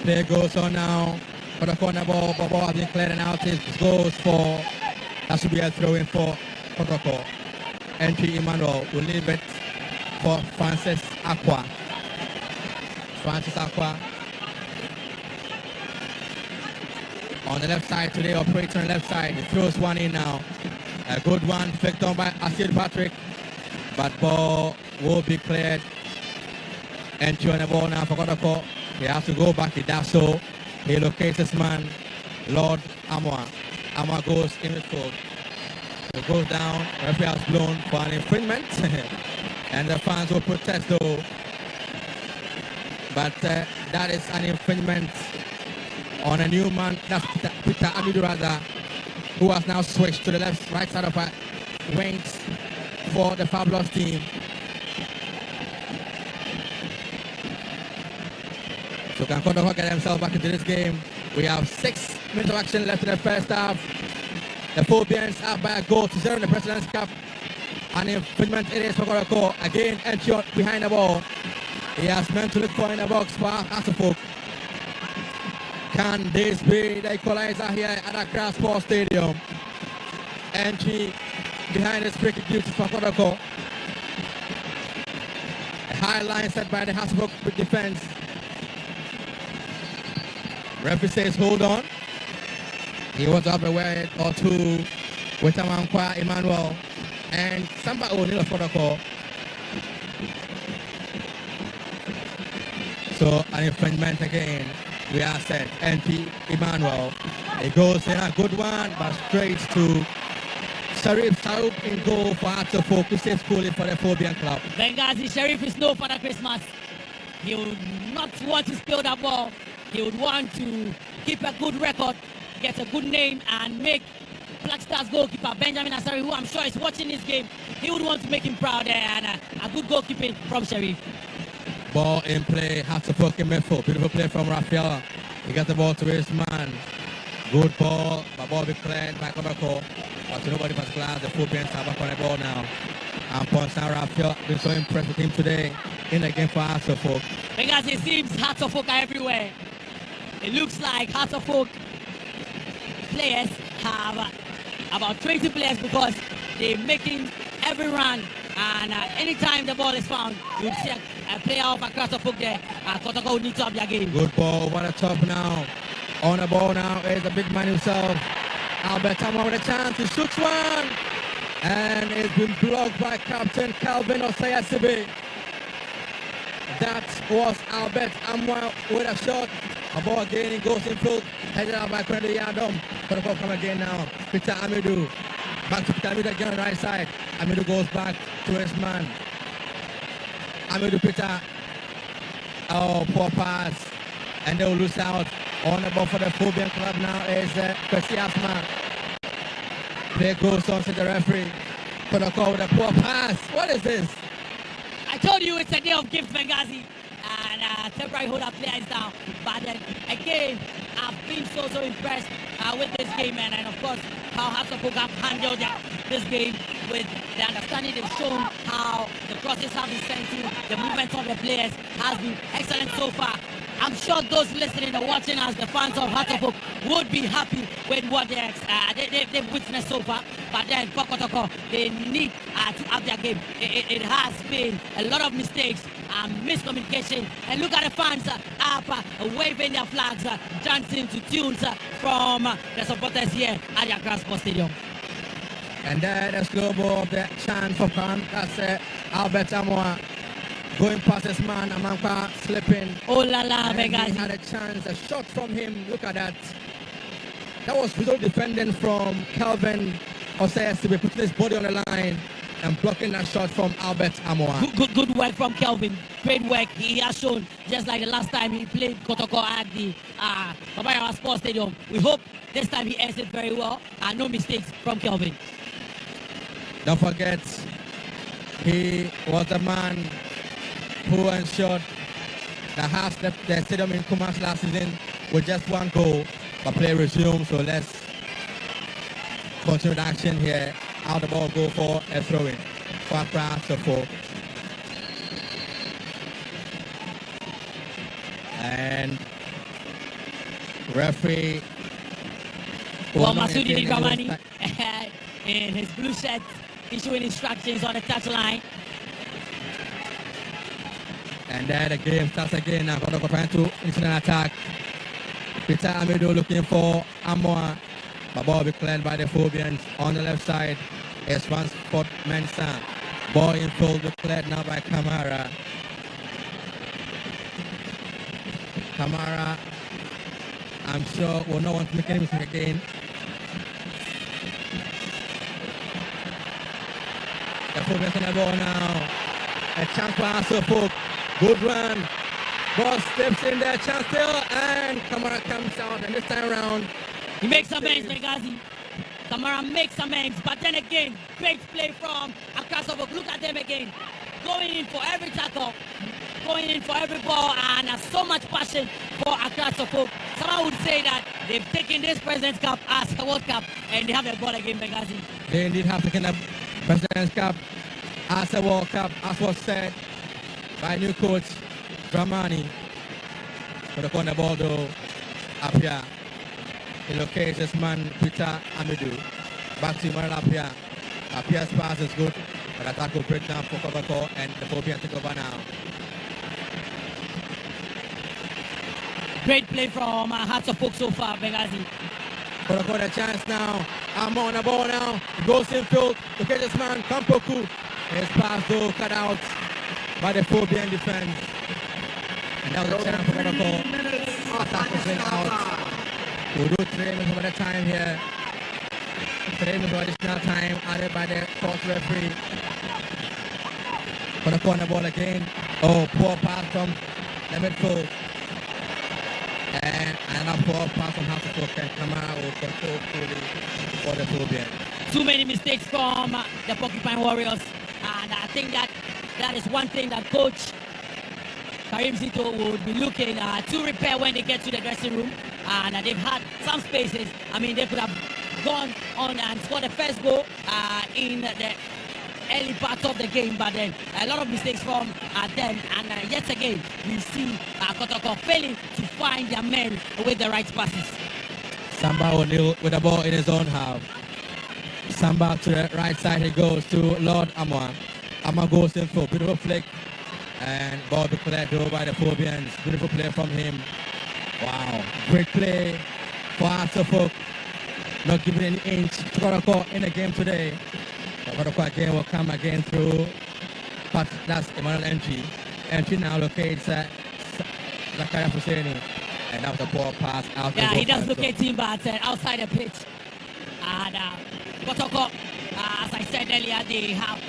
Play goes on now. For the corner ball, but ball has been cleared and out. It goes for, that should be a throw in for Kotoko. Entry Emmanuel will leave it for Francis Aqua. On the left side today, operates on the left side. He throws one in now. A good one, flicked on by Asid Patrick. But ball will be cleared. Entry on the ball now for Kotoko. He has to go back. He does so. He locates his man, Lord Amwa. Amwa goes in midfield. He goes down. Referee has blown for an infringement. And the fans will protest though. But that is an infringement on a new man. That's Peter Amidurada, who has now switched to the right side of our wings for the fabulous team. So can Kotoko get himself back into this game? We have 6 minutes of action left in the first half. The Phobians up by a goal to 0 in the President's Cup. An infringement it is for Kotoko. Again, entry behind the ball. He has meant to look for in the box for Asante. Can this be the equalizer here at Accra Sports Stadium? Entry behind the free kick duty for Kotoko. A high line set by the Hasbrook with defense. Referee says hold on. He was up a word or two with Amankwa Emmanuel and Samba O'Neill for Kotoko. So an infringement again. We are set. NP Emmanuel. It goes in a good one, but straight to Sharif Saub in goal for Atofo, who saves goal for the Phobian club. Benghazi Sharif is no Father Christmas. He would not want to spill that ball. He would want to keep a good record, get a good name, and make Black Stars goalkeeper Benjamin Asari, who I'm sure is watching this game, he would want to make him proud there, and a good goalkeeping from Sharif. Ball in play, has to fuck in midfield. Beautiful play from Rafael. He got the ball to his man. Good ball, but ball be cleared by Kotoko. But to nobody but glad the Phobians are back on the ball now. And Ponsa Rafael been so impressed with him today in the game for Asante. Because it seems Hearts of Oak are everywhere. It looks like Hearts of Oak players have about 20 players because they're making every run. And anytime the ball is found, you see a player off across the hook there. Kotoko needs to have their game. Good ball over the top now. On the ball now is the big man himself. Albert Amo with a chance. He shoots one. And it's been blocked by Captain Calvin Osayasibe. That was Albert Amo with a shot. A ball again, he goes in field. Headed out by Kennedy Yadom. Kotoko come again now. Peter Amidou. Back to Peter Amidou again on the right side. Amidou goes back to his man. Amidou Peter. Oh, poor pass. And they'll lose out. On the ball for the Phobian club now is Percy Asma. Play goes on to the referee. Kotoko with a poor pass. What is this? I told you it's a day of gifts, Benghazi. And temporary hold up players down. But then again, I've been so impressed with this game, man. And of course, how Hasbrook have handled this game with the understanding they've shown, how the crosses have been sent to, the movements of the players has been excellent so far. I'm sure those listening and watching us, the fans of Hasbrook, would be happy with what they've witnessed so far. But then for Kotoko, they need to up their game. It has been a lot of mistakes, miscommunication. And look at the fans up waving their flags, dancing to tunes from the supporters here at the Accra Sports Stadium. And then a slow ball of the chant for Khan. That's Albert Amoa. Going past his man, Amankwa slipping. Oh la la, Benghazi. He had a chance, a shot from him. Look at that. That was without defending from Calvin Osayas to be putting his body on the line and blocking that shot from Albert Amoa. Good work from Calvin. Great work. He has shown, just like the last time he played Kotoko at the Babaya Sports Stadium. We hope this time he ends it very well. No mistakes from Calvin. Don't forget, he was the man who ensured the Hearts left the stadium in Kumasi last season with just one goal. But play resumes, so let's continue the action here. Out the ball go for a throw-in for Accra support. And referee Masudi Dramani in his blue shirt issuing instructions on the touchline. And then the game starts again now. Kotoko trying to initiate an attack. Peter Amidou looking for Amoa. The ball be cleared by the Phobians on the left side. It's Transport Mensah. Ball in field be cleared now by Kamara. Kamara, I'm sure, will not want to make any mistake again. The Phobians on the ball now. A chance for Asante. Good run. Ball steps in there, chance still, and Kamara comes out, and this time around he makes amends, Benghazi. Kamara makes amends, but then again, great play from Accra. Look at them again, going in for every tackle. going in for every ball and so much passion for Accra Folk. Someone would say that they've taken this President's Cup as a World Cup and they have a ball again, Benghazi. They indeed have taken the President's Cup as a World Cup, as was said by new coach Dramani. For the corner ball though, Apia. He locates this man, Peter Amidou. Back to Imran Apia. Apia's pass is good, but attack will break down for Kotoko and the Phobia take over now. Great play from Hearts of Folk so far, Benghazi. Kotoko the chance now. I'm on the ball now. He goes in field. Look at this man, Kampoku. His pass though cut out by the Phobia defense. And that was a chance for Kotoko. Attack is in out. We'll do 3 minutes over the time here. 3 minutes of additional time added by the fourth referee. For the corner ball again. Oh, poor pass from the midfield. And another poor pass from Hasselhoff and Kamara will control fully for the Phobia. Too many mistakes from the Porcupine Warriors. And I think that is one thing that Coach Karim Zito would be looking to repair when they get to the dressing room. And they've had some spaces. I mean, they could have gone on and scored the first goal in the early part of the game, but then a lot of mistakes from them. And yet again, we see Kotoko failing to find their men with the right passes. Samba O'Neill with the ball in his own half. Samba to the right side, he goes to Lord Amwa. Amwa goes in for a beautiful flick. And ball declared by the Phobians. Beautiful play from him. Wow, great play for Asante. Not giving an inch to Kotoko in the game today. Kotoko again will come again through. But that's Emmanuel Entry. Entry now locates Zakaria Husseini. And that was a poor pass out. Yeah, he does locate him, but outside the pitch. And Kotoko, as I said earlier, they have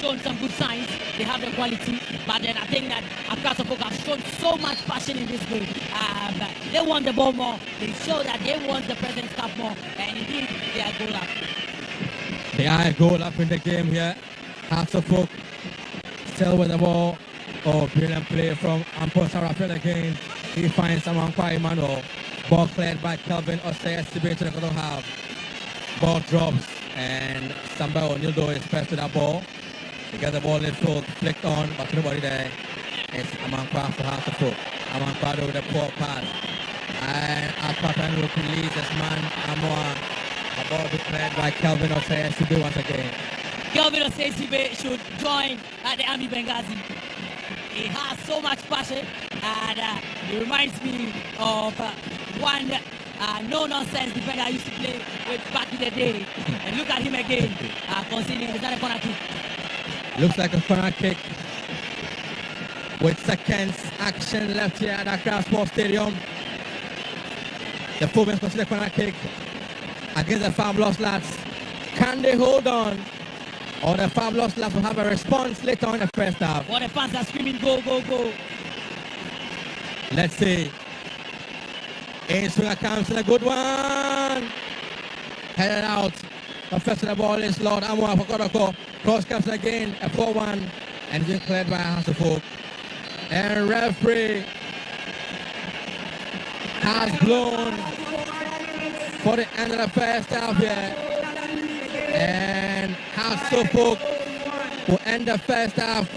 shown some good signs. They have the quality, but then I think that Accra Folk have shown so much passion in this game. They want the ball more. They show that they want the President's Cup more, and indeed they are goal up. They are a goal up in the game here. Accra Folk still with the ball. Oh, brilliant play from Ampon Sarafel again. He finds someone quite Emmanuel. Ball cleared by Kelvin Osei SCB to the corner half. Ball drops, and Samba O'Neill is first to that ball. They get the ball in full, flicked on, but nobody there. It's Amankwa for Hearts of Folk. Amankwa with a poor pass. And Akpatan will release this man, Amoa. The ball declared by Kelvin Osei SCB once again. Kelvin Osei SCB should join the Army Benghazi. He has so much passion, and it reminds me of one no-nonsense defender I used to play with back in the day. And look at him again, conceding. Is that a corner kick? Looks like a corner kick with seconds action left here at Accra Sports Stadium. The Phobians consider corner kick against the Fabulous Lads. Can they hold on? Or the Fabulous Lads will have a response later on in the first half. What the fans are screaming, go, go, go. Let's see. In swinger comes in a good one. Headed out. The first of the ball is Lord Amwa for Kotoko. Cross comes again, a 4-1. And it's been cleared by Hearts of Folk. And referee has blown for the end of the first half here. And Hearts of Folk will end the first half.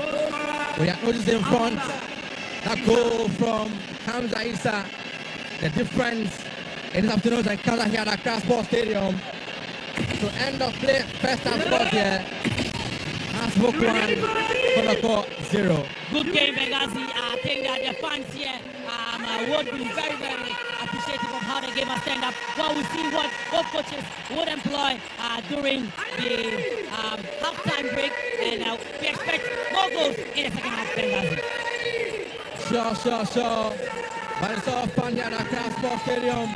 We are noticed in front. That goal from Hamza Issa. The difference in this afternoon's encounter here at Accra Sports Stadium. To end of play, first half score here. Hearts of Folk 1, Kotoko 0. Good game, Benghazi. I think that the fans here would be very, very appreciative of how the game has turned up. Well, we see what both coaches would employ during the halftime break, and we expect more goals in the second half, Benghazi. Sure. But it's all fun here at Accra Sports Stadium.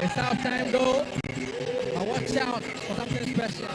It's halftime though. But watch out for something special.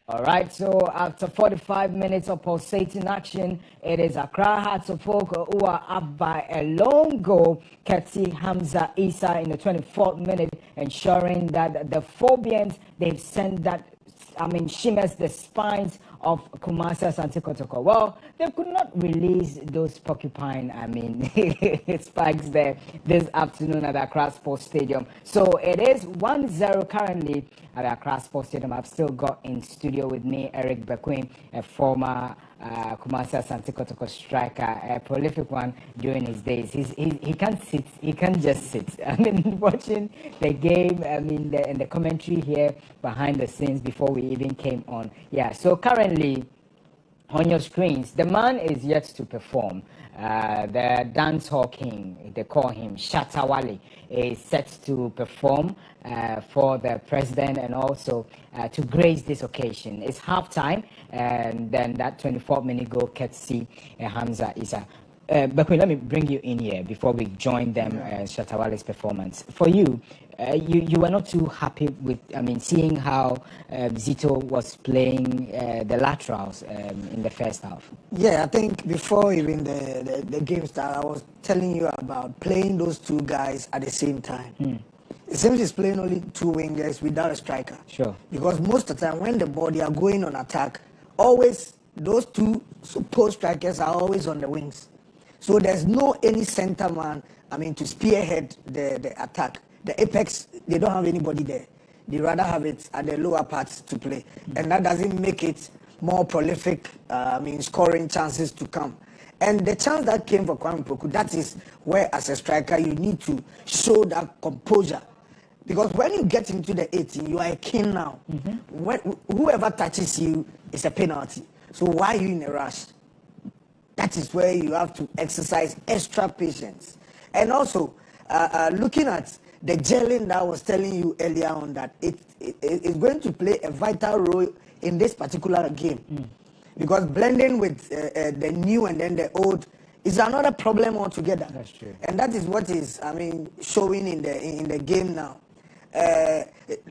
All right, so after 45 minutes of pulsating action, it is Accra Hearts of Oak who are up by a long goal. Ketsi Hamza Isa in the 24th minute, ensuring that the Phobians, they've sent that, shimmers the spines of Kumasi Asante Kotoko. Well, they could not release those porcupine, spikes there this afternoon at Accra Sports Stadium. So it is 1-0 currently at Accra Sports Stadium. I've still got in studio with me Eric Bequin, a former Kumasi Asante Kotoko striker, a prolific one during his days. He can't sit, he can't just sit. Watching the game, and the commentary here behind the scenes before we even came on. Yeah, so currently on your screens, the man is yet to perform. The dancehall king, they call him Shatta Wale, is set to perform for the president and also to grace this occasion. It's halftime, and then that 24-minute goal, Ketsi Hamza Isa. Bekwin, let me bring you in here before we join them, Shatta Wale's performance. For you, you were not too happy with, seeing how Zito was playing the laterals in the first half. Yeah, I think before even the game started, I was telling you about playing those two guys at the same time. It seems he's playing only two wingers without a striker. Sure. Because most of the time when the body are going on attack, always those two supposed strikers are always on the wings. So there's no any center man, to spearhead the attack. The apex, they don't have anybody there. They rather have it at the lower parts to play. And that doesn't make it more prolific, scoring chances to come. And the chance that came for Kwame Poku, that is where as a striker you need to show that composure. Because when you get into the 18, you are a king now. Whoever touches you is a penalty. So why are you in a rush? That is where you have to exercise extra patience. And also, looking at the gelling that I was telling you earlier on, that it is going to play a vital role in this particular game. Because blending with the new and then the old is another problem altogether. That's true. And that is what is, showing in the game now.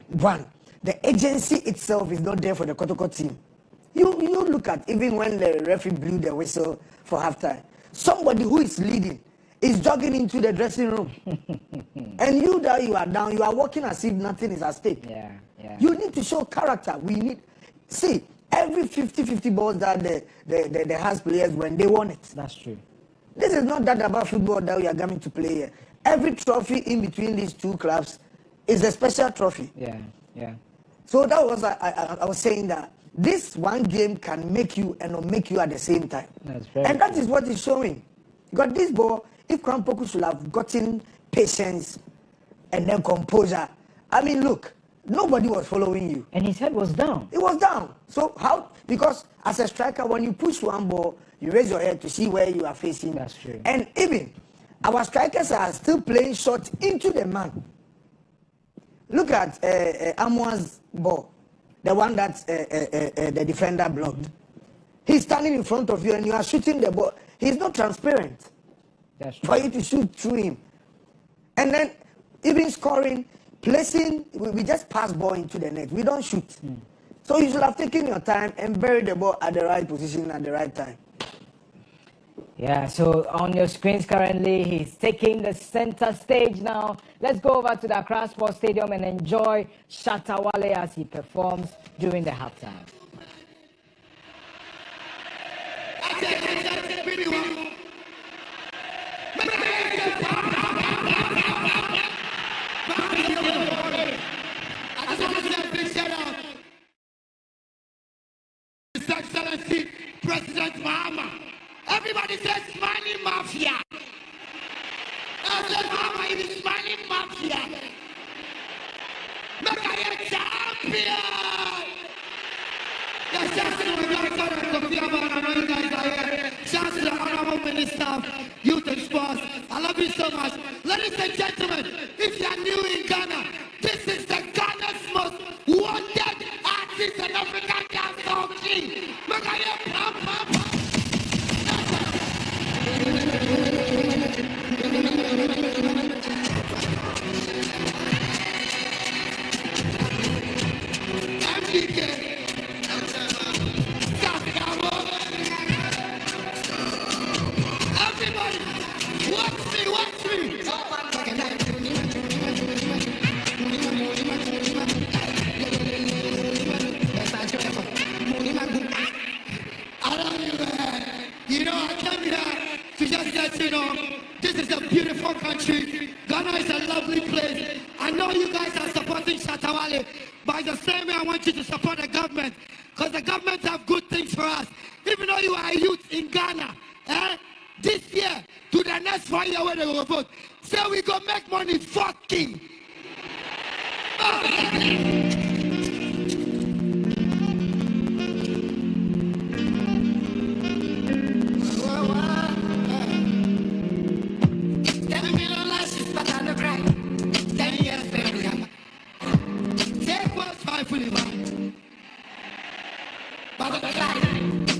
One, the agency itself is not there for the Kotoko team. You look at, even when the referee blew the whistle for halftime, somebody who is leading is jogging into the dressing room. And you are down, you are walking as if nothing is at stake. Yeah. You need to show character. See, every 50-50 balls that the house players when they won it. That's true. This is not that about football that we are coming to play here. Every trophy in between these two clubs is a special trophy. Yeah. So that was, I was saying that this one game can make you and not make you at the same time. And that is what is showing. Because this ball, if Kwampoku should have gotten patience and then composure, look, nobody was following you. And his head was down. It was down. So how? Because as a striker, when you push one ball, you raise your head to see where you are facing. That's true. And even our strikers are still playing short into the man. Look at Amwa's ball, the one that the defender blocked. He's standing in front of you and you are shooting the ball. He's not transparent. That's true. For you to shoot through him. And then even scoring, placing, we just pass ball into the net. We don't shoot. So you should have taken your time and buried the ball at the right position at the right time. Yeah, so on your screens currently, he's taking the center stage now. Let's go over to the Accra Sports Stadium and enjoy Shatta Wale as he performs during the halftime. His Excellency President Mahama. Everybody says Smiling Mafia. I said Mahama is Smiling Mafia. Make I a champion. Yes, Chancellor, Honorable Minister of Youth and Sports, I love you so much. Ladies and gentlemen, if you are new in Ghana, this is the Ghana's most wanted artist and African dancehall king. Look at him, pam, pam, pam. MDK. beautiful country. Ghana is a lovely place. I know you guys are supporting Shatawale. By the same way, I want you to support the government. Because the government have good things for us. Even though you are a youth in Ghana, this year to the next 4 years where they will vote, say we go make money fucking.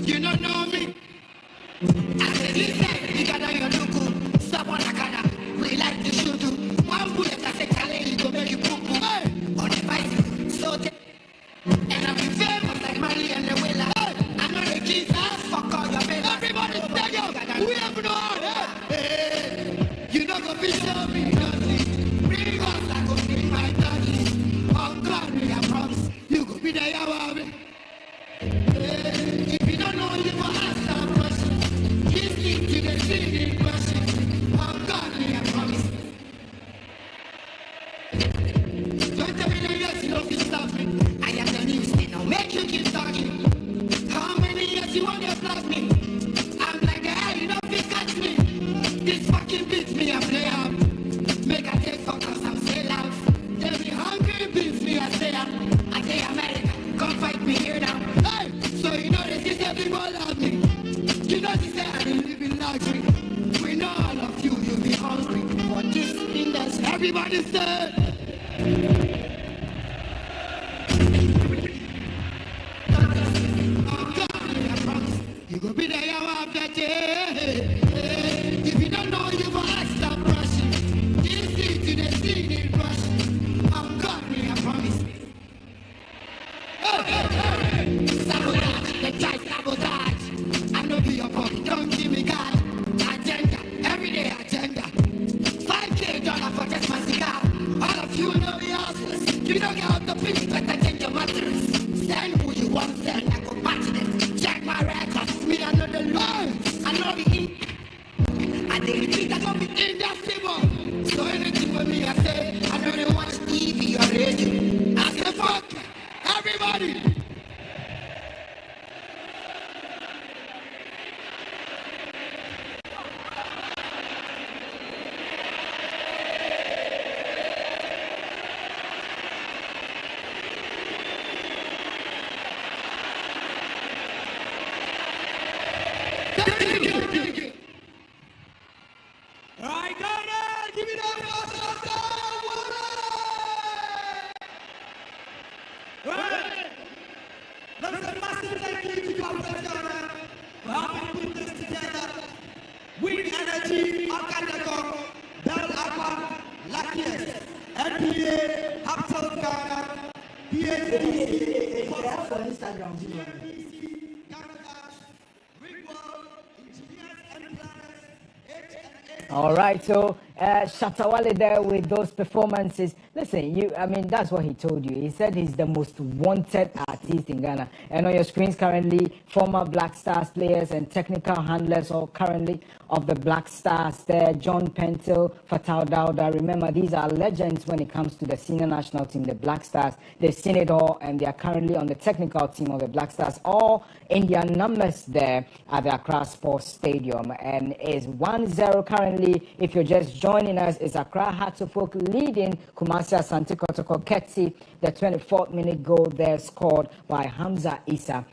You don't know me. I said, listen, you gotta your look. Someone I gotta. We like to shoot you. One bullet, I say, Kale, you go make you poo poo. On the bicycle, so and I'm famous like Mali and the Willa. I'm not a kid, fuck all your men. Everybody stand up. We have no order. You know, go be show me nothing. Bring us, I go bring my daddy. Oh God, me, I promise. You go be there, you are me. If you don't know, you will ask that question. Listen to the singing question. Oh God, me, I promise. 20 million years, you don't feel stop me. I am the news, they now make you keep talking. How many years you want to blast me? I'm like the hell, you don't feel catch me. This fucking beats me, I play up. Make I take focus, I'm still out. They be hungry, beats me, I stay up. I say America, come fight me here now. Hey, so you know this is people love me. You know this is I live in luxury. We know all of you, you'll be hungry. For this industry, everybody said. You go be there, you have that day. If you don't know, you must stop rushing. Listen to the singing rush. I'm God, me, I promise me. Sabotage, the try sabotage. I know be your body, don't give me God. Agenda, everyday agenda. $5K for just my cigar. All of you know the hustlers. You don't get out the pitch, better change your mattress. Send who you want, send, I go match them. Check my records, me I know the law. I know the ink. I did repeat, I don't be indestructible. So anything with me I say, I know they watch TV or radio. I say fuck everybody. All right, so Shatawale there with those performances. Listen, I mean, that's what he told you. He said he's the most wanted artist in Ghana. And on your screens currently, former Black Stars players and technical handlers all currently of the Black Stars there. John Pentil, Fatal Dauda. Remember, these are legends when it comes to the senior national team, the Black Stars. They've seen it all, and they are currently on the technical team of the Black Stars, all in their numbers there at the Accra Sports Stadium. And is 1-0 currently. If you're just joining us, it's Accra Hearts of Oak leading Kumasi Asante Kotoko Ketsi. The 24th minute goal there scored by Hamza Issa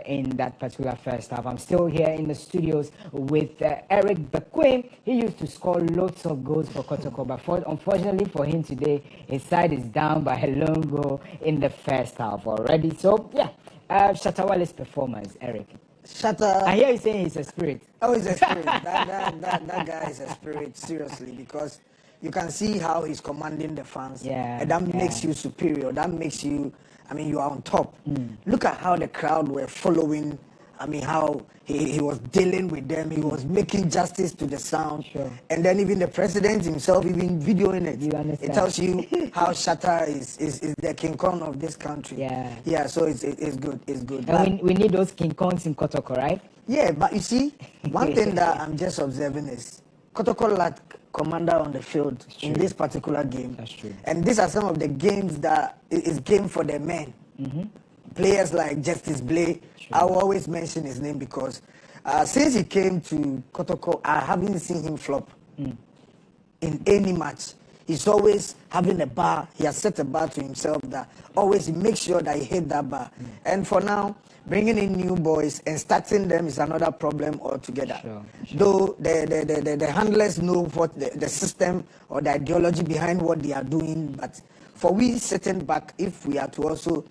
in that particular first half. I'm still here in the studios with Eric Bequim. He used to score lots of goals for Kotoko, but unfortunately for him today, his side is down by a lone goal in the first half already. So, yeah, Shatawale's performance, Eric. I hear you saying he's a spirit. Oh, he's a spirit. that guy is a spirit, seriously, because you can see how he's commanding the fans. Yeah, and that makes you superior. That makes you, I mean, you are on top. Look at how the crowd were following. I mean, how he was dealing with them. He was making justice to the sound. Sure. And then even the president himself, even videoing it. You understand? It tells you how Shatta is the King Kong of this country. Yeah. Yeah, so it's good. It's good. And we need those King Kongs in Kotoko, right? Yeah, but you see, one thing that I'm just observing is Kotoko lacked commander on the field in this particular game. That's true. And these are some of the games that is game for the men. Players like Justice Blay, I will always mention his name because since he came to Kotoko, I haven't seen him flop in any match. He's always having a bar. He has set a bar to himself that always he makes sure that he hit that bar. And for now, bringing in new boys and starting them is another problem altogether. Though the handlers know what the system or the ideology behind what they are doing, but for we sitting back, if we are to also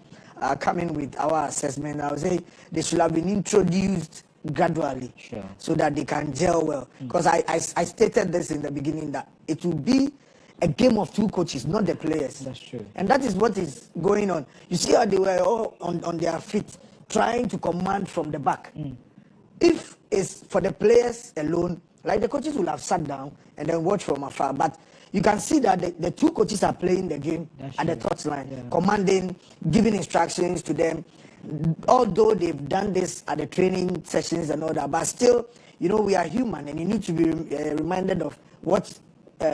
come in with our assessment, I would say they should have been introduced gradually so that they can gel well. Because I stated this in the beginning that it will be a game of two coaches, not the players. That's true. And that is what is going on. You see how they were all on their feet, trying to command from the back. If it's for the players alone, like the coaches will have sat down and then watch from afar. But you can see that the two coaches are playing the game at the touchline, commanding, giving instructions to them. Although they've done this at the training sessions and all that, but still, you know, we are human and you need to be reminded of what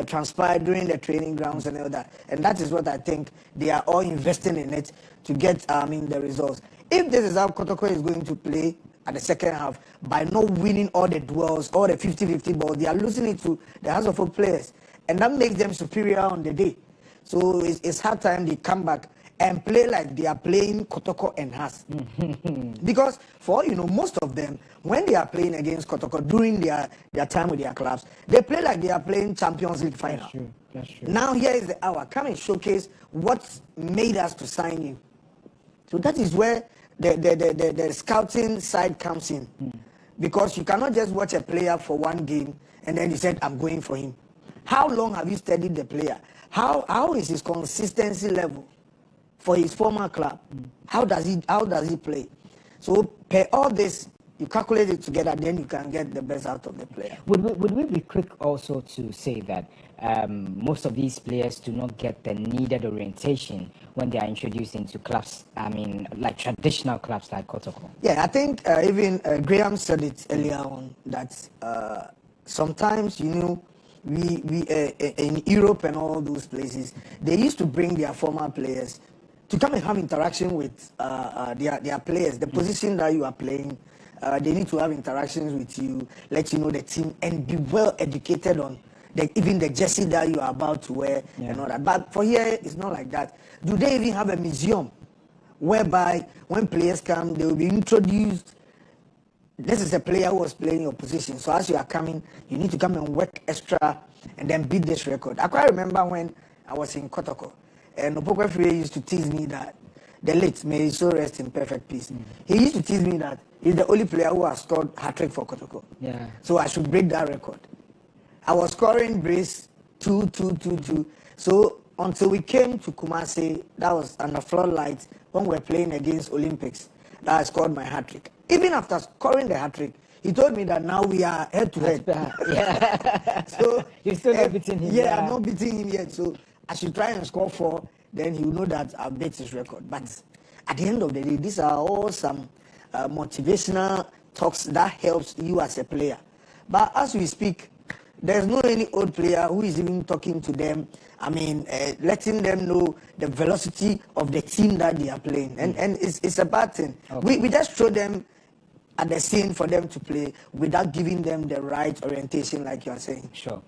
transpired during the training grounds and all that. And that is what I think they are all investing in it to get the results. If this is how Kotoko is going to play at the second half, by not winning all the duels, all the 50-50 balls, they are losing it to the House of Folk players. And that makes them superior on the day. So it's hard time they come back and play like they are playing Kotoko and Has. Because for all you know, most of them, when they are playing against Kotoko during their time with their clubs, they play like they are playing Champions League final. That's true. That's true. Now here is the hour. Come and showcase what made us to sign you. So that is where the scouting side comes in. Because you cannot just watch a player for one game and then you said, I'm going for him. How long have you studied the player? How is his consistency level for his former club? How does he play? So per all this, you calculate it together, then you can get the best out of the player. Would we be quick also to say that most of these players do not get the needed orientation when they are introduced into clubs, like traditional clubs like Kotoko? Yeah, I think even Graham said it earlier on that sometimes, you know, we in Europe and all those places, they used to bring their former players to come and have interaction with their players, the position that you are playing. They need to have interactions with you, let you know the team, and be well educated on even the jersey that you are about to wear and all that. But for here, it's not like that. Do they even have a museum whereby when players come, they will be introduced? This is a player who was playing your position. So as you are coming, you need to come and work extra and then beat this record. I quite remember when I was in Kotoko, and Opokwe Free used to tease me that the late, may he so rest in perfect peace. He used to tease me that he's the only player who has scored hat-trick for Kotoko. Yeah. So I should break that record. I was scoring brace 2-2-2-2. So until we came to Kumasi, that was under floodlights when we were playing against Olympics, that I scored my hat-trick. Even after scoring the hat-trick, he told me that now we are head-to-head. Yeah. So you're still not beating him. Yeah, I'm not beating him yet. So I should try and score 4, then he will know that I've beat his record. But at the end of the day, these are all some motivational talks that helps you as a player. But as we speak, there's no any old player who is even talking to them. Letting them know the velocity of the team that they are playing. And it's a bad thing. Okay. We just throw them at the scene for them to play without giving them the right orientation, like you are saying. Sure.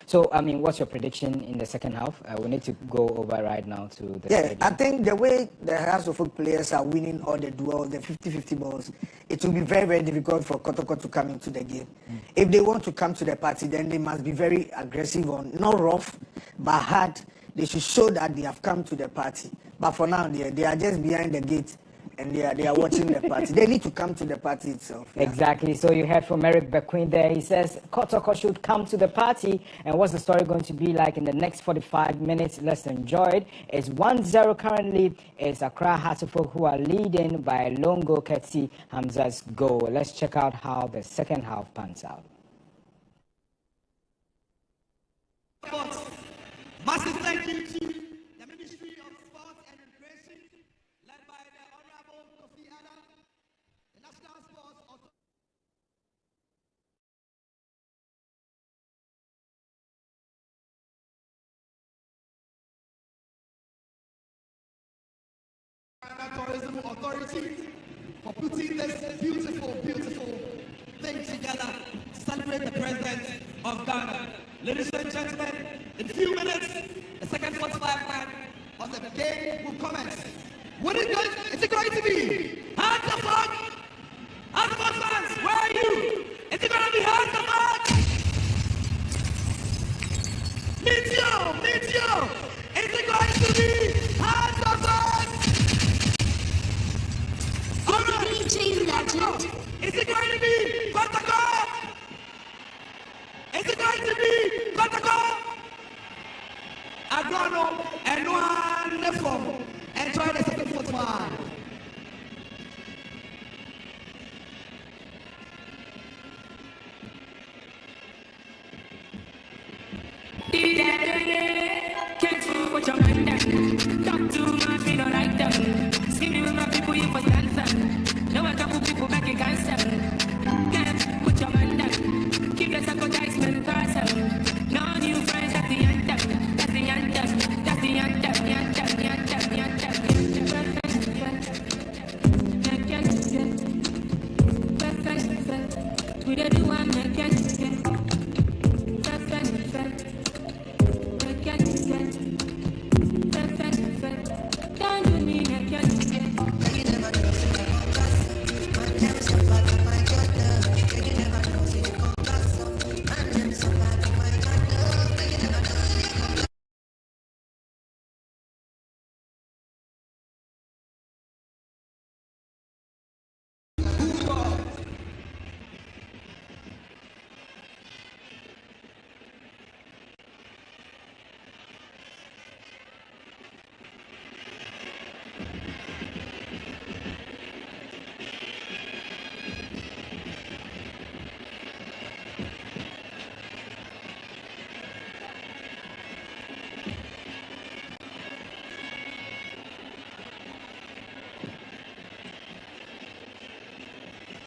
So, what's your prediction in the second half? We need to go over right now to the stadium. I think the way the House of Folk players are winning all the duels, the 50-50 balls, it will be very, very difficult for Kotoko to come into the game. If they want to come to the party, then they must be very aggressive, not rough, but hard. They should show that they have come to the party. But for now, they are just behind the gate. And they are watching the party. They need to come to the party itself. Yeah. Exactly. So you heard from Eric Bequin there. He says Kotoko should come to the party. And what's the story going to be like in the next 45 minutes? Let's enjoy it. It's 1-0 currently. It's Accra Hearts of Folk who are leading by a lone goal, Ketsi Hamza's goal. Let's check out how the second half pans out. Massive thank you to Tourism Authority for putting this beautiful thing together to celebrate the president of Ghana. Ladies and gentlemen, in a few minutes, the second 45 man of the game will commence. What is it going to be? Hands up, fans, where are you? Is it going to be hands up? Meet you! Is it going to be hands up? DJ Legend. Is it going to be Kotoko? Is it going to be Kotoko? Agrono and one Nefom. Enjoy the second football. Can't you put your mind down? Talk to my feet, don't like them. Skinny with my people, you for dancing. Now I can put people back in cancer. Can't put your mind down. Keep the sacrifice person. No new friends, that's the anthem. That's the anthem. That's the anthem. We don't do one, I can't get.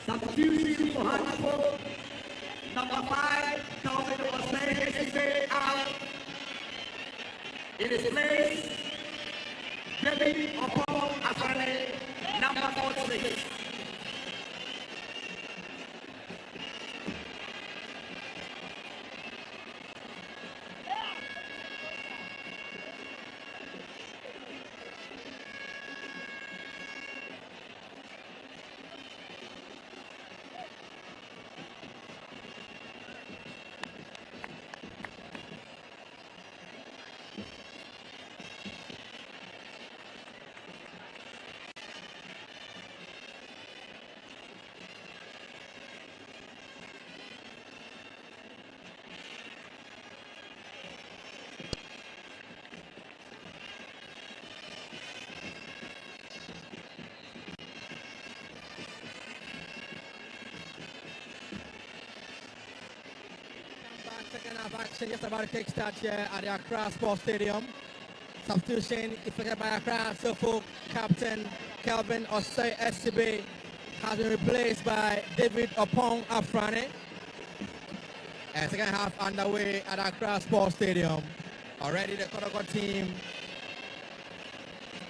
Substitution for Hannibal. Number 5, Calvin was playing out. In his place, David Opong Afane, number 46. Second half action just about to kickstart here at the Accra Sports Stadium. Substitution effected by Accra Suffolk captain Kelvin Osei SCB has been replaced by David Opong Afrane. And second half underway at Accra Sports Stadium. Already the Kotoko team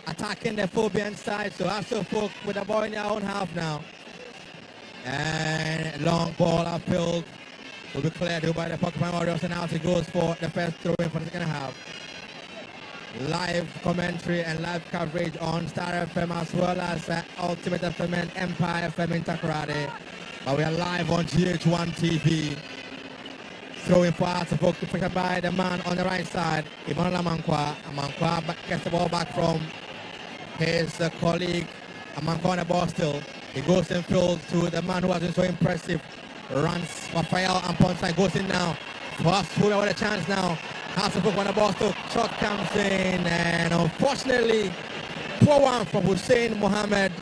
attacking the Phobian side, so Suffolk with the ball in their own half now. And long ball upfield will be cleared by the Pokemon Warriors, and now it goes for the first throw-in for the second half. Live commentary and live coverage on Star FM as well as Ultimate FM and Empire FM in Takoradi. But we are live on GH1 TV. Throwing for Artefok, picked by the man on the right side, Emmanuel Amankwa. Amankwa gets the ball back from his colleague. Amankwa on the ball still. He goes in field to the man who has been so impressive. Runs Rafael and Ponsai goes in now. Fast forward with a chance now. Has to put on the ball still. Shot comes in, and unfortunately, poor one from Hussein Mohammed.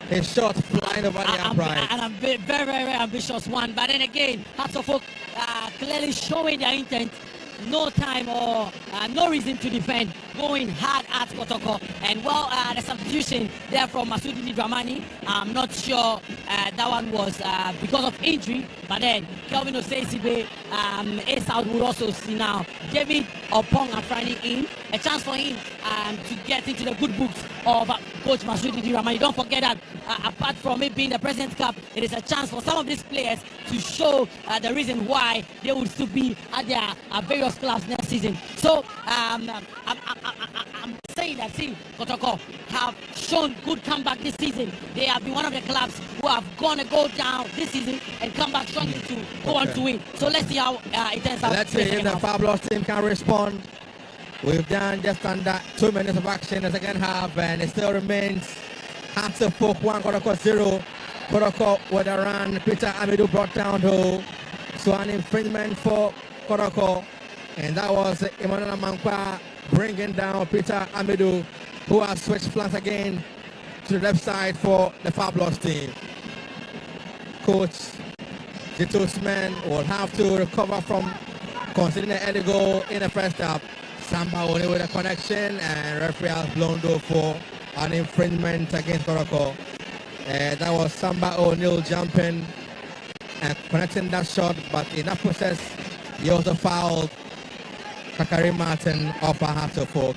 His shot flying over the upright. And a very, very ambitious one. But then again, Hatsofok clearly showing their intent. No time or no reason to defend. going hard at Kotoko. And well, the substitution there from Masudi Dramani, I'm not sure that one was because of injury, but then Kelvin Osei-Sibe, Ace out would also see now David Opong Afrani in, a chance for him to get into the good books of Coach Masudi Dramani. Don't forget that apart from it being the President's Cup, it is a chance for some of these players to show the reason why they would still be at their various clubs next season. So I'm saying that Kotoko have shown good comeback this season. They have been one of the clubs who have gone to go down this season and come back strongly to go on to win. So let's see how it turns out. Let's see if the Fabulous team can respond. We've done just under 2 minutes of action in the second half, and it still remains Hearts of Folk 1, Kotoko 0. Kotoko with a run. Peter Amidou brought down to so an infringement for Kotoko, and that was Emmanuel Amankwa bringing down Peter Amidou, who has switched flanks again to the left side for the Fabulous team. Coach Jito's men will have to recover from conceding an early goal in the first half. Samba only with a connection, and referee has blown though for an infringement against Kotoko. That was Samba O'Neill jumping and connecting that shot, but in that process, he also fouled Kakari Martin of Hearts of Folk.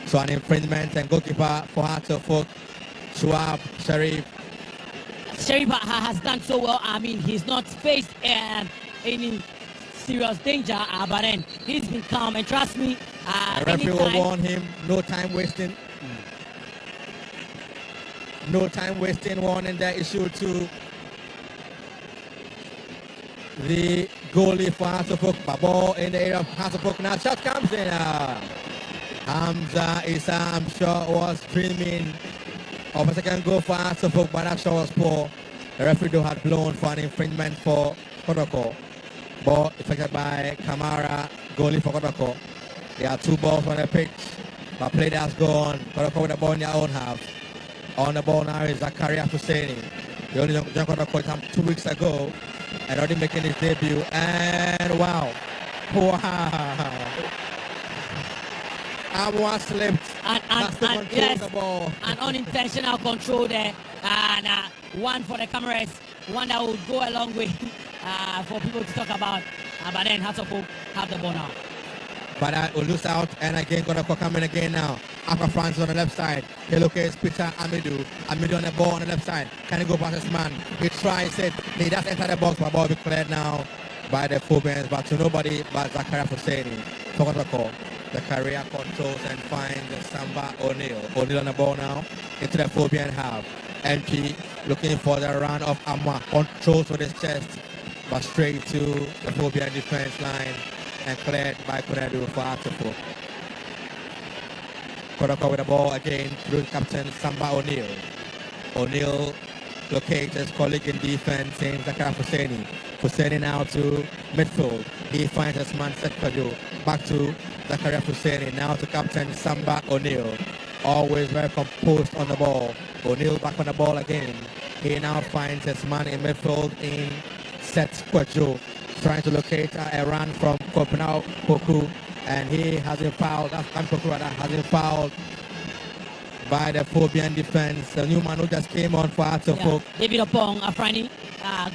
So an infringement, and goalkeeper for Hearts of Folk, Shuab Sharif. Sharif has done so well. I mean, he's not faced any serious danger, but then he's been calm, and trust me, the referee will warn him, no time wasting. No time wasting warning that issued to the goalie for Hasselhoek. Ball in the area of Hasselhoek. Now shot comes in. Hamza Issa, I'm sure, was dreaming of a second goal for Hasselhoek, but that shot was poor. The referee had blown for an infringement for Kotoko. Ball affected by Kamara, goalie for Kotoko. There are 2 balls on the pitch, but play has gone. Kotoko with the ball in their own half. On the ball now is Zakaria Husseini. The only young Kotoko 2 weeks ago, and already making his debut. And wow. Amwa slipped. And yes, the ball. An unintentional control there. And one for the cameras. One that will go a long way for people to talk about. But then Hearts of Folk have the ball now. But will lose out, and again Kotoko coming again now. Aqua France on the left side. He locates Peter Amidou. Amidou on the ball on the left side. Can he go past his man? He tries it. He does enter the box, but ball will be cleared now by the Phobians, but to nobody but Zakaria Husseini. For Kotoko. Zakaria controls and finds Samba O'Neill. O'Neill on the ball now into the Phobian half. MP looking for the run of Amwa. Controls with his chest, but straight to the Phobian defense line. And cleared by Konadu for Article. Kotoko with the ball again through captain Samba O'Neill. O'Neill locates his colleague in defense in Zakaria Husseini. Husseini now to midfield. He finds his man Seth Padu. Back to Zakaria Husseini. Now to captain Samba O'Neill. Always very composed on the ball. O'Neill back on the ball again. He now finds his man in midfield in Seth Padu. Trying to locate a run from Kopnau Poku, and he has been fouled. Has been fouled by the Phobian defense. The new man who just came on for Artefok. David Opong Afrani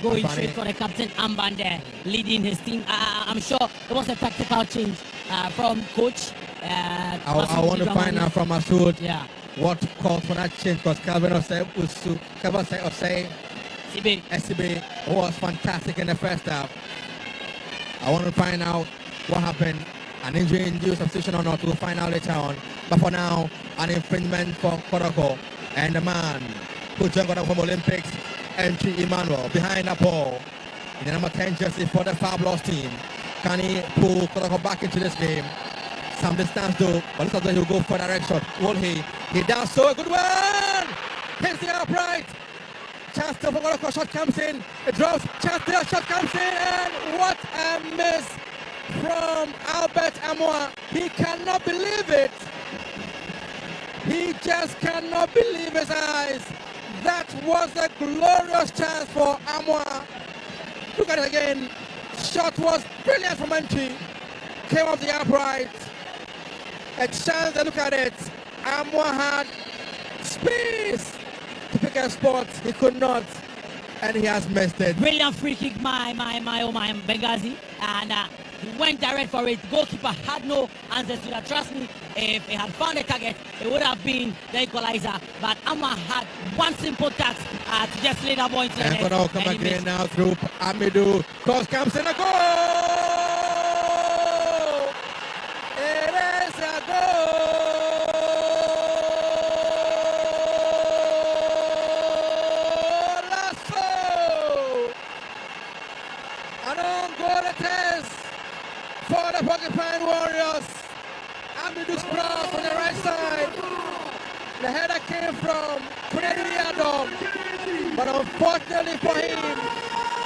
going straight for the captain Amban there, leading his team. I'm sure it was a tactical change from coach. I want to find out from Masood what caused for that change, because Calvin Osei SCB was fantastic in the first half. I want to find out what happened, an injury-induced substitution or not, we'll find out later on. But for now, an infringement for Kotoko, and the man who joined Kotoko from Olympics, MP Emmanuel, behind the ball. In the number 10 jersey for the Fabulous team. Can he pull Kotoko back into this game? Some distance though, but looks like he'll go for a direct shot. Will he? He does so, a good one! Hits the upright! Chance to Kotoko, shot comes in, it drops, chance there, shot comes in, and what a miss from Albert Amoa. He cannot believe it. He just cannot believe his eyes. That was a glorious chance for Amoa. Look at it again. Shot was brilliant from Menti. Came off the upright. a chance to look at it. Amwa had space to pick a spot. He could not, and he has missed it. Brilliant free kick, my Benghazi, and he went direct for it. Goalkeeper had no answers to that. Trust me, if he had found a target, it would have been the equalizer. But Amma had one simple task to just lay that ball into the net. And Kono come again now through Amidou. Cross comes in a goal! It is a goal! Lasso! An own goal it is for the Porcupine Warriors. Amidou's cross on the right side. The header came from Adam, but unfortunately for him,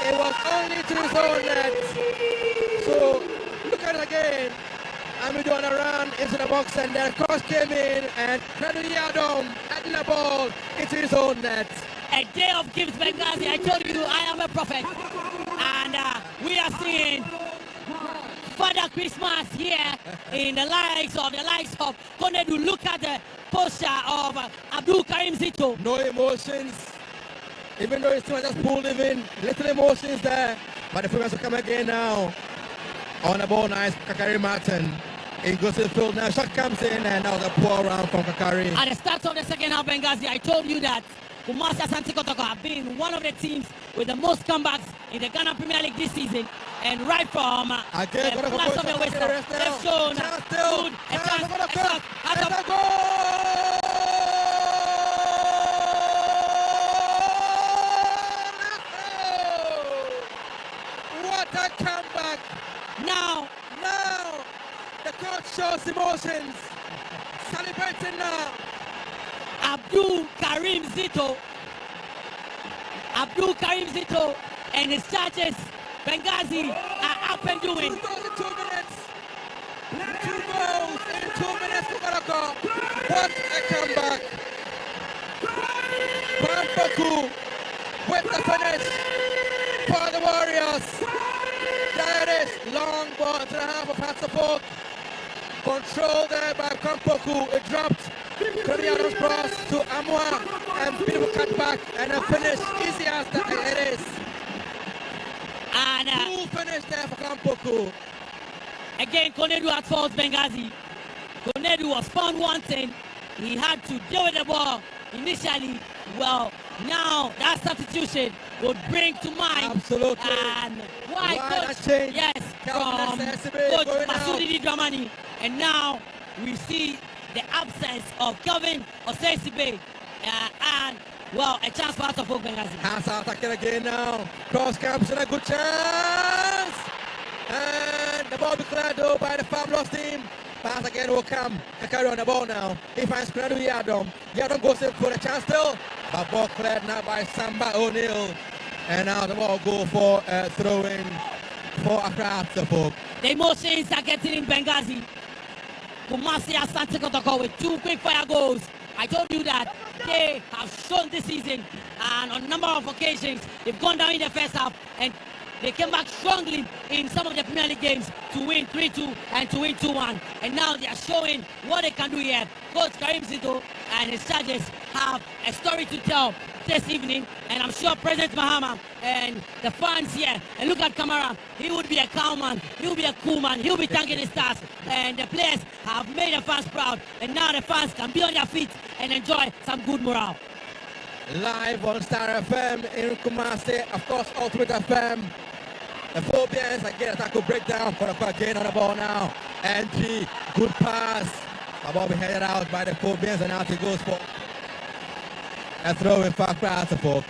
it was only to his own net. So look at it again. Amidou on a run into the box, and then cross came in, and Adam heading the ball into his own net. A day of gifts, Benghazi. I told you I am a prophet, and we are seeing Father Christmas here in the likes of Konedu. Look at the posture of Abdul Karim Zito. No emotions, even though it's just pulled him in. Little emotions there, but the Pumas will come again now. On the ball, nice Kakari Martin. He goes to the field now. Shot comes in, and that was a poor round from Kakari. At the start of the second half, Benghazi, I told you that Kumasi Asante Kotoko have been one of the teams with the most comebacks in the Ghana Premier League this season. And right from the class of the West, they've shown good a goal! What a comeback! Now, the coach shows emotions. Celebrating now. Abdul Karim Zito and his charges, Benghazi, are up and doing. 2 minutes. 2 goals in 2 minutes to Morocco. What a comeback. Bambaku with the finish for the Warriors. There it is. Long ball to the half of Hatsapok. Controlled there by Kampoku. It dropped. Koreano's cross to Amwa, and beautiful cut back, and a finish easy as it is. And full finish there for Kampoku. Again, Konedu at fault, Benghazi. Konedu was found wanting. He had to deal with the ball initially. Well, now that substitution would bring to mind. Absolutely. And why coach? Yes, from coach Masudi Dramani. And now we see the absence of Kelvin Osesibe, and well, a chance for us to focus. Hands out again now. Cross comes in a good chance, and the ball be cleared though by the Fabulous team. Pass again will come. They carry on the ball now. He finds Kredu Yadom. Yadom goes in for the chance still, but ball cleared now by Samba O'Neill, and now the ball go for throwing for Accra Kotoko. The emotions are getting in Benghazi. Kumasi Asante Kotoko with 2 quick fire goals. I told you that they have shown this season, and on a number of occasions they've gone down in the first half and they came back strongly in some of the Premier League games to win 3-2 and to win 2-1. And now they are showing what they can do here. Coach Karim Zito and his charges have a story to tell this evening, and I'm sure President Mahama and the fans here, and look at Kamara, he would be a calm man, he would be a cool man, he will be thanking his stars, and the players have made the fans proud, and now the fans can be on their feet and enjoy some good morale. Live on Star FM in Kumasi, of course Ultimate FM. The Phobians again, a tackle breakdown for the again on the ball now. NG, good pass. The ball be headed out by the Phobians, and out he goes for a throw in for Accra Kotoko.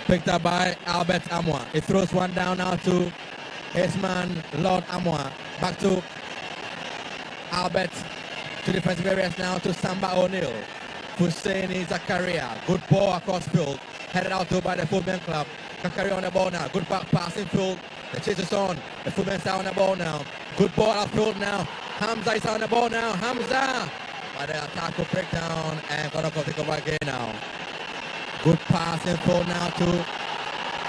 Picked up by Albert Amwa. He throws one down now to his man Lord Amwa. Back to Albert to defensive areas now to Samba O'Neill. Husseini Zakaria. Good ball across field. Headed out to by the Football Club. Zakaria on the ball now. Good back passing field. The chase is on. The Football are on the ball now. Good ball outfield now. Hamza is on the ball now. Hamza. But the attack will break down and Kotoko take over again now. Good passing field now to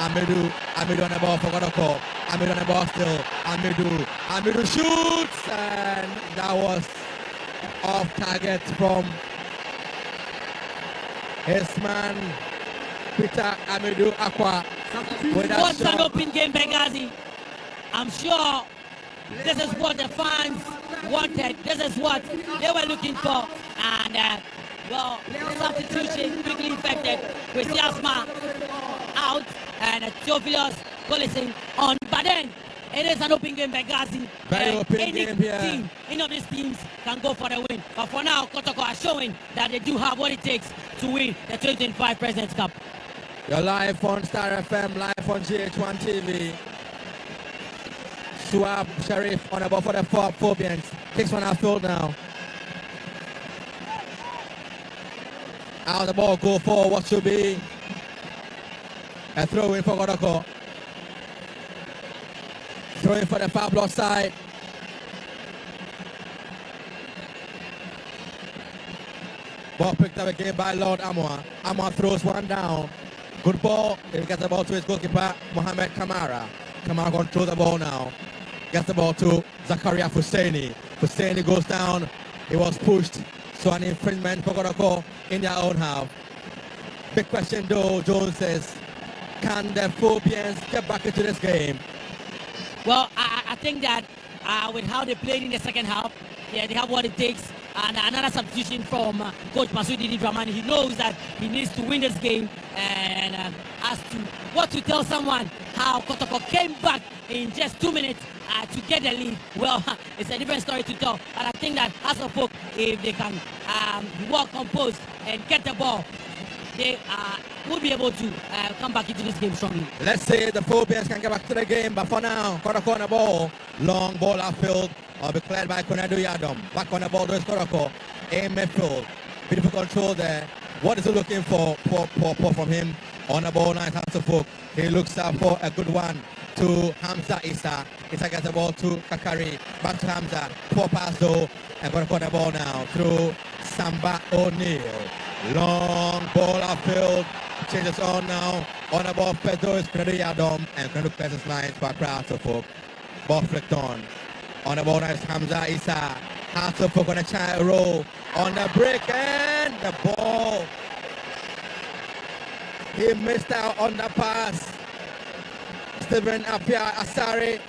Amidou. Amidou on the ball for Kotoko. Amidou on the ball still. Amidou shoots, and that was off target from his man Peter Amidou Aqua. What's an open game, Benghazi? I'm sure this is what the fans wanted. This is what they were looking for. And, well, substitution quickly effected. With Yasma out and Theophilus Collison on. But then, it is an open game, Benghazi. Very open any game here. team, any of these teams can go for the win. But for now, Kotoko are showing that they do have what it takes to win the 2025 President's Cup. You're live on Star FM, live on GH1 TV. Swab Sharif on the ball for the Phobians. Takes one outfield now. Out the ball, go for what should be a throw in for Kotoko. Throw in for the Pablo side. Ball picked up again by Lord Amwa. Amwa throws one down. Good ball. He gets the ball to his goalkeeper, Mohamed Kamara. Kamara controls the ball now. Gets the ball to Zakaria Husseini. Husseini goes down. He was pushed. So an infringement for Kotoko in their own half. Big question though, Jones says, can the Phobians get back into this game? Well, I think that with how they played in the second half, yeah, they have what it takes. And another substitution from Coach Masudi Dramani. He knows that he needs to win this game. And as to what to tell someone, how Kotoko came back in just 2 minutes to get the lead, well, it's a different story to tell. And I think that as a folk, if they can be well composed and get the ball, they will be able to come back into this game strongly. Let's say the Phobians can get back to the game, but for now, Kotoko on the ball. Long ball outfield. Will be cleared by Konadu Yadom. Back on the ball, there's Kotoko in midfield. Beautiful control there. What is he looking for from him? On the ball, nice hands of hook. He looks up for a good one to Hamza Issa. Issa gets the ball to Kakari. Back to Hamza. Poor pass though. And Kotoko on the ball now through Samba O'Neal. Long ball outfield. Changes on now. On the ball, Pedro is Konadu Yadom. And Konadu clears his lines for a crowd of hook. Ball flicked on. On the ball, that's Hamza Issa. Heart of hook on a child roll. On the break and the ball. He missed out on the pass. Stephen Apia Asari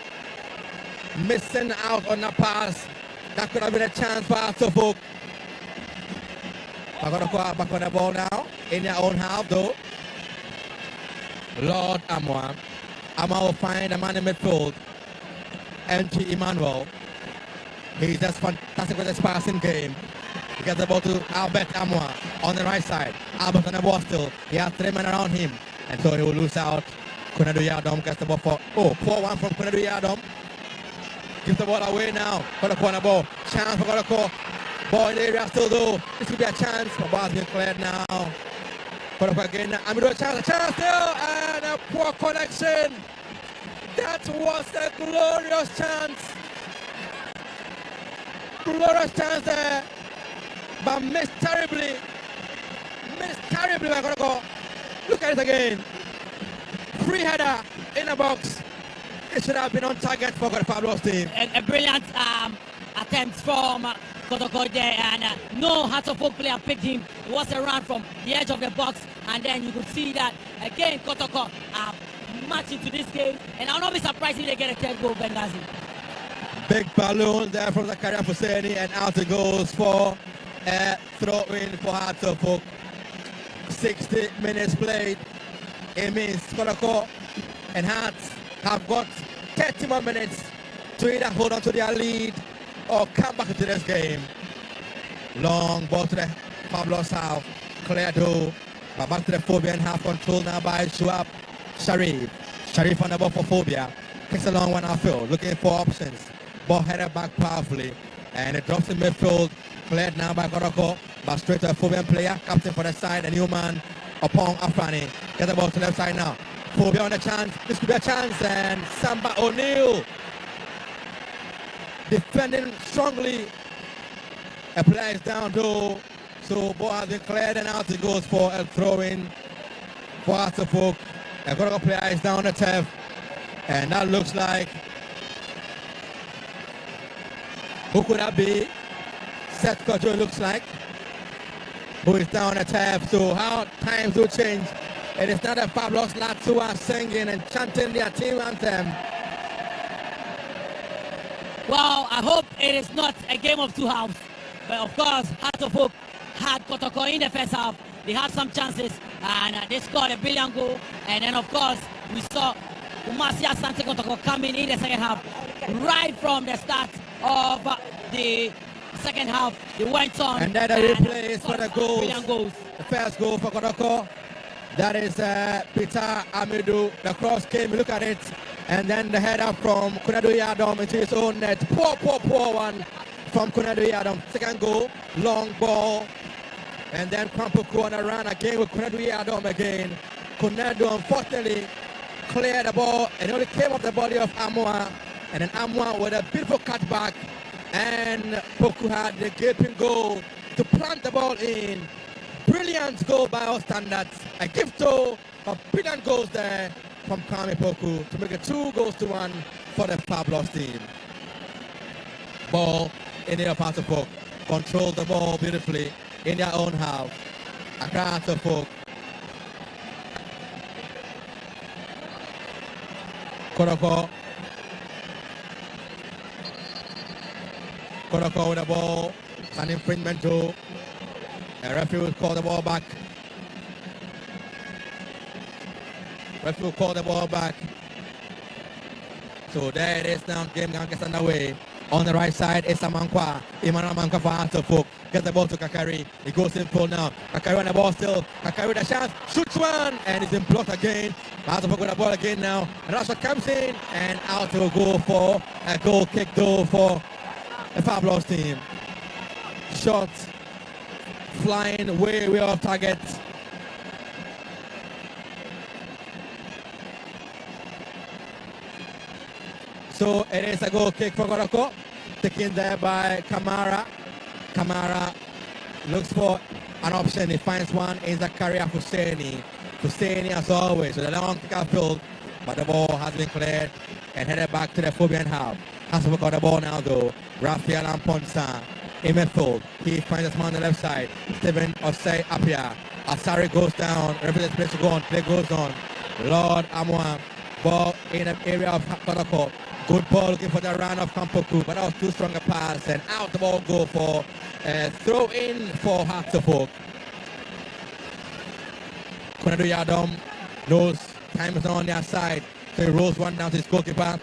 missing out on the pass. That could have been a chance for Heart of hook. Back on the ball now. In their own half though. Lord Amwa. Amwa will find a man in midfield. MG Emmanuel. He's just fantastic with his passing game. He gets the ball to Albert Amwa on the right side. Albert on the ball still. He has 3 men around him. And so he will lose out. Konadu Yadom gets the ball for 4-1 from Konadu Yadom. Gives the ball away now. Kotoko on the ball. Chance for Kotoko. Ball in the area still though. This could be a chance. The ball's been cleared now. Kotoko again. Amido a chance still. And a poor connection. That was a glorious chance. Glorious chance there. But missed terribly. Missed terribly by Kotoko. Look at it again. Free header in the box. It should have been on target for Pablo's team. A brilliant attempt from Kotoko there. And no Heart of Oak player picked him. It was a run from the edge of the box. And then you could see that again Kotoko match into this game, and I'll not be surprised if they get a third goal, Benghazi. Big balloon there from Zakaria Husseini, and out it goes for a throw-in for Heart of Oak. 60 minutes played. It means Kotoko and Hearts have got 30 more minutes to either hold on to their lead or come back into this game. Long ball to the Pablo South. Clear though, but back to the Phobian half control now by Shuab Sharif. Sharif on the ball for Phobia. Takes a long one outfield, looking for options. Ball headed back powerfully. And it drops in midfield. Cleared now by Kotoko. But straight to a Phobian player. Captain for the side. A new man upon Afrani. Get the ball to the left side now. Phobia on the chance. This could be a chance. And Samba O'Neal defending strongly. A player is down though. So ball has been cleared and out it goes for a throw-in for Heart of Oak. A Kotoko player is down the turf, and that looks like, who could that be? Seth Kojo looks like, who is down the tab. So how times will change. It is not the fabulous lads who are singing and chanting their team anthem. Well, I hope it is not a game of two halves. But of course, Hearts of Hope had Kotoko in the first half. They had some chances and they scored a brilliant goal. And then of course, we saw Asante Kotoko coming in the second half. Right from the start of the second half, they went on. And then the replay is for the goals. Brilliant goals. The first goal for Kotoko. That is Peter Amidou. The cross came, look at it. And then the header from Kunadu Yadom into his own net. Poor one from Kunadu Yadom. Second goal, long ball. And then Kwampuku on a run again with Kunadu Yadom again. Kunadu unfortunately cleared the ball and only came off the body of Amwa. And then Amwa with a beautiful cutback. And Poku had the gaping goal to plant the ball in. Brilliant goal by our standards. A gift of brilliant goals there from Kwame Poku to make it 2-1 for the Fabulous team. Ball in the Hearts of Folk. Control the ball beautifully in their own half. Accra Hearts of Folk. Kotoko with the ball. An infringement too. The referee will call the ball back. So there it is now. Game now gets underway. On the right side is Samankwa. Emmanuel Mankwa for Hearts of Folk. Gets the ball to Kakari. He goes in full now. Kakari on the ball still. Kakari with a chance. Shoots one. And it's in blocked again. Hearts of Folk with the ball again now. And Rashford comes in. And out to go for a goal kick though for the Fabulous team. Shot flying way off target. So it is a goal kick for Kotoko. Taken there by Kamara. Kamara looks for an option. He finds one in Zakaria Husseini. Husseini as always. So the long kick outfield. But the ball has been cleared and headed back to the Phobian half. Has to work on the ball now though. Rafael Amponsa in midfield. He finds a man on the left side. Stephen Osei Apia. Asari goes down. Represents place to go on. Play goes on. Lord Amwa. Ball in the area of Kotoko. Good ball looking for the run of Kampoku, but that was too strong a pass, and out the ball go for throw in for Hearts of Folk. Kunadu Yadom knows time is on their side, so he rolls one down to his goalkeeper,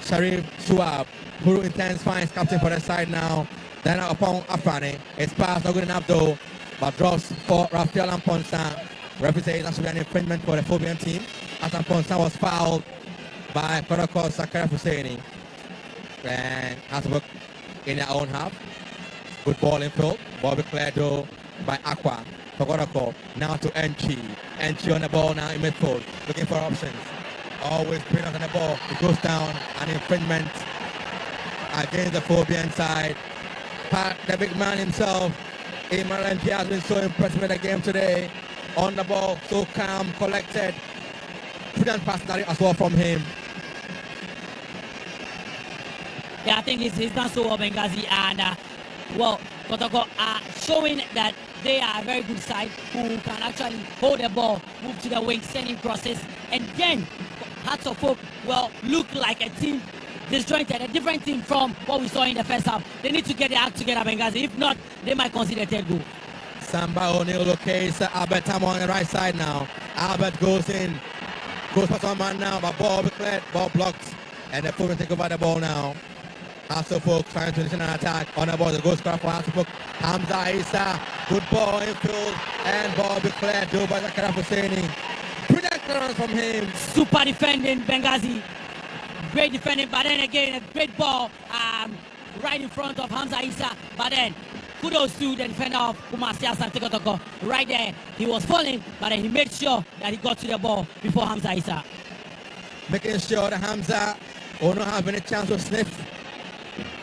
Sharif Shuab, who intends finds captain for the side now. Then upon Afani, his pass not good enough though, but drops for Rafael Amponsa. Referee says that should be an infringement for the Phobian team, as Amponsa was fouled by Kotoko Zakaria Husseini. And has to work in their own half. Good ball in field. Ball declared though by Aqua for Kotoko. Now to Enchi. Enchi on the ball now in midfield. Looking for options. Always brilliant on the ball. It goes down. An infringement against the Phobian side. Pat, the big man himself. Emmanuel MP has been so impressive with the game today. On the ball, so calm, collected. Brilliant personality as well from him. Yeah, I think he's done so well, Benghazi, and well, Kotoko are showing that they are a very good side who can actually hold the ball, move to the wing, sending crosses, and then Hearts of Folk will look like a team disjointed, a different team from what we saw in the first half. They need to get their act together, Benghazi. If not, they might concede a third goal. Samba O'Neill locates Albert Tam on the right side now. Albert goes in, goes for someone now, but ball declared, ball blocked, and the Fulham take over the ball now. Hearts of Folk trying to initiate an attack on the ball. The goal scorer for Hearts of Folk. Hamza Issa, good ball in field, and ball declared though by Zakaria Husseini. Brilliant clearance from him. Super defending, Benghazi. Great defending, but then again, a great ball right in front of Hamza Issa. But then, kudos to the defender of Asante Kotoko. Right there, he was falling, but then he made sure that he got to the ball before Hamza Issa. Making sure that Hamza will not have any chance to sniff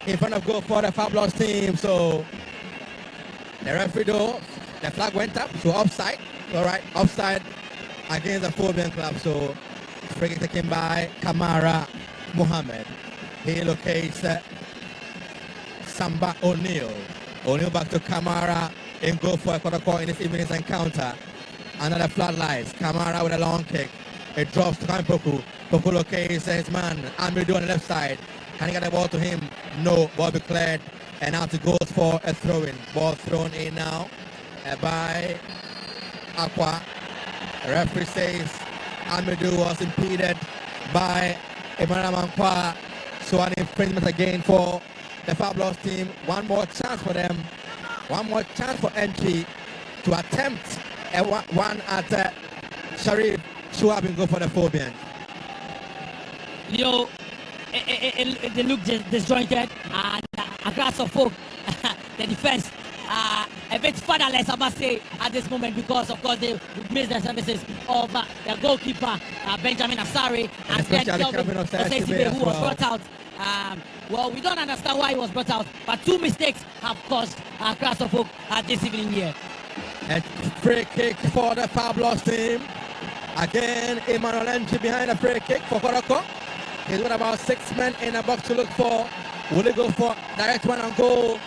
in front of goal for the Fabulous team. So the referee though, the flag went up, so offside. All right, offside against the Phobian club. So free kick taken by Kamara Mohammed. He locates Samba O'Neill. O'Neal back to Kamara in goal for Kotoko in this evening's encounter. Another floodlights. Kamara with a long kick. It drops to Kampoku. Poku locates his man. Amidu on the left side. Can he get the ball to him? No. Ball be cleared. And out it goes for a throw-in. Ball thrown in now by Aqua. Referee says Amidu was impeded by Emmanuel Mankwa. So an infringement again for the Fabulous team. One more chance for them. One more chance for entry to attempt a one at Sharif Shuab and go for the Phobian. They look disjointed and across of folk, the defense a bit fatherless, I must say, at this moment because, of course, they missed the services of the goalkeeper, Benjamin Asari, and then Kelvin Osesibe, who was brought out. Well, we don't understand why he was brought out, but two mistakes have caused Class of Folk this evening here. And free kick for the Fabulous team. Again, Emmanuel Entry behind the free kick for Kotoko. He's got about 6 men in the box to look for. Will he go for direct one on goal,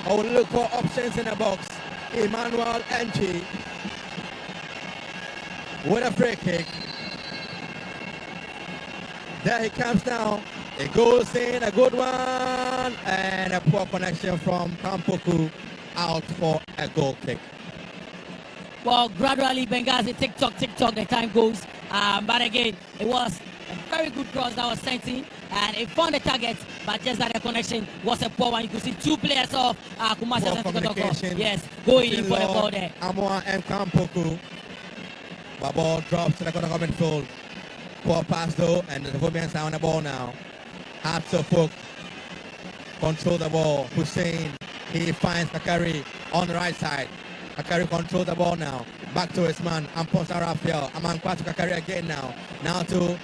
or will he look for options in the box? Emmanuel Entry with a free kick. There he comes now. It goes in, a good one, and a poor connection from Kampoku out for a goal kick. Well, gradually Benghazi tick-tock, the time goes. But again, it was a very good cross that was sent in, and it found the target, but just that the connection was a poor one. You could see two players of Kumasi Asante Kotoko. Yes, going in for the ball there. Amoa and Kampoku. The ball drops to the Kotoko midfield. Poor pass though, and the Phobians are on the ball now. Hard to Fook. Control the ball. Hussein, he finds Kakari on the right side. Kakari control the ball now. Back to his man. Amponsa Raphael. Amankwa to Kakari again now. Now to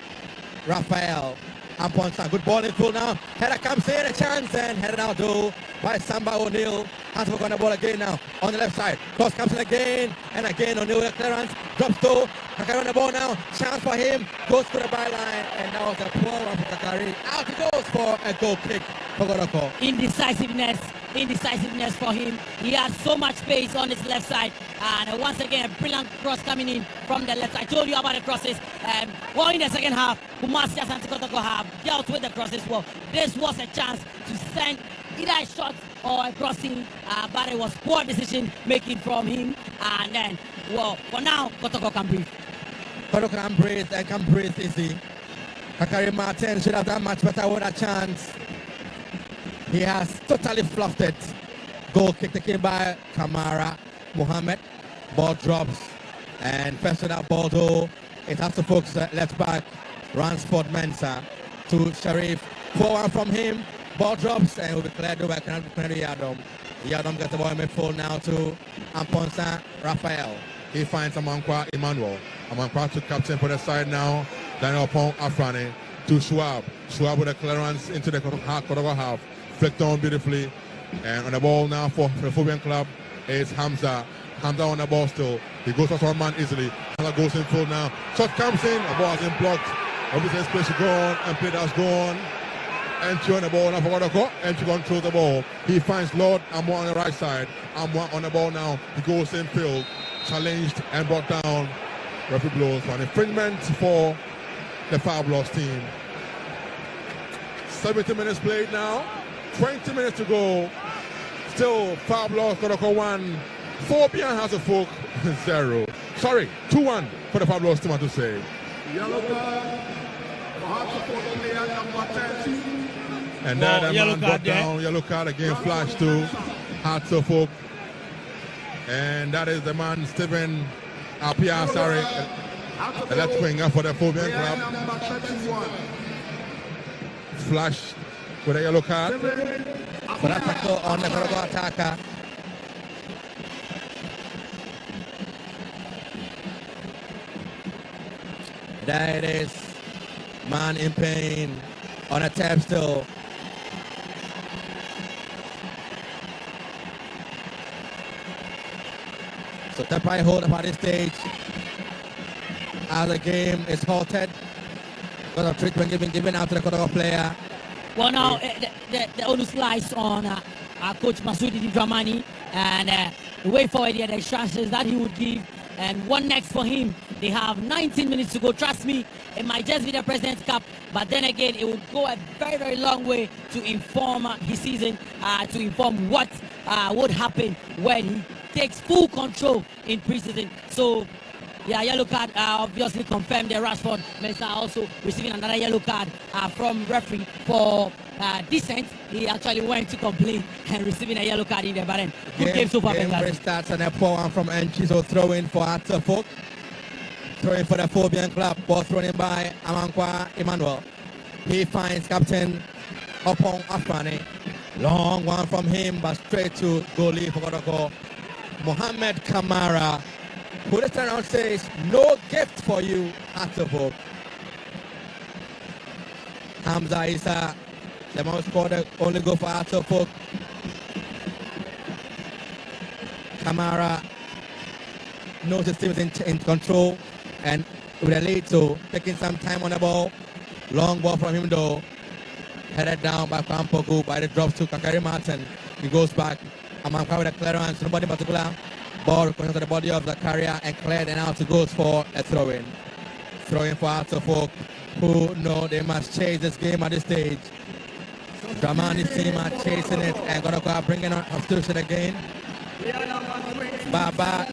Raphael. Amponsa. Good ball in full now. Header comes in. A chance and headed out though by Samba O'Neal. Has to work on the ball again now. On the left side. Cross comes in again. And again O'Neal with a clearance. Drops to Kakari on the ball now. Chance for him. Goes to the byline. And that was a poor one for Kakari. Out he goes for a goal kick for Kotoko. Indecisiveness for him. He has so much space on his left side, and once again a brilliant cross coming in from the left. I told you about the crosses. Well, in the second half, Kumasi Asante Kotoko have dealt with the crosses well. This was a chance to send either a shot or a crossing, but it was poor decision making from him. And then, well, for now, Kotoko can breathe. Kotoko can breathe and can breathe easy. Kakari Martin should have done much better with a chance. He has totally fluffed it. Goal kick taken by Kamara Mohammed. Ball drops. And first with that ball though, it has to focus left back. Ransford Mensah to Sharif. 4-1 from him. Ball drops and will be cleared over Kennedy Yadom. Yadom gets the ball in midfield now to Amponsa Raphael. He finds Amankwa Emmanuel. Amankwa to captain for the side now. Daniel Pong Afrani to Schwab. Schwab with a clearance into the Kotoko half. Flicked on beautifully, and on the ball now for the Phobian club is Hamza. Hamza on the ball still. He goes for one man easily. Hamza goes in full now. Shot comes in. The ball has been blocked. Obviously, space to go on, and play that's gone. Entry on the ball now for Kotoko. Entry controls the ball. He finds Lord Amwa on the right side. Amwa on the ball now. He goes in field, challenged and brought down. Referee blows for an infringement for the Fabulous team. 70 minutes played now. 20 minutes to go. Still Fabulous Kotoko 1. Phobia has a folk 0. Sorry, 2-1 for the Fabulous team to say. Yellow card. Player number 13. And then the man brought down. Yellow card again flashed to Hearts of Folk. And that is the man Stephen Apia, sorry. The left winger for the Phobian club. Flash with a yellow card. For that tackle on the Kotoko attacker. There it is. Man in pain on a tap still. So Tapai hold up at this stage as the game is halted. Because of treatment given out to the Kotoko player. Well, now the only slice on Coach Masudi Dramani, and the way forward here, the instructions that he would give. And what next for him? They have 19 minutes to go. Trust me, it might just be the President's Cup, but then again, it will go a very, very long way to inform his season, to inform what would happen when he takes full control in preseason. So, yeah, yellow card obviously confirmed that Rashford Mensah also receiving another yellow card from referee for dissent. He actually went to complain and receiving a yellow card in there, but then good game so far. Game restarts and a poor one from Enchi, so throw in for Atafok. Throw in for the Phobian club, ball thrown in by Amankwa Emmanuel. He finds captain Opong Afrani. Long one from him, but straight to goalie for Kotoko. Mohamed Kamara, who this time says, no gift for you, Atafok. Hamza Isa, the most scored the only goal for Atafok. Kamara knows his team is in control and with a lead, so taking some time on the ball. Long ball from him though. Headed down by Kwampoku, by the drops to Kakari Martin. He goes back. Amanka with a clearance, nobody in particular. Ball goes to the body of the carrier and cleared, and out it goes for a throw-in. Throw-in for Atafok, who know they must chase this game at this stage. Dramani's team are chasing it and gonna go bringing on substitution again. Baba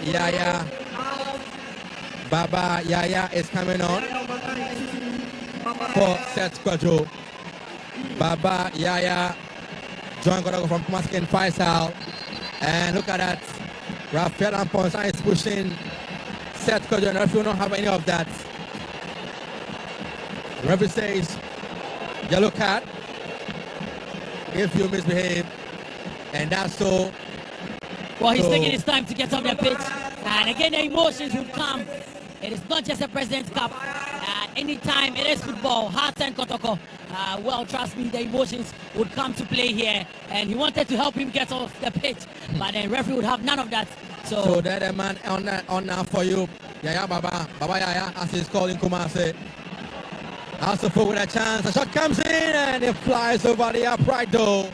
Yaya is coming on for Seth Kwajo. Baba Yaya, John Kotoko from Maskin Faisal. And look at that. Rafael Amponsa is pushing Seth Kwajo, and referee don't have any of that. Referee says yellow card if you misbehave, and that's so. Well, he's taking his time to get on the pitch, and again the emotions will come. It is not just a President's Cup. Anytime it is football, Asante Kotoko. Well, trust me, the emotions would come to play here, and he wanted to help him get off the pitch, but the referee would have none of that. So that a man on now for you, Yaya Baba Yaya, as he's calling Kumase. Also with a chance, a shot comes in and it flies over the upright though.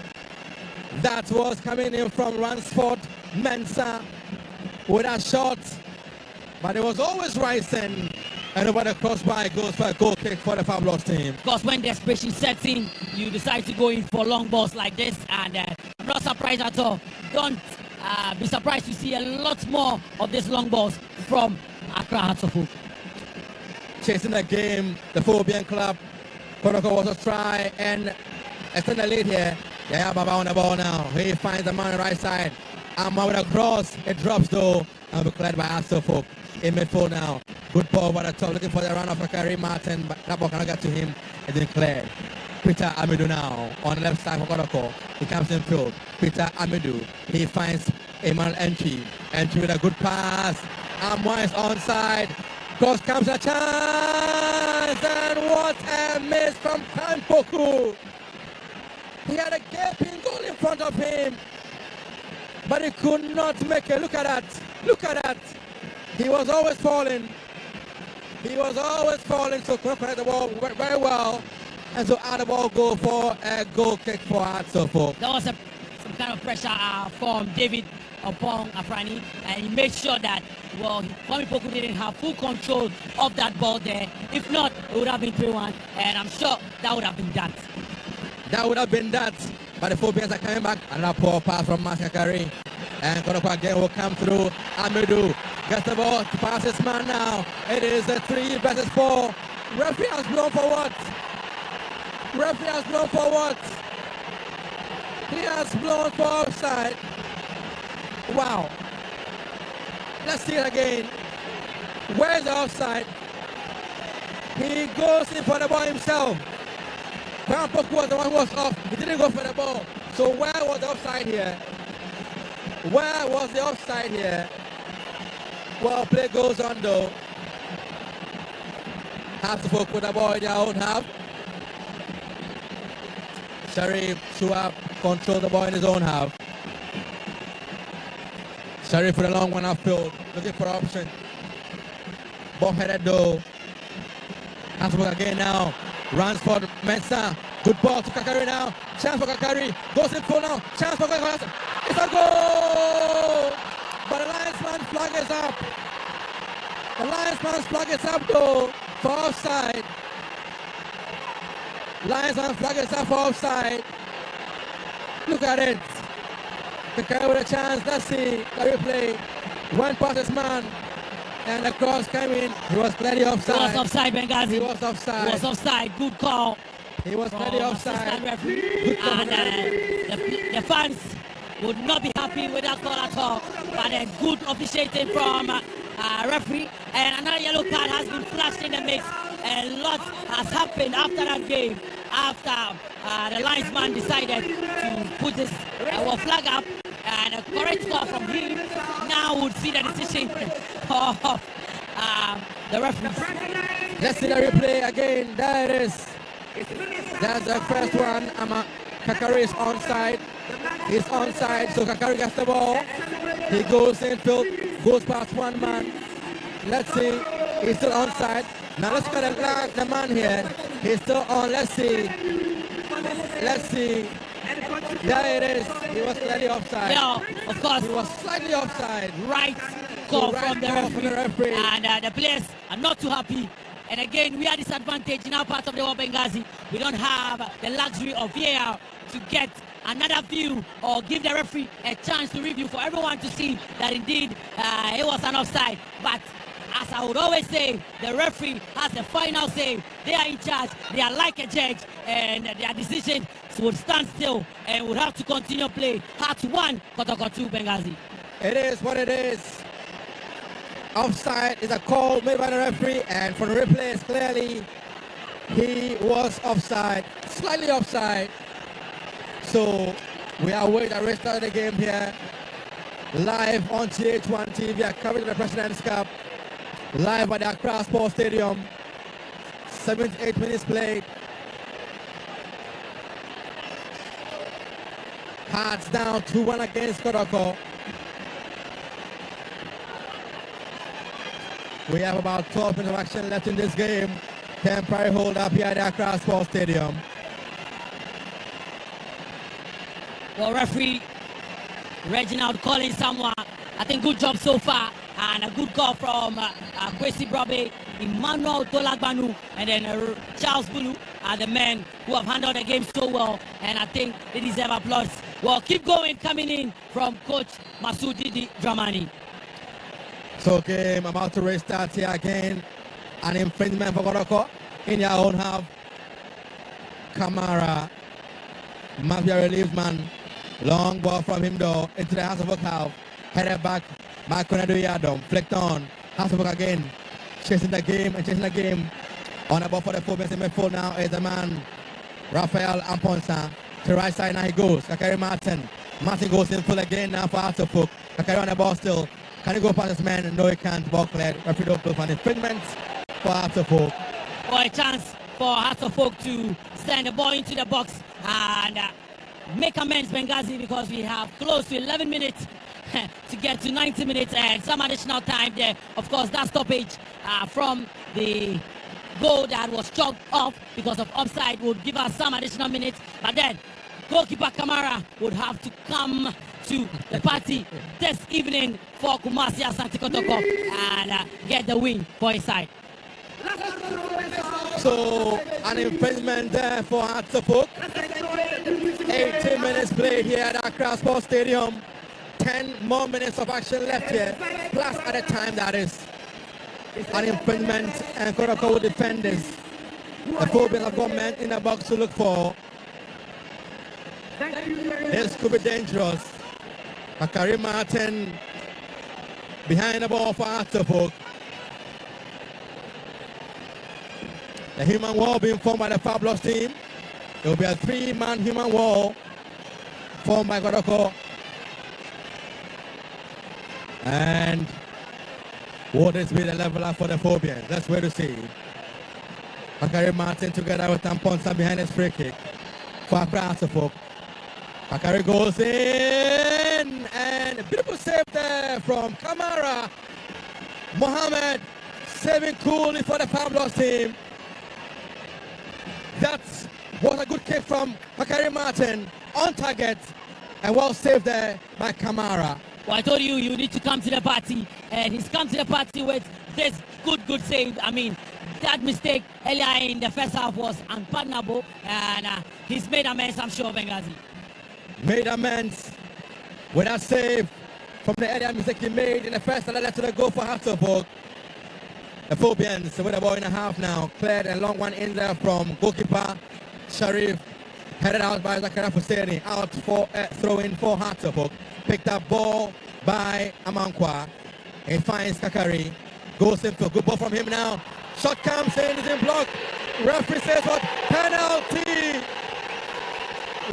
That was coming in from Ransford Mensah with a shot, but it was always rising. And over the crossbar goes for a goal kick for the Fabulous team. Because when desperation sets in, you decide to go in for long balls like this, and I'm not surprised at all. Don't be surprised to see a lot more of these long balls from Accra Hearts of Oak. Chasing the game, the Phobian club. Kotoko was a try and extend the lead here. Yeah, Baba on the ball now. He finds the man on the right side. Amma with a cross. It drops though. And we're cleared by Asafok. In midfield now. Good ball over the top. Looking for the run of Kakari Martin. But that ball cannot get to him. It's been cleared. Peter Amidou now on the left side for Kotoko. He comes in field. Peter Amidou. He finds Emmanuel Entry. Entry with a good pass. Amwa is onside. Cross comes a chance. And what a miss from Kampoku. He had a gaping goal in front of him, but he could not make it. Look at that. Look at that. He was always falling. He was always falling, so couldn't connect the ball very well. And so out the ball go for a goal kick for Atsofo. There was some kind of pressure from David upon Afrani, and he made sure that, well, Kwame Poku didn't have full control of that ball there. If not, it would have been 3-1, and I'm sure that would have been that. That would have been that, but the Phobians are coming back. Another poor pass from Maskakari. And Kotoko again will come through. Amidou gets the ball to pass his man now. It is a 3 versus 4. Referee has blown for what? Referee has blown for what? He has blown for offside. Wow. Let's see it again. Where's the offside? He goes in for the ball himself. Kampoku was the one who was off. He didn't go for the ball. So where was the offside here? Where was the offside here? Well, play goes on though. Have to focus with the ball in their own half. Sharif Suab control the ball in his own half. Sharif for the long one upfield, looking for option. Ball headed though. Has to work again now. Runs for Mensah. Good ball to Kakari now. Chance for Kakari. Goes in full now. Chance for Kakari. It's a goal! But the linesman's flag is up. The linesman's flag is up though for offside. Linesman's flag is up for offside. Look at it. Kakari with a chance. Let's see the replay. One past his man. And the cross came in. He was clearly offside. He was offside, Benghazi. He was offside. He was offside. Good call. He was clearly offside. And the fans would not be happy with that call at all. But a good officiating from referee. And another yellow card has been flashed in the mix. A lot has happened after that game. After the linesman decided to put his flag up. And a correct call from him now would see the decision of the referee. Let's see the replay again. There it is. That's the first one. Kakari is onside. He's onside, so Kakari gets the ball. He goes infield, goes past one man. Let's see. He's still onside. Now let's look at the man here. He's still on. Let's see. Let's see. There it is. He was slightly offside. Yeah, of course. He was slightly offside. Right call from the referee. And the players are not too happy. And again, we are disadvantaged in our part of the world, Benghazi. We don't have the luxury of VAR to get another view or give the referee a chance to review for everyone to see that indeed it was an offside. But as I would always say, the referee has the final say. They are in charge. They are like a judge, and their decision would stand still and would have to continue play. Hearts 1, Kotoko 2, Benghazi. It is what it is. Offside is a call made by the referee, and for the replays, clearly he was offside, slightly offside. So we are waiting to restart the game here, live on TH1 TV, coverage of the President's Cup, live at the Accra Sports Stadium. 78 minutes played. Hearts down 2-1 against Kotoko. We have about 12 minutes of action left in this game. Temporary hold up here at the Accra Sports Stadium. Well, referee Reginald calling someone. I think good job so far. And a good call from Kwesi Brobe, Emmanuel Tolagbanu, and then Charles Bulu are the men who have handled the game so well. And I think they deserve applause. Well, keep going, coming in from Coach Masudi Dramani. So game about to restart here again. An infringement for Kotoko in their own half. Kamara must be a relief man. Long ball from him though into the Hasselhoff half. Headed back. Makonadu Yadom flicked on. Hasselhoff again. Chasing the game. On the ball for the fullback in midfield now is the man Rafael Amponsa. To the right side now he goes. Kakari Martin. Martin goes in full again now for Hasselhoff. Kakari on the ball still. Can he go past this man? No, he can't. Ball cleared. Referee don't blow for an infringement for Hasselhoff. For a chance for Hasselhoff to send the ball into the box and make amends, Benghazi, because we have close to 11 minutes to get to 90 minutes and some additional time there. Of course, that stoppage from the goal that was chalked off because of offside would give us some additional minutes. But then goalkeeper Kamara would have to come to the party this evening for Kumasi Asante Kotoko and get the win for his side. So an infringement there for Hasselhoff. 18 minutes played here at Accra Sports Stadium. 10 more minutes of action left here, plus at a time that is an infringement, and Kotoko will defend this. The fullbacks have got men in the box to look for. This could be dangerous. Kakari Martin behind the ball for Hasselhoff. The human wall being formed by the Fabulous team. There will be a 3-man human wall formed by Kotoko. And what is be the level up for the Phobians? That's where to see. Kakari Martin together with Tamponsa behind his free kick for Hasselhoff. Kakari goes in, and a beautiful save there from Kamara. Mohammed saving coolly for the Fabulous team. That's What a good kick from Bakary Martin on target and well saved there by Kamara. Well, I told you, you need to come to the party, and he's come to the party with this good save. I mean, that mistake earlier in the first half was unpardonable, and he's made amends, I'm sure, Benghazi. Made amends with that save from the earlier mistake he made in the first half that led to the goal for Hartlepool. The Phobians with a ball in a half now. Cleared a long one in there from goalkeeper Sharif. Headed out by Zakaria Husseini. Out for a throw-in for Hartlepool. Picked up ball by Amankwa. He finds Kakari. Goes in for good ball from him now. Shot comes in, is in block. Referee says what? Penalty!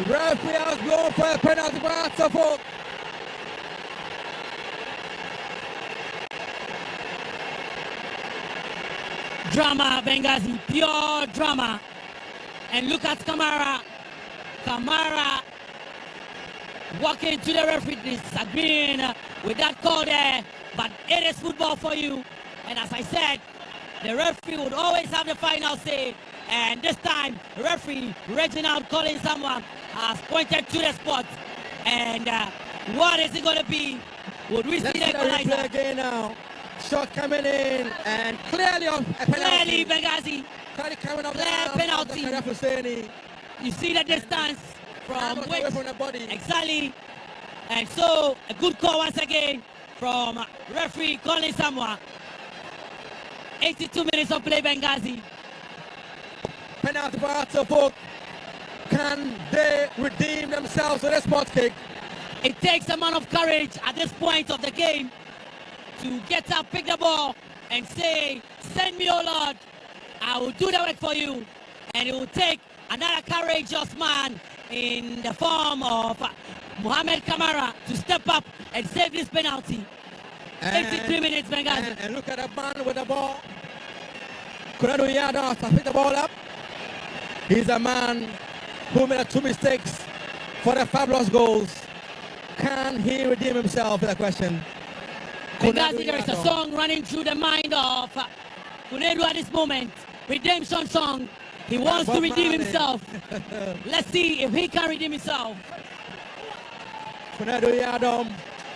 Referee has blown for a penalty for Hartlepool. Drama, Benghazi, pure drama. And look at Kamara. Kamara walking to the referee, disagreeing with that call there. But it is football for you. And as I said, the referee would always have the final say. And this time, referee Reginald Collins someone has pointed to the spot. And what is it going to be? Would we see the equalizer again now? Shot coming in and clearly off a penalty. Clearly, Benghazi. Clearly coming off clear penalty. You see the distance from which, from the body. Exactly. And so a good call once again from referee Colin Samoa. 82 minutes of play, Benghazi. Penalty for Hartlepool. Can they redeem themselves with a spot kick? It takes a man of courage at this point of the game to get up, pick the ball, and say, send me, oh Lord, I will do the work for you. And it will take another courageous man in the form of Mohamed Kamara to step up and save this penalty. 83 minutes, Benghazi. And look at the man with the ball. Kunadu Yada to pick the ball up. He's a man who made 2 mistakes for the fabulous goals. Can he redeem himself? Is the question. Benghazi, there is a song running through the mind of Kunedu at this moment. Redemption song. He wants to redeem himself. Let's see if he can redeem himself. Kunedu Yadom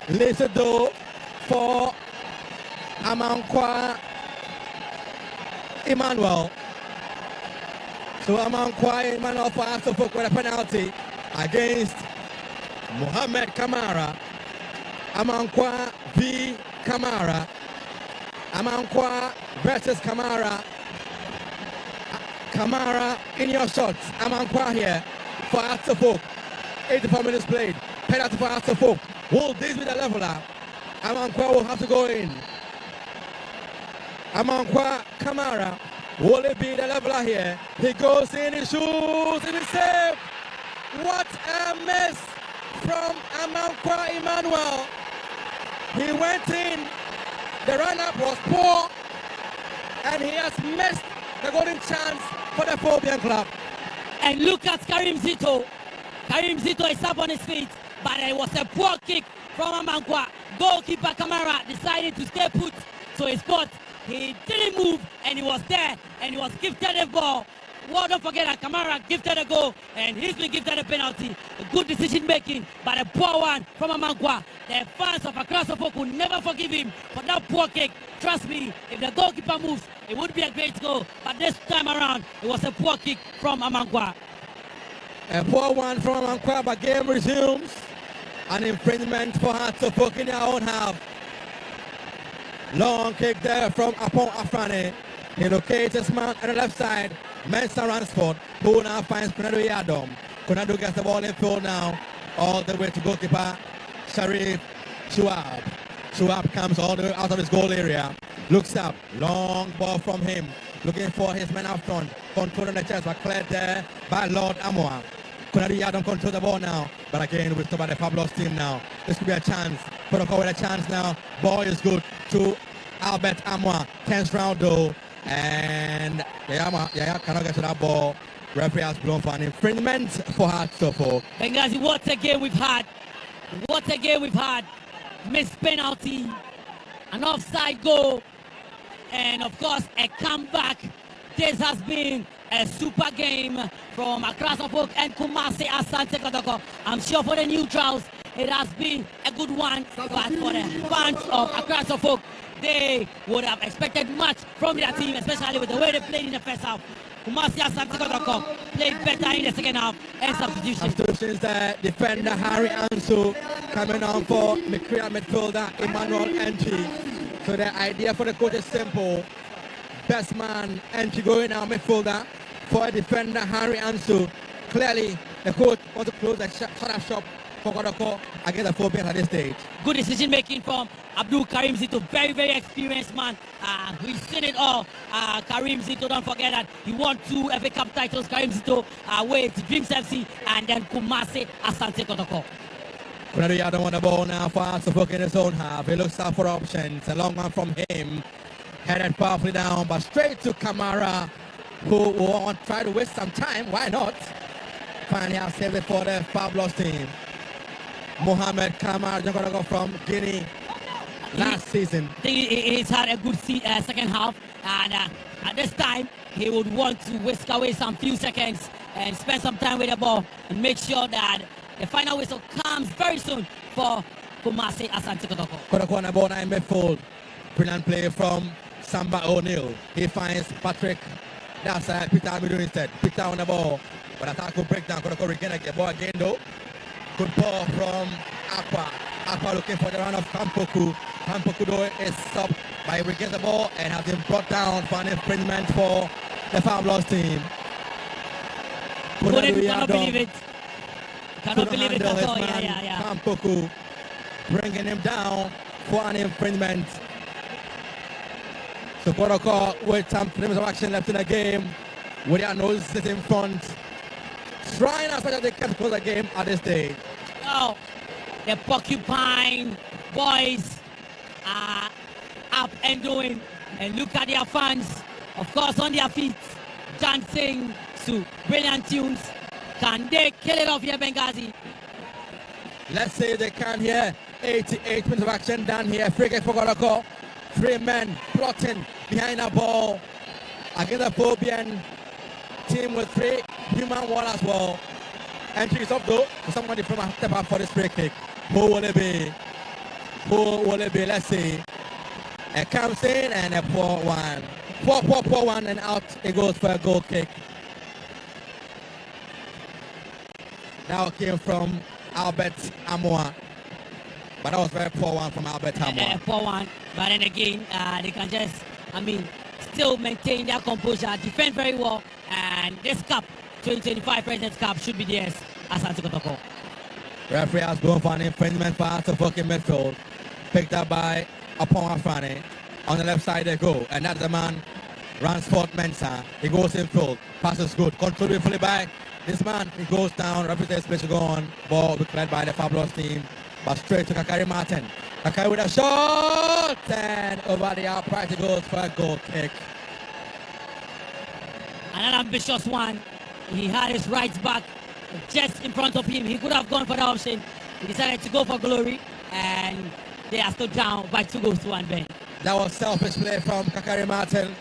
leaves the door for Amankwa Emmanuel. So Amankwa Emmanuel for Hartlepool with a penalty against Mohamed Kamara. Amankwa v. Kamara. Amankwa versus Kamara. Kamara in your shots. Amankwa here for Hartlepool. 84 minutes played. Penalty for Hartlepool. Will this be the leveler? Amankwa will have to go in. Amankwa Kamara. Will it be the leveler here? He goes in, he shoots, and he saves. What a miss from Amankwa Emmanuel. He went in, the run-up was poor, and he has missed the golden chance for the Phobian club. And look at Karim Zito. Karim Zito is up on his feet, but it was a poor kick from Amankwa. Goalkeeper Kamara decided to stay put to his spot. He didn't move, and he was there, and he was gifted a ball. Well, don't forget that Kamara gifted a goal, and he's been gifted a penalty. A good decision making, but a poor one from Amankwa. The fans of Accra Suffolk will never forgive him for that poor kick. Trust me, if the goalkeeper moves, it would be a great goal. But this time around, it was a poor kick from Amankwa. A poor one from Amankwa, but game resumes. An infringement for Hartlepool in their own half. Long kick there from Apon Afrani. He locates his man on the left side. Mensa Ransford, who now finds Konadu Yadom. Konadu gets the ball in field now, all the way to goalkeeper Sharif Shuab. Shuab comes all the way out of his goal area. Looks up, long ball from him. Looking for his man up front. Controlling the chest, but cleared there by Lord Amoa. Konadu Yadom control the ball now. But again, we're by the fabulous team now. This could be a chance. Kotoko with a chance now. Ball is good to Albert Amoa. 10th round though. And Yaya cannot get to that ball. Referee has blown for an infringement for Hartlepool. Benghazi, what a game we've had. What a game we've had. Missed penalty, an offside goal, and of course a comeback. This has been a super game from Accra Suffolk and Kumasi Asante Kotoko. I'm sure for the neutrals, it has been a good one, but for the fans of Accra Suffolk, they would have expected much from their team, especially with the way they played in the first half. Kumasi Asante Kotoko played better in the second half and substitutions. Substitutions there, defender Harry Ansu coming on for midfielder Emmanuel Entry. So the idea for the coach is simple. Best man Entry going out midfielder for a defender Harry Ansu. Clearly the coach wants to close the shut-up shop for Kotoko against the Phobians at this stage. Good decision making from Abdul Karim Zito, very, very experienced man. We've seen it all. Karim Zito, don't forget that he won 2 FA Cup titles. Karim Zito with Dreams FC and then Kumasi Asante Kotoko. Kunadu Yadon won the ball now for Asante in his own half. He looks out for options. A long one from him. Headed powerfully down, but straight to Kamara, who will try to waste some time. Why not? Finally, I'll save it for the Fabulous team. Mohamed Kamara from Guinea last season. I think he's had a good second half, and at this time he would want to whisk away some few seconds and spend some time with the ball and make sure that the final whistle comes very soon for Kumasi Asante Kotoko. Kotoko on the ball in midfield. Brilliant play from Samba O'Neill. He finds Patrick. That's Peter Amidu instead. Peter on the ball. But attack will break down. Kotoko regain the ball again though. Good ball from Aqua. Aqua looking for the run of Kampoku. Kampoku though is stopped by regain the ball and has been brought down for an infringement for the Fabulous team. Cannot believe it. Cannot believe it at all. Yeah. Kampoku bringing him down for an infringement. So Kotoko with some minutes of action left in the game. With their noses in front. Trying as much as they can to close the game at this stage. Oh, the Porcupine boys are up and doing. And look at their fans, of course, on their feet, dancing to brilliant tunes. Can they kill it off here, Benghazi? Let's say they can here. 88 minutes of action done here. Free kick for Kotoko. 3 men plotting behind the ball against the Phobian team with 3 human wall as well. Entry is up though. Somebody from a step up for this free kick. Who will it be? Who will it be? Let's see. It comes in and a poor one. Poor one, and out it goes for a goal kick. Now came from Albert Amoa. But that was a very poor one from Albert Amoa. A poor one. But then again, they can just, still maintain their composure, defend very well, and this cup, 2025 President's Cup, should be theirs. Asante Kotoko. Referee has gone for an infringement pass to fucking midfield, picked up by Apong Afrani. On the left side they go, and that's the man, Ransford Mensah. He goes in field, passes good, controlled fully by this man. He goes down, referee says place to go on. Ball will be cleared by the Fabulous team, but straight to Kakari Martin. Kakari with a shot, and over the upright he goes for a goal kick. An ambitious one. He had his right back just in front of him. He could have gone for the option. He decided to go for glory, and they are still down by 2-1, Ben. That was selfish play from Kakari Martin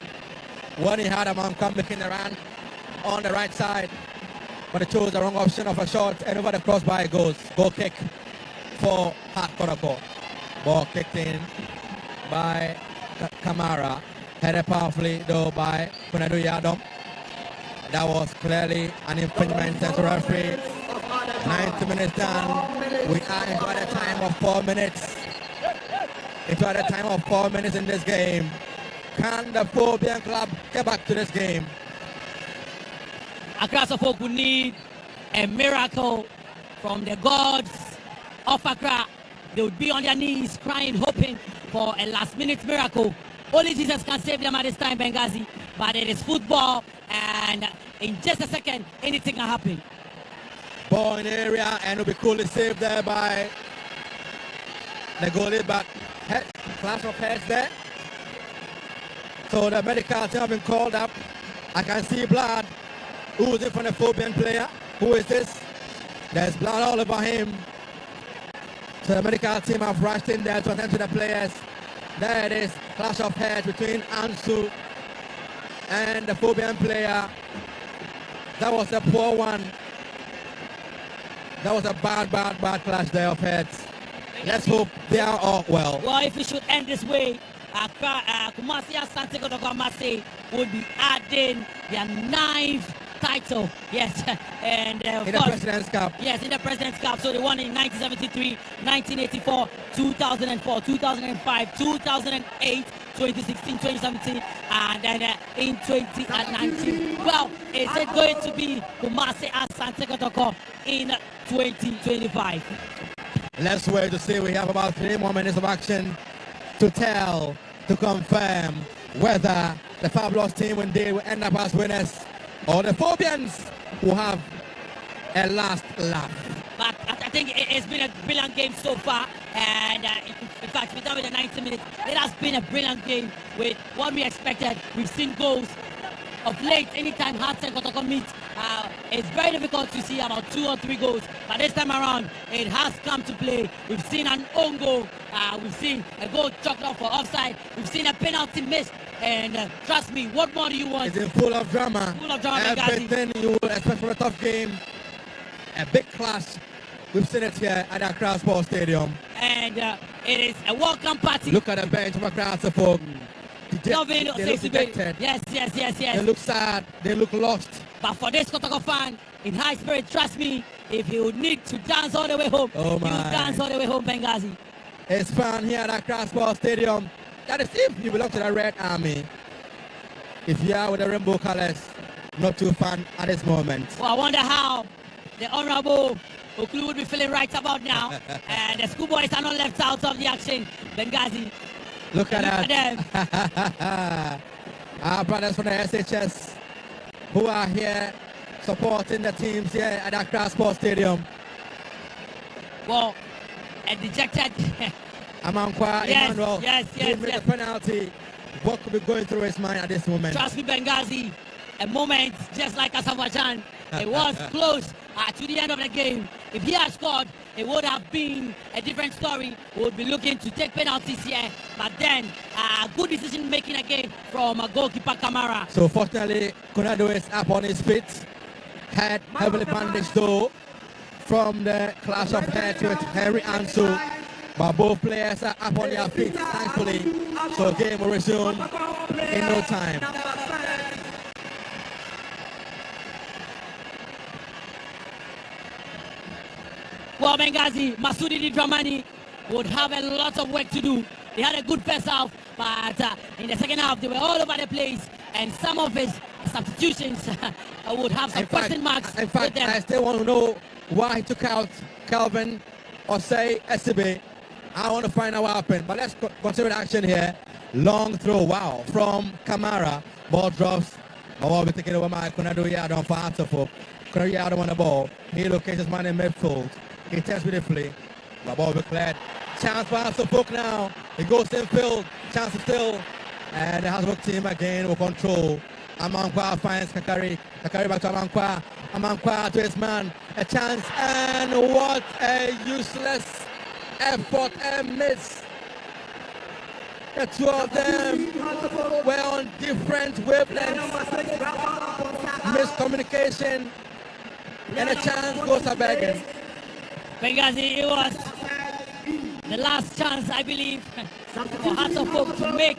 when he had a man come making the run on the right side, but he chose the wrong option of a shot, and over the crossbar it goes. Goal kick for Kotoko. Ball kicked in by Kamara, headed powerfully though by Kunadu Yadom. That was clearly an infringement to referee. 90 minutes done. We are into the time of 4 minutes. Into the time of 4 minutes in this game. Can the Phobian club get back to this game? Accra Suffolk would need a miracle from the gods of Accra. They would be on their knees crying, hoping for a last-minute miracle. Only Jesus can save them at this time, Benghazi. But it is football, and in just a second, anything can happen. Ball in the area, and will be coolly saved there by the goalie, but clash of heads there. So the medical team have been called up. I can see blood oozing from the Phobian player. Who is this? There's blood all over him. So the medical team have rushed in there to attend to the players. There it is, clash of heads between Ansu and the Phobian player. That was a poor one. That was a bad clash there of heads. Let's hope they are all well. Well, if we should end this way, Kumasi Asante Kotoko would be adding their 9th title. Yes, and in the President's Cup. Yes, in the President's Cup. So they won in 1973, 1984, 2004, 2005, 2008, 2016, 2017, and then in 2019. Well, is it going to be Kumasi Asante Kotoko in 2025? Let's wait to see. We have about 3 more minutes of action to tell, to confirm whether the Fabulous team indeed will end up as winners or the Phobians will have a last laugh. But I think it's been a brilliant game so far, and in fact, we're done with the 90 minutes. It has been a brilliant game with what we expected. We've seen goals of late. Anytime Hearts and Kotoko meet, it's very difficult to see about 2 or 3 goals. But this time around, it has come to play. We've seen an own goal. We've seen a goal chalked off for offside. We've seen a penalty missed. And trust me, what more do you want? It's full of drama. Full of drama, everything you would expect from a tough game. A big clash. We've seen it here at Accra Sports Stadium. And it is a welcome party. Look at the bench of Accra support. They look dejected. Yes. They look sad. They look lost. But for this Kotoko fan, in high spirit, trust me, if he would need to dance all the way home, he will dance all the way home, Benghazi. It's fun here at Accra Sports Stadium. That is if you belong to the Red Army. If you are with the rainbow colors, not too fun at this moment. Well, I wonder how the Honorable Okulu would be feeling right about now. And the schoolboys are not left out of the action, Benghazi. Look at that. Our brothers from the SHS who are here supporting the teams here at Accra Sports Stadium. Well, a dejected Amankwa Emmanuel. Yes. The penalty. What could be going through his mind at this moment? Trust me, Benghazi. A moment just like Asamoah. It was close to the end of the game. If he had scored, it would have been a different story. We would be looking to take penalties here. But then, good decision making again from goalkeeper Kamara. So fortunately, Konado is up on his feet. Head heavily bandaged though from the clash of heads with Henry Ansu. But both players are up on their feet, thankfully. So game will resume in no time. Well, Benghazi, Masudi Dramani would have a lot of work to do. They had a good first half, but in the second half, they were all over the place. And some of his substitutions would have some question marks. In fact, I still want to know why he took out Calvin or say SCB. I want to find out what happened. But let's consider the action here. Long throw, wow, from Kamara. Ball drops. Ball will be taken over by Konado Yadon for Atafo. Konado Yadon on the ball. He locates his man in midfield. He tests beautifully. The ball will be cleared. Chance for Atafo now. He goes in field. Chance still. And the Hasbrook team again will control. Amankwa finds Kakari. Kakari back to Amankwa. Amankwa to his man. A chance. And what a useless effort and miss. The two of them were on different wavelengths. Miscommunication. And a chance goes a begging. Benghazi, it was the last chance, I believe, for Hearts of Oak to make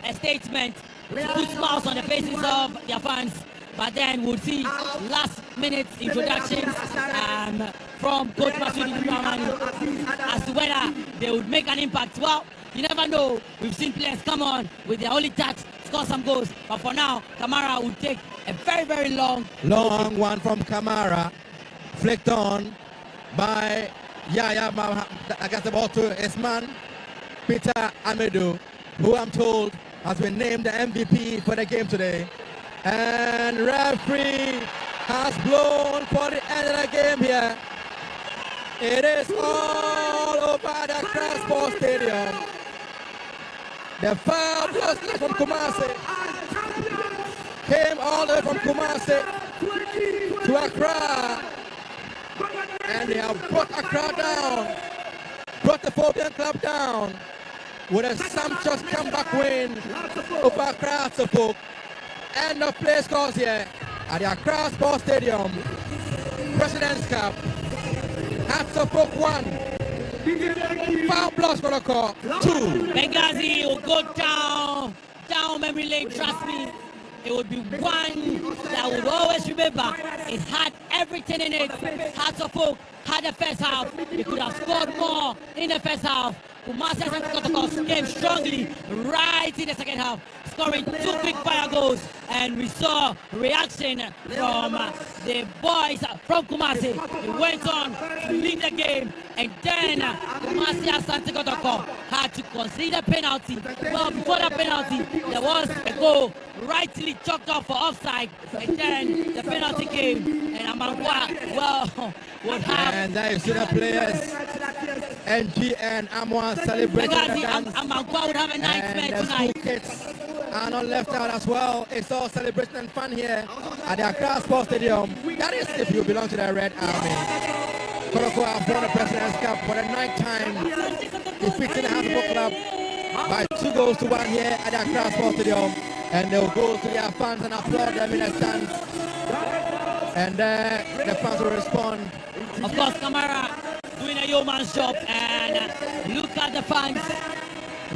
a statement, to put smiles on the faces of their fans. But then we'll see last minute introductions from Coach Masudi Dramani as to whether they would make an impact. Well, you never know. We've seen players come on with their only touch, score some goals. But for now, Kamara will take a very, very long one from Kamara, flicked on by Yaya. I got the ball to his man, Peter Amedu, who I'm told has been named the MVP for the game today. And referee has blown for the end of the game here. It is all over the Accra Sports Stadium. The foul plus from Kumasi came all the way from Kumasi to Accra. And they have brought Accra down, brought the Phobian club down with a sumptuous comeback win over Accra support. End of play scores here. at the Accra Sports Stadium. President's Cup. Hearts of Oak 1. Foul plus protocol 2. Benghazi will go down memory lane, trust me. It would be one that would always remember. It had everything in it. Hearts of Oak had the first half. It could have scored more in the first half. Kumasi Asante Kotoko came strongly right in the second half, scoring 2 quick fire goals, and we saw reaction from the boys from Kumasi. It went on to lead the game, and then Kumasi Asante Kotoko had to concede a penalty. Well, before the penalty, there was a goal rightly chalked off for offside, and then the penalty came, and Amangwa, well, would have... And there you see the players, NG and Amwa celebrating the dance. Amangwa would have a nice match tonight. And the kids are not left out as well. It's all celebration and fun here at the Accra Sports Stadium. That is if you belong to the Red Army. Kotoko have won the President's Cup for the 9th time, defeating the House of Oak Club by 2-1 here at the Accra Sports Stadium. And they'll go to their fans and applaud them in the stands. And the fans will respond. Of course, Kamara doing a yeoman's job, and look at the fans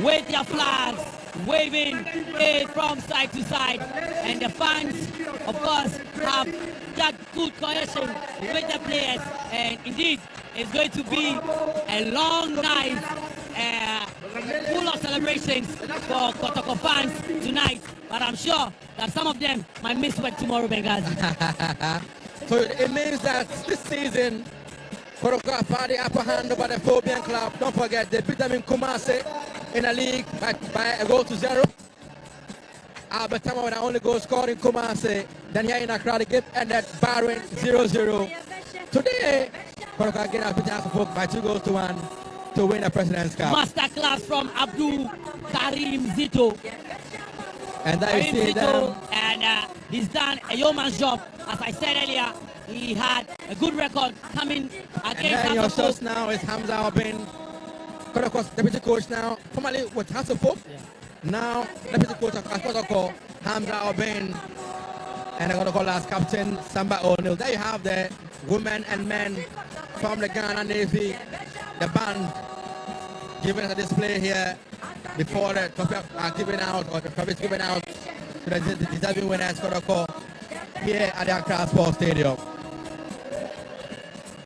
with their flags, waving it from side to side. And the fans, of course, have that good cohesion with the players. And indeed, it's going to be a long night, full of celebrations for Kotoko fans tonight. But I'm sure that some of them might miss work tomorrow, Benghazi. So it means that this season, Kotoko have had the upper hand over the Phobian club. Don't forget, they beat them in Kumasi in the league by a goal to 0. Albert Tama with the only goal scored in Kumasi. Then here in Accra, the game ended barring 0-0. Today, Kotoko again have beaten Asafok by 2-1 to win the President's Cup. Masterclass from Abdul Karim Zito. And that is see them. And he's done a yeoman's job. As I said earlier, he had a good record coming against And then your Asafok. source now is Hamza Obin, Kotoko's deputy coach now, formerly with Asafok. Now, deputy coach of Kotoko, Hamza Obin, and the Kotoko last captain, Samba O'Neill. There you have the women and men from the Ghana Navy, the band, giving us a display here before the trophy are given out, or the trophy is given out to the deserving winners, Kotoko, here at the Accra Sports Stadium.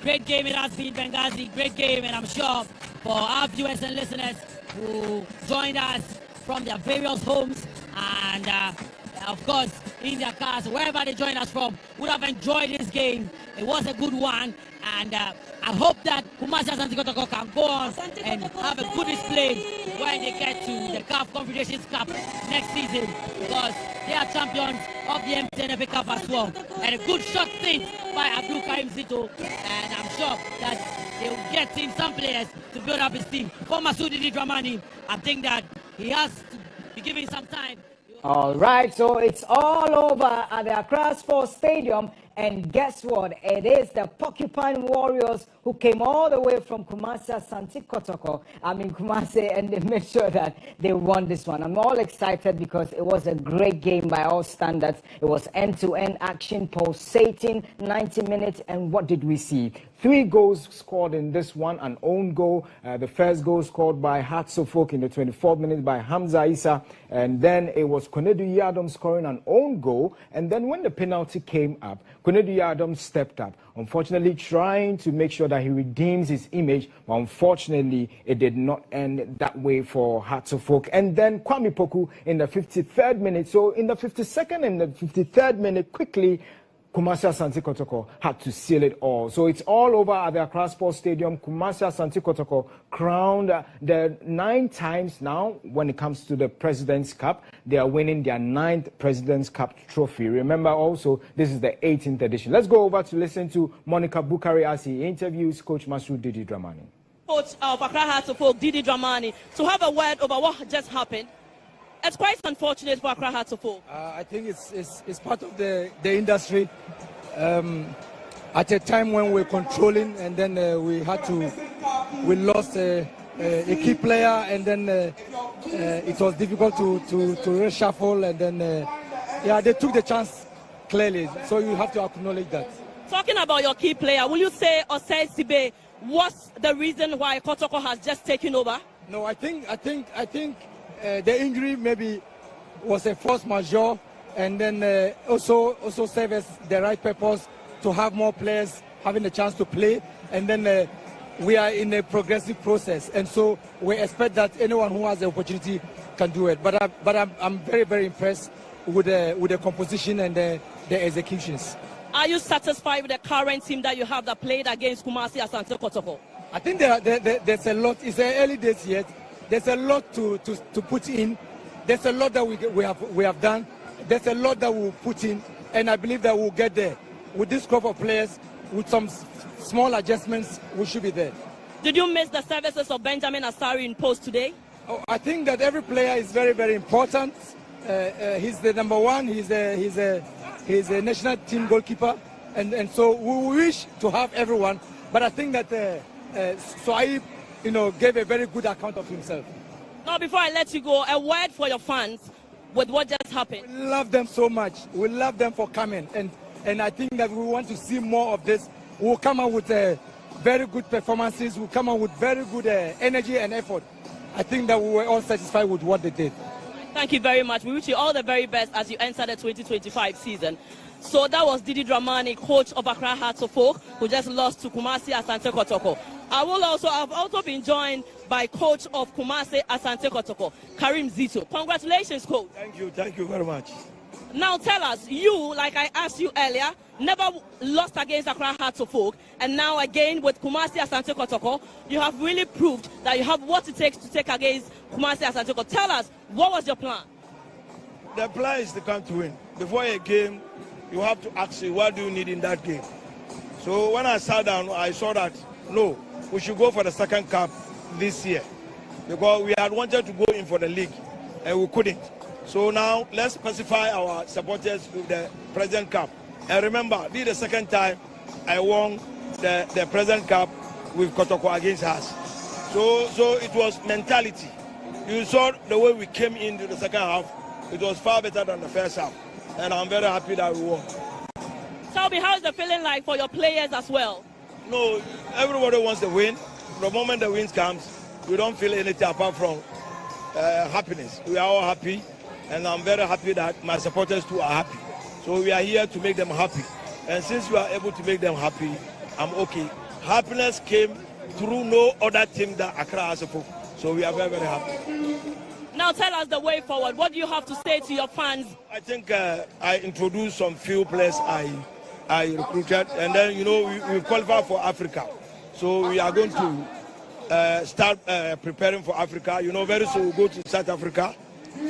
Great game it has been, Benghazi. Great game, and I'm sure for our viewers and listeners who joined us from their various homes and, of course, in their cars, wherever they join us from, would have enjoyed this game. It was a good one, and I hope that Kumasi Asante Kotoko can go on and have a good display when they get to the CAF Confederations Cup next season, because they are champions of the MTNFA Cup as well. And a good shot stint by Abdul Karim Zito, and I'm sure that they will get in some players to build up his team. For Masudi Dramani, I think that he has to be given some time. All right, so it's all over at the Accra Sports Stadium. And guess what? It is the Porcupine Warriors who came all the way from Kumasi Asante Kotoko. Kumasi, and they made sure that they won this one. I'm all excited because it was a great game by all standards. It was end-to-end action, pulsating, 90 minutes. And what did we see? 3 goals scored in this one, an own goal. The first goal scored by Hearts of Oak in the 24th minute by Hamza Issa. And then it was Konedu Yadom scoring an own goal. And then when the penalty came up, Konedu Yadom stepped up, unfortunately trying to make sure that he redeems his image, but unfortunately it did not end that way for Hearts of Oak. And then Kwame Poku in the 53rd minute. So in the 52nd and the 53rd minute, quickly, Kumasi Asante Kotoko had to seal it all. So it's all over at the Accra Sports Stadium. Kumasi Asante Kotoko crowned the 9 times now when it comes to the President's Cup. They are winning their 9th President's Cup trophy. Remember also, this is the 18th edition. Let's go over to listen to Monica Bukari as he interviews Coach Masud Didi Dramani. Coach of Accra Hearts of Oak, Didi Dramani, to have a word over what just happened. It's quite unfortunate for Accra Hearts of Oak. I think it's part of the industry. At a time when we're controlling, and then we lost a key player, and then it was difficult to reshuffle, and then they took the chance clearly. So you have to acknowledge that. Talking about your key player, will you say Osei Sibe was the reason why Kotoko has just taken over? No, I think the injury maybe was a force majeure, and then also serve as the right purpose to have more players having a chance to play, and then we are in a progressive process, and so we expect that anyone who has the opportunity can do it. But I'm very, very impressed with the composition and the executions. Are you satisfied with the current team that you have that played against Kumasi Asante Kotoko? I think there's a lot. It's early days yet. There's a lot to put in. There's a lot that we have done. There's a lot that we'll put in, and I believe that we'll get there. With this crop of players, with some small adjustments, we should be there. Did you miss the services of Benjamin Asari in post today? Oh, I think that every player is very, very important. He's the number one. He's a national team goalkeeper, and so we wish to have everyone. But I think that Soaib, gave a very good account of himself. Now, before I let you go, a word for your fans with what just happened. We love them so much. We love them for coming, and I think that we want to see more of this. We'll come out with very good performances. We'll come out with very good energy and effort. I think that we were all satisfied with what they did. Thank you very much. We wish you all the very best as you enter the 2025 season. So that was Didi Dramani, coach of Accra Hearts of Oak, who just lost to Kumasi Asante Kotoko. I've also been joined by coach of Kumasi Asante Kotoko, Karim Zito. Congratulations, coach. Thank you very much. Now tell us, you, like I asked you earlier, never lost against Accra Hearts of Oak, and now again with Kumasi Asante Kotoko, you have really proved that you have what it takes to take against Kumasi Asante Kotoko. Tell us, what was your plan? The plan is to come to win. Before a game, you have to ask you, what do you need in that game? So when I sat down, I saw that, no, we should go for the second cup this year, because we had wanted to go in for the league, and we couldn't. So now let's specify our supporters with the President Cup. And remember, this is the second time I won the President Cup with Kotoko against us. So it was mentality. You saw the way we came into the second half. It was far better than the first half. And I'm very happy that we won. Tell me, how is the feeling like for your players as well? No, everybody wants to win. The moment the win comes, we don't feel anything apart from happiness. We are all happy. And I'm very happy that my supporters too are happy. So we are here to make them happy. And since you are able to make them happy, I'm okay. Happiness came through no other team than Accra Asante. So we are very, very happy. Now tell us the way forward. What do you have to say to your fans? I think I introduced some few players I recruited. And then, we qualified for Africa. So we are going to start preparing for Africa. Very soon we'll go to South Africa.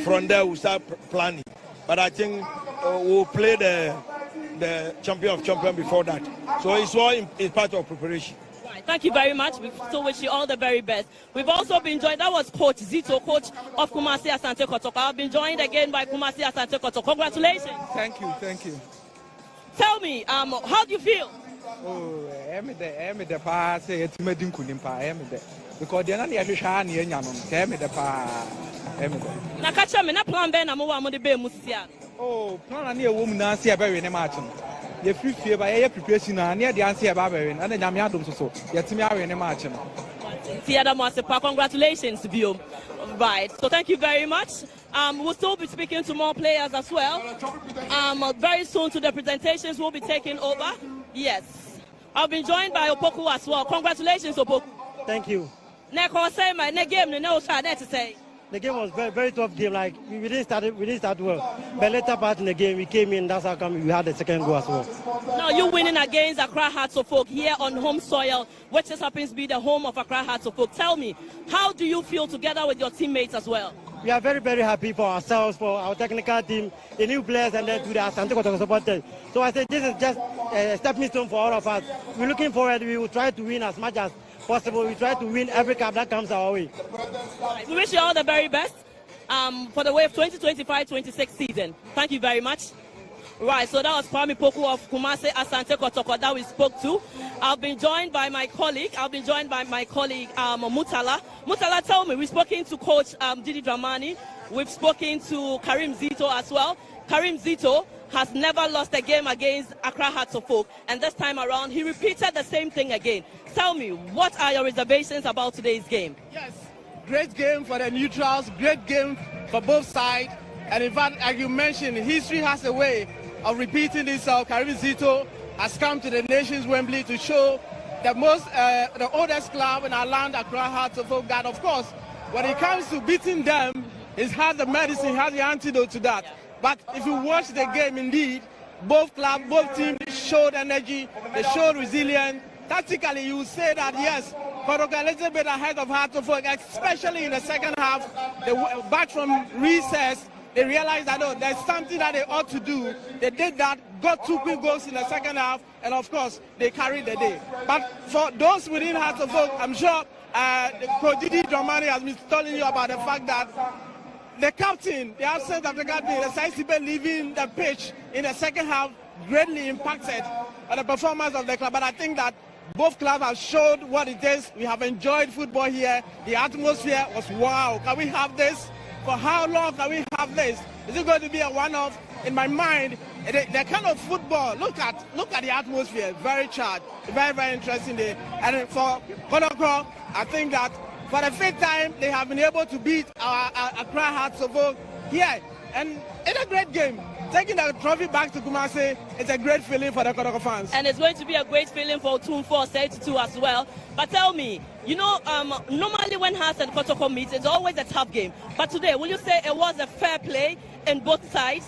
From there, we'll start planning. But I think we'll play the champion of champions before that. So it's all in part of preparation. Right. Thank you very much. We still wish you all the very best. We've also been joined, that was Coach Zito, coach of Kumasi Asante Kotoko. I've been joined again by Kumasi Asante Kotoko. Congratulations. Thank you. Tell me, how do you feel? Oh, I'm the pass, it's Medin Kunimpa, because they're not the Ashan, the pa. Na kacha me na plan be na mo wa mo de be musia. Oh, plan na e wo mu na ase e ba we ne match no. Ye free ba ye preparation na na de ase e ba we na nyame adom so ye timi awe ne match no. Tiada mo asepa, congratulations to you. Right. So thank you very much. We'll still be speaking to more players as well. Very soon to the presentations will be taking over. Yes. I've been joined by Opoku as well. Congratulations, Opoku. Thank you. Neko say my game no to say. The game was very, very tough game. Like we didn't start well. But later part in the game, we came in. That's how come we had the second goal as well. Now you're winning against Accra Hearts of Oak here on home soil, which just happens to be the home of Accra Hearts of Oak. Tell me, how do you feel together with your teammates as well? We are very, very happy for ourselves, for our technical team, the new players, and then to the Asante Kotoko supporters. So I said this is just a stepping stone for all of us. We're looking forward. We will try to win as much as possible. We try to win every cup that comes our way. We wish you all the very best for the way of 2025-26 season. Thank you very much. Right, so that was Kwame Poku of Kumasi Asante Kotoko that we spoke to. I've been joined by my colleague, Mutala. Mutala, tell me, we've spoken to Coach Didi Dramani. We've spoken to Karim Zito as well. Karim Zito has never lost a game against Accra Hearts of Oak, and this time around, he repeated the same thing again. Tell me, what are your reservations about today's game? Yes, great game for the neutrals, great game for both sides. And in fact, as you mentioned, history has a way of repeating itself. Karim Zito has come to the nation's Wembley to show the oldest club in our land, Accra Hearts of Oak, that of course, when it comes to beating them, it has the medicine, it has the antidote to that. But if you watch the game, indeed, both clubs, both teams showed energy, they showed resilience. Tactically, you would say that yes, Kotoko a little bit ahead of Hearts of Oak, especially in the second half. Back from recess, they realized that oh, there's something that they ought to do. They did that, got 2 quick goals in the second half, and of course, they carried the day. But for those within Hearts of Oak, I'm sure Coach Didi Dramani has been telling you about the fact that the captain, the absence of the captain, the Saisibe leaving the pitch in the second half greatly impacted on the performance of the club. But I think that both clubs have showed what it is. We have enjoyed football here. The atmosphere was wow. Can we have this? For how long can we have this? Is it going to be a one-off? In my mind, the kind of football, look at the atmosphere, very charged, very, very interesting day. And for Kotoko, I think that for the 5th time, they have been able to beat our Accra Hearts of Oak here. And it's a great game. Taking the trophy back to Kumasi, it's a great feeling for the Kotoko fans. And it's going to be a great feeling for Tumfo 32 as well. But tell me, you know, normally when Hearts and Kotoko meet, it's always a tough game. But today, will you say it was a fair play in both sides?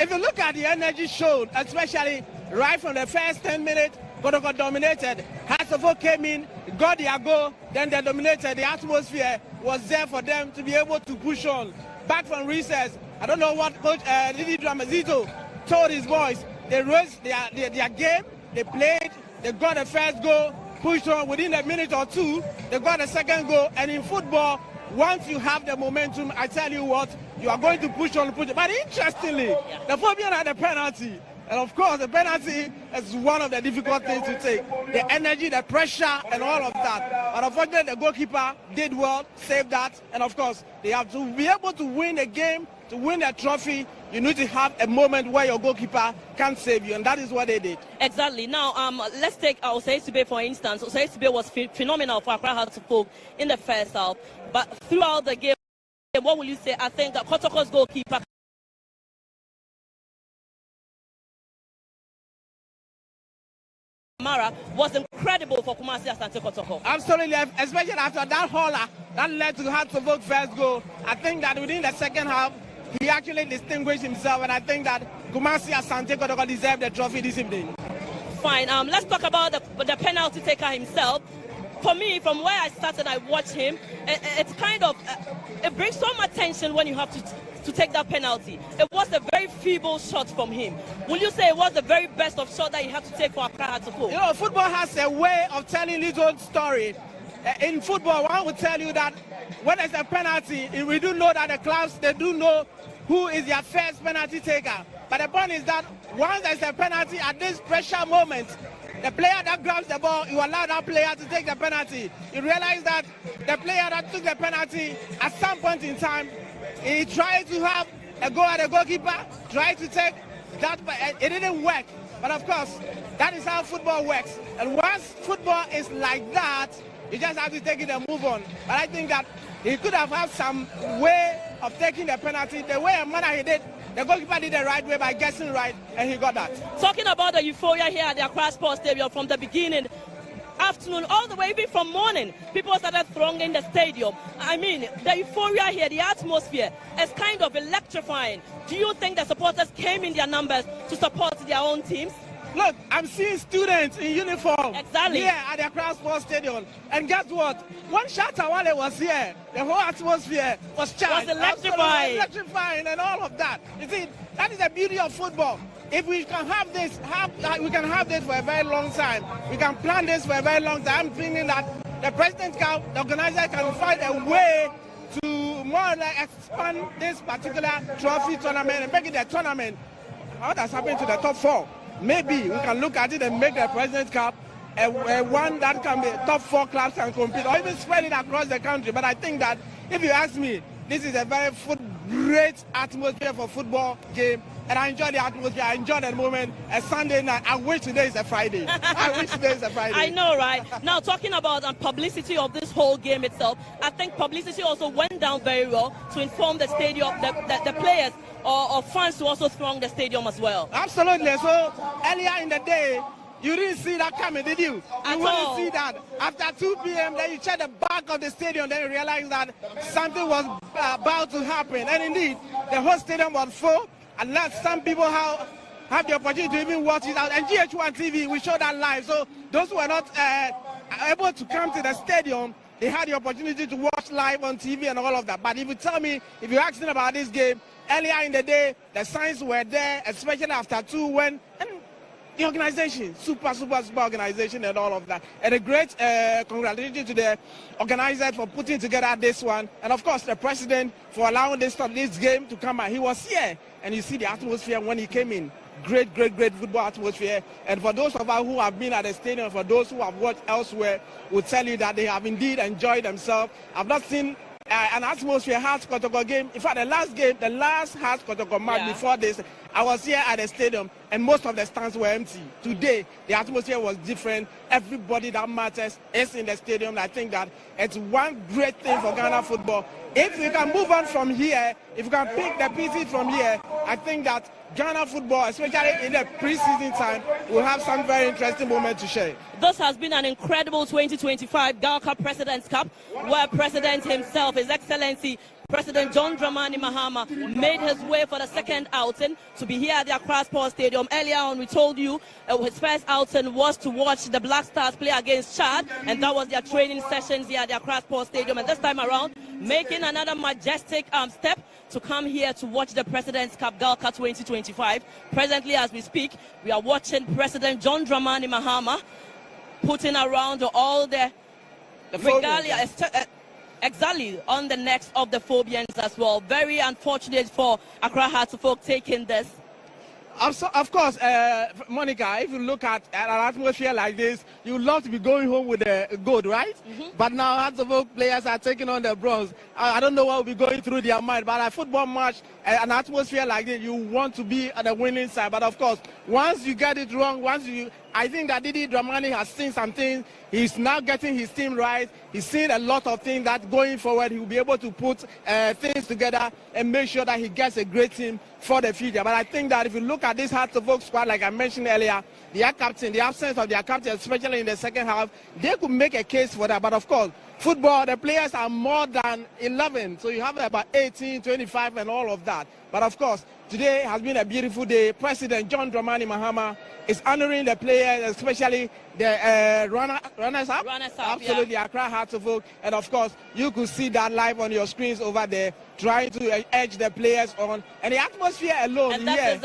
If you look at the energy shown, especially right from the first 10 minutes, Kotoko dominated. Hearts of Oak came in, got their goal, then they dominated. The atmosphere was there for them to be able to push on. Back from recess, I don't know what Coach Didi Dramani told his boys. They raised their game, they played, they got the first goal, pushed on within a minute or two, they got the second goal. And in football, once you have the momentum, I tell you what, you are going to push on. But interestingly, the Phobian had a penalty. And of course, the penalty is one of the difficult things to take. The energy, the pressure, and all of that. But unfortunately, the goalkeeper did well, saved that. And of course, they have to be able to win the game, to win the trophy. You need to have a moment where your goalkeeper can save you, and that is what they did. Exactly. Now, let's take Osei Sube for instance. Osei Sube was phenomenal for Accra Hearts of Oak in the first half. But throughout the game, what will you say? I think that Kotoko's goalkeeper Mara was incredible for Kumasi Asante Kotoko. Absolutely, especially after that hauler that led to Hearts of Oak first goal. I think that within the second half, he actually distinguished himself, and I think that Kumasi Asante Kotoko deserved the trophy this evening. Fine, let's talk about the penalty taker himself. For me, from where I started, I watched him. It's kind of, it brings so much tension when you have to take that penalty. It was a very feeble shot from him. Will you say it was the very best of shot that you have to take for Accra Hearts of Oak? You know, football has a way of telling its own story. In football, one would tell you that when there's a penalty, we do know that the clubs, they do know who is their first penalty taker. But the point is that once there's a penalty at this pressure moment, the player that grabs the ball, you allow that player to take the penalty. You realize that the player that took the penalty, at some point in time, he tried to have a go at the goalkeeper, tried to take that, but it didn't work. But of course, that is how football works. And once football is like that, you just have to take it and move on. But I think that he could have had some way of taking the penalty, the way and manner he did. The goalkeeper did the right way by guessing right, and he got that. Talking about the euphoria here at the Accra Sports Stadium from the beginning, afternoon, all the way, even from morning, people started thronging the stadium. I mean, the euphoria here, the atmosphere is kind of electrifying. Do you think the supporters came in their numbers to support their own teams? Look, I'm seeing students in uniform exactly here at the Accra Sports Stadium. And guess what? When Shatawale was here, the whole atmosphere was charged. Was electrifying. Electrifying and all of that. You see, that is the beauty of football. If we can have this, we can have this for a very long time. We can plan this for a very long time. I'm thinking that the president, the organizer can find a way to more or less expand this particular trophy tournament and make it a tournament what has happened to the top 4. Maybe we can look at it and make the President's Cup a one that can be top 4 clubs can compete, or even spread it across the country. But I think that if you ask me, this is a very great atmosphere for football game, and I enjoy the atmosphere. I enjoy the moment. A Sunday night. I wish today is a Friday. I wish today is a Friday. I know, right? Now, talking about publicity of this whole game itself, I think publicity also went down very well to inform the stadium, the players or fans to also throng the stadium as well. Absolutely. So earlier in the day, you didn't see that coming, did you? You wouldn't see that. After 2 p.m., then you check the back of the stadium, then you realize that something was about to happen. And indeed, the whole stadium was full, unless some people have the opportunity to even watch it out. And GH1 TV, we showed that live. So those who were not able to come to the stadium, they had the opportunity to watch live on TV and all of that. But if you tell me, if you're asking about this game, earlier in the day, the signs were there, especially after 2 when... The organization, super organization and all of that. And a great congratulations to the organizers for putting together this one. And of course, the president for allowing this game to come out. He was here, and you see the atmosphere when he came in. Great football atmosphere. And for those of us who have been at the stadium, for those who have watched elsewhere, will tell you that they have indeed enjoyed themselves. I've not seen an atmosphere Hearts Kotoko game. In fact, the last Hearts Kotoko match before this, I was here at the stadium and most of the stands were empty. Today, the atmosphere was different. Everybody that matters is in the stadium. I think that it's one great thing for Ghana football. If we can move on from here, if we can pick the pieces from here, I think that Ghana football, especially in the pre-season time, will have some very interesting moments to share. This has been an incredible 2025 Ghana Cup President's Cup, where President himself, His Excellency President John Dramani Mahama, made his way for the second outing to be here at the Accra Sports Stadium. Earlier on, we told you his first outing was to watch the Black Stars play against Chad, and that was their training sessions here at the Accra Sports Stadium. And this time around, making another majestic step to come here to watch the President's Cup Ghana Cup 2025. Presently, as we speak, we are watching President John Dramani Mahama putting around all the regalia, exactly, on the necks of the Phobians as well. Very unfortunate for Accra Hearts of Oak taking this. Of course, Monica, if you look at an atmosphere like this, you would love to be going home with the gold, right? But now Hearts of Oak players are taking on the bronze. I don't know what will be going through their mind, but a football match, an atmosphere like this, you want to be at the winning side. But of course, once you get it wrong, I think that Didi Dramani has seen some things. He's now getting his team right. He's seen a lot of things that going forward, he will be able to put things together and make sure that he gets a great team for the future. But I think that if you look at this Hearts of Oak squad, like I mentioned earlier, their captain, the absence of their captain, especially in the second half, they could make a case for that. But of course, football, the players are more than 11. So you have about 18, 25 and all of that. But of course, today has been a beautiful day. President John Dramani Mahama is honoring the players, especially the runners-up. Absolutely, yeah. Accra Hearts of Oak. And of course, you could see that live on your screens over there, trying to edge the players on. And the atmosphere alone. And that is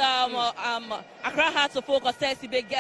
Accra Hearts of Oak,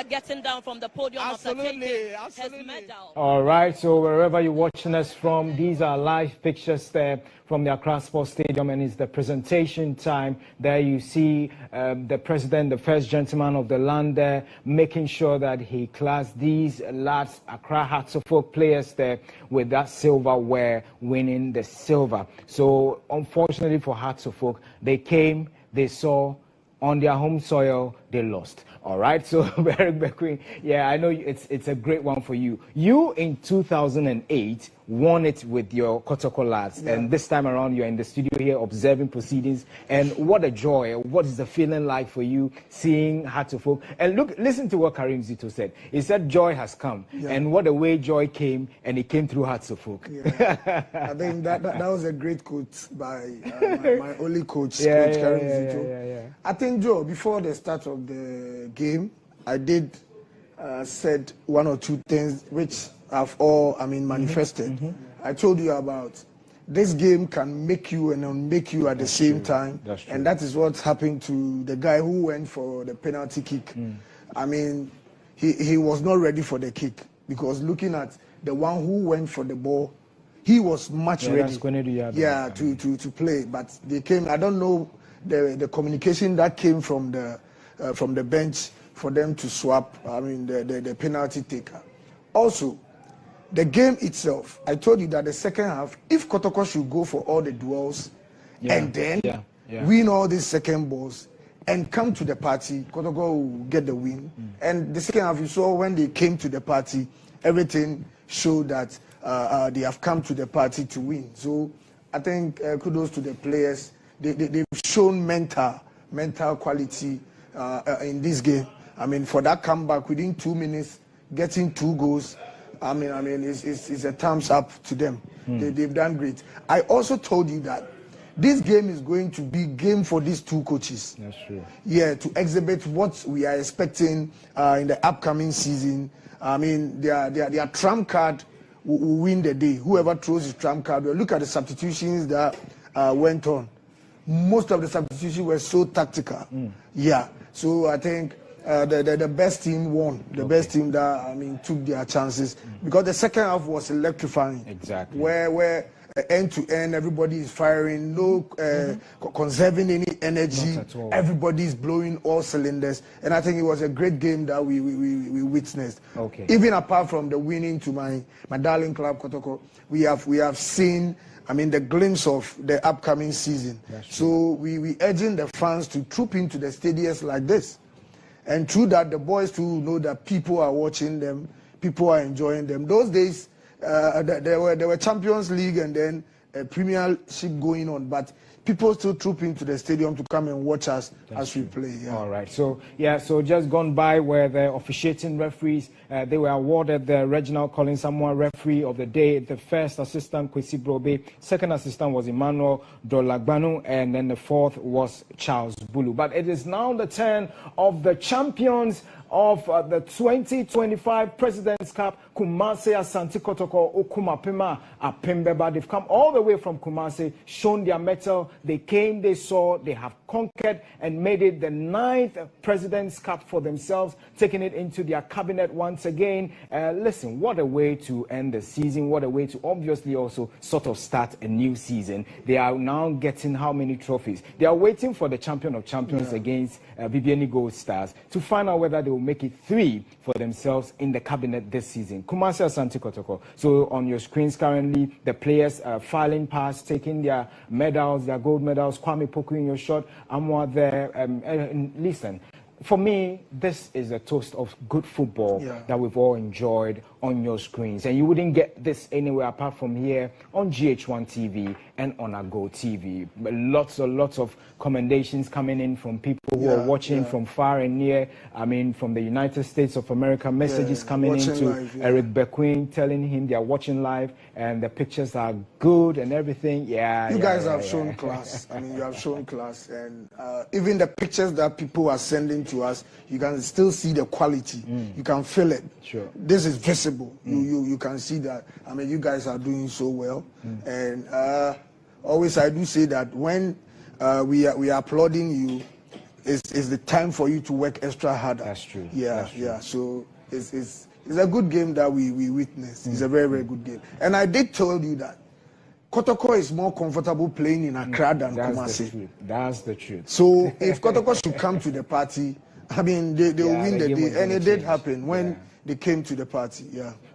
getting down from the podium after taking his medal. All right, so wherever you're watching us from, these are live pictures there from the Accra Sports Stadium, and it's the presentation time. There you see the president, the first gentleman of the land there, making sure that he classed these lads, Accra Hearts of Oak players there, with that silverware, winning the silver. So unfortunately for Hearts of Oak, they came, they saw, on their home soil, they lost. All right, so Eric Bequin, yeah, I know it's a great one for you. You, in 2008, won it with your Kotoko lads, and this time around, you're in the studio here observing proceedings, and what a joy. What is the feeling like for you seeing Hearts of Oak? And listen to what Karim Zito said. He said joy has come, and what a way joy came, and it came through Hearts of Oak. Yeah. I think that was a great quote by my only coach, Coach Karim Zito. I think, Joe, before the start of the game, I did said one or two things which have all, manifested. I told you about this game can make you and unmake you at the same time. That's true. And that is what's happened to the guy who went for the penalty kick. He was not ready for the kick, because looking at the one who went for the ball, he was much ready. To play. But they came, I don't know the communication that came from the from the bench for them to swap, I mean, the penalty taker. Also, the game itself, I told you that the second half, if Kotoko should go for all the duels and then win all these second balls and come to the party, Kotoko will get the win. And the second half, you saw when they came to the party, everything showed that they have come to the party to win. So I think kudos to the players. They've shown mental quality in this game. I mean, for that comeback within 2 minutes, getting 2 goals, I mean, it's a thumbs up to them. They've done great. I also told you that this game is going to be game for these 2 coaches. That's true. Yeah, to exhibit what we are expecting in the upcoming season. I mean, their trump card will win the day. Whoever throws his trump card, look at the substitutions that went on. Most of the substitutions were so tactical. Yeah, so I think the best team won. The best team that took their chances because the second half was electrifying. Exactly. Where end to end everybody is firing, no conserving any energy. Everybody is blowing all cylinders, and I think it was a great game that we witnessed. Okay. Even apart from the winning to my darling club Kotoko, we have seen, I mean, the glimpse of the upcoming season. So we urging the fans to troop into the stadiums like this. And through that, the boys too know that people are watching them, people are enjoying them. Those days, there were Champions League and then a Premiership going on, but people still troop into the stadium to come and watch us as we play. Yeah. All right. So just gone by were the officiating referees. They were awarded the Reginald Collins Samoa Referee of the Day. The first assistant, Kwesi Brobe. Second assistant was Emmanuel Dolagbanu. And then the fourth was Charles Bulu. But it is now the turn of the champions of the 2025 President's Cup, Kumasi Asante Kotoko Okumapema Apembeba. They've come all the way from Kumasi, shown their mettle. They came, they saw, they have conquered and made it the 9th President's Cup for themselves, taking it into their cabinet once again. Listen, what a way to end the season. What a way to obviously also sort of start a new season. They are now getting how many trophies? They are waiting for the champion of champions against BBN Gold Stars to find out whether they will make it 3 for themselves in the cabinet this season. Kumasi Asante Kotoko. So on your screens currently, the players filing past, taking their medals, their gold medals. Kwame Poku in your shot. Amwa there. Listen, for me, this is a toast of good football that we've all enjoyed on your screens. And you wouldn't get this anywhere apart from here on GH1 TV and on our Go TV. Lots of commendations coming in from people who are watching from far and near. I mean, from the United States of America, messages coming in to live, Eric Bequin telling him they are watching live and the pictures are good and everything. You guys have shown class. I mean, you have shown class. And even the pictures that people are sending to us, you can still see the quality. You can feel it. Sure. This is visible. You can see that. I mean, you guys are doing so well. And always I do say that when we are applauding you, it's the time for you to work extra harder. That's true. Yeah. So it's a good game that we witnessed. It's a very, very good game. And I did tell you that Kotoko is more comfortable playing in Accra than Kumasi. That's the truth. So if Kotoko should come to the party, I mean, they will win the day. And it did happen when they came to the party.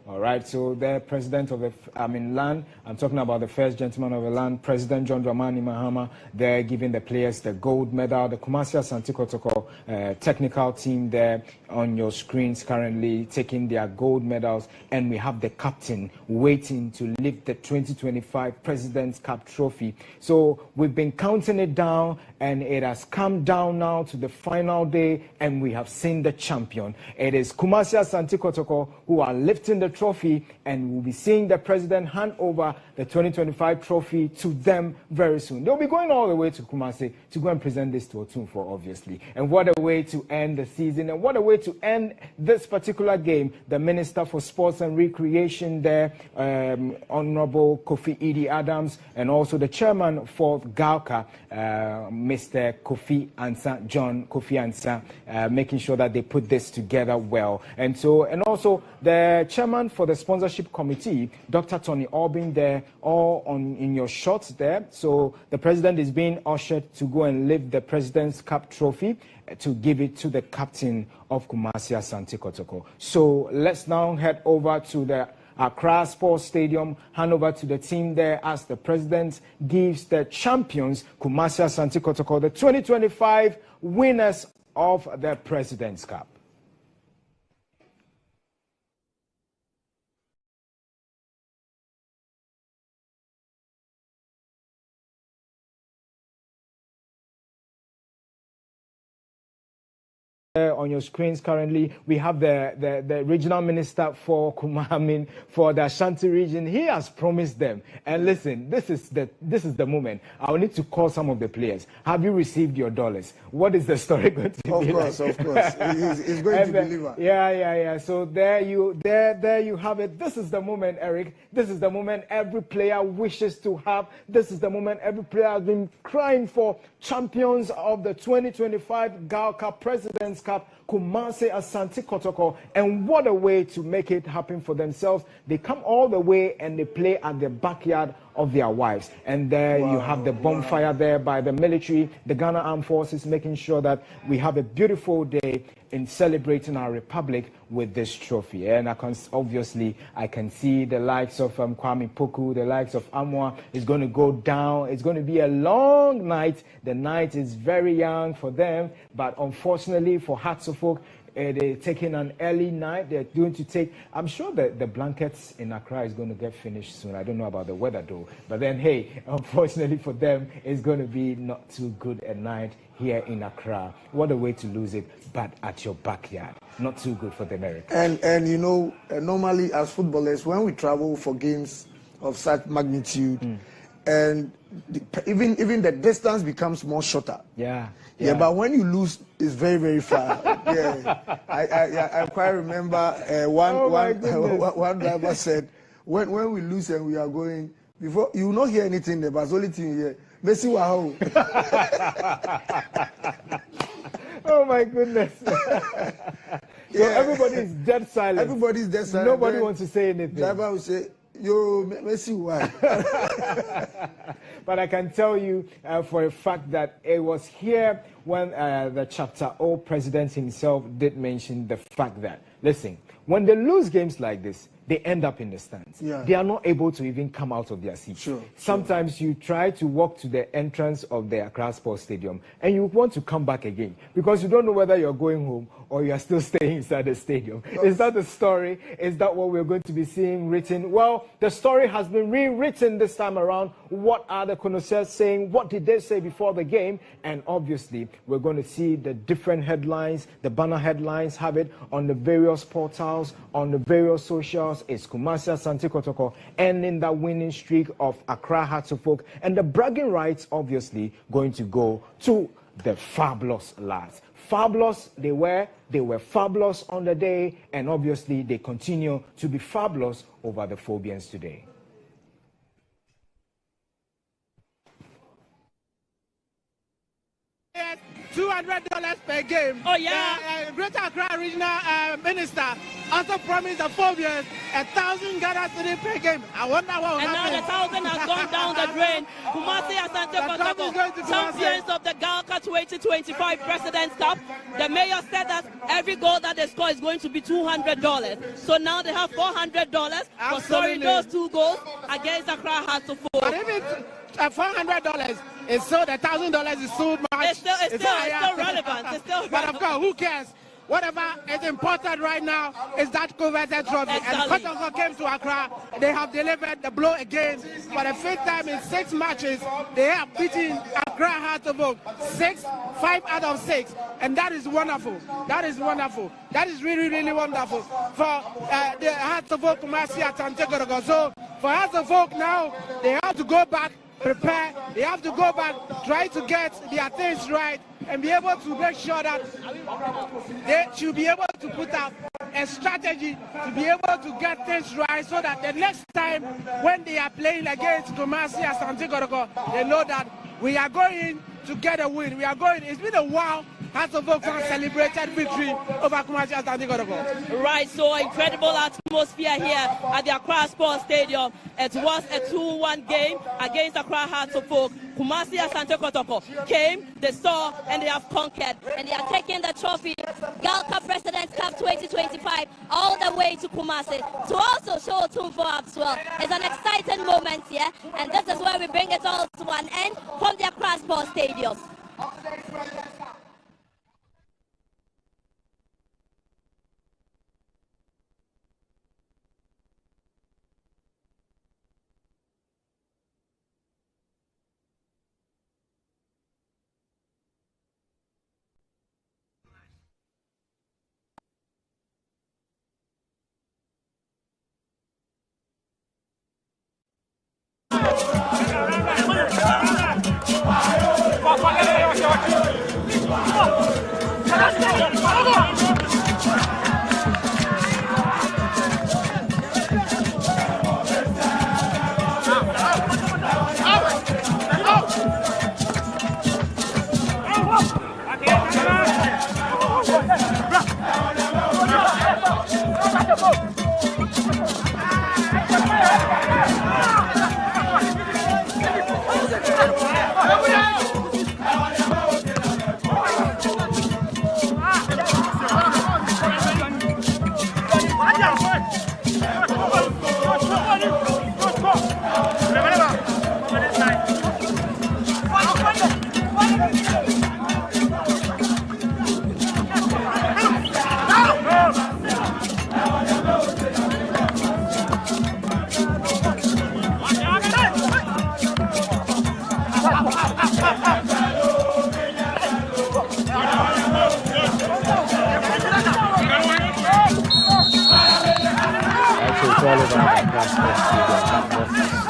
All right, so the president of the land, I'm talking about the first gentleman of the land, President John Dramani Mahama, they're giving the players the gold medal. The Kumasi Asante Kotoko technical team there on your screens currently taking their gold medals. And we have the captain waiting to lift the 2025 President's Cup trophy. So we've been counting it down and it has come down now to the final day and we have seen the champion. It is Kumasi Asante Kotoko who are lifting the trophy, and we'll be seeing the president hand over the 2025 trophy to them very soon. They'll be going all the way to Kumasi to go and present this to Otumfuo, obviously. And what a way to end the season, and what a way to end this particular game. The Minister for Sports and Recreation there, Honorable Kofi Idi Adams, and also the chairman for Gauka, Mr. Kofi Ansa, John Kofi Ansa, making sure that they put this together well. And also the chairman chairman for the sponsorship committee, Dr. Tony Albin, there, all in your shots there. So the president is being ushered to go and lift the President's Cup trophy to give it to the captain of Kumasi, Asante Kotoko. So let's now head over to the Accra Sports Stadium, hand over to the team there as the president gives the champions, Kumasi Asante Kotoko, the 2025 winners of the President's Cup. On your screens currently, we have the regional minister for Kumamin for the Ashanti region. He has promised them. And listen, this is the moment. I will need to call some of the players. Have you received your dollars? What is the story going to be? Of course. He's going to deliver. Yeah. So there you have it. This is the moment, Eric. This is the moment every player wishes to have. This is the moment every player has been crying for. Champions of the 2025 Gal Cup, President's Cup, Kumasi Asante Kotoko. And what a way to make it happen for themselves. They come all the way and they play at the backyard of their wives. And there you have the bonfire there by the military, the Ghana Armed Forces, making sure that we have a beautiful day in celebrating our republic with this trophy. And I can see the likes of Kwame Poku, the likes of Amwa is going to go down. It's going to be a long night. The night is very young for them, but unfortunately for Hearts of Oak, they're taking an early night. They're going to take, I'm sure that the blankets in Accra is going to get finished soon. I don't know about the weather though. But then, hey, unfortunately for them, it's going to be not too good a night here in Accra. What a way to lose it, but at your backyard. Not too good for the Americans. And you know, normally as footballers, when we travel for games of such magnitude, and even the distance becomes more shorter. Yeah, but when you lose, it's very, very far. I quite remember one driver said, when we lose and we are going, before you will not hear anything there, but the only thing you hear, Messi wow. Oh my goodness. So everybody is dead silent. Everybody's dead silent. Nobody wants to say anything. Driver will say, yo, Messi why? But I can tell you for a fact that it was here when the Chapter O president himself did mention the fact that, listen, when they lose games like this, they end up in the stands. They are not able to even come out of their seats. Sometimes you try to walk to the entrance of the Accra Sports Stadium and you want to come back again because you don't know whether you're going home or you are still staying inside the stadium. Is that the story? Is that what we're going to be seeing written? Well, the story has been rewritten this time around. What are the connoisseurs saying? What did they say before the game? And obviously, we're going to see the different headlines, the banner headlines, have it on the various portals, on the various socials. It's Kumasi Asante Kotoko ending that winning streak of Accra Hearts of Oak. And the bragging rights, obviously, going to go to the fabulous lads. Fabulous they were fabulous on the day, and obviously they continue to be fabulous over the Phobians today. $200 per game. Oh yeah. Greater Accra Regional Minister also promised the Phobians 1,000 Ghana cedi per game. I wonder what will happen. And now the 1,000 has gone down the drain. Kumasi Asante Kotoko, champions of the Gal Cup 2025 President's Cup. The mayor said that every goal that they score is going to be $200. So now they have $400 for scoring those 2 goals against Accra Hearts of Oak. But even $400 is so the $1,000 is so much. It's still relevant. It's still relevant. But of course, who cares? Whatever is important right now is that coveted trophy. Exactly. And Kotoko came to Accra. They have delivered the blow again. For the 5th time in 6 matches, they have beaten Accra Hearts of Oak 5 out of 6. And that is wonderful. That is wonderful. That is really, really wonderful for the Hearts of Oak Kumasi Asante Kotoko. So for Hearts of Oak now, they have to go back, prepare. They have to go back, try to get their things right, and be able to make sure that they should be able to put out a strategy to be able to get things right so that the next time when they are playing against Kumasi Asante Kotoko, they know that we are going to get a win. We are going. It's been a while Hearts of Oak fans celebrated victory over Kumasi Asante Kotoko. Right, so incredible atmosphere here at the Accra Sports Stadium. It was a 2-1 game against Accra Hearts of Oak. Kumasi Asante Kotoko came, they saw, and they have conquered. And they are taking the trophy, Girl Cup President's Cup 2025, all the way to Kumasi to also show Tumfo as well. It's an exciting moment here, and this is where we bring it all to an end from the Accra Sports Stadium.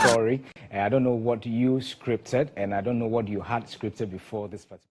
Story. I don't know what you scripted, and I don't know what you had scripted before this particular.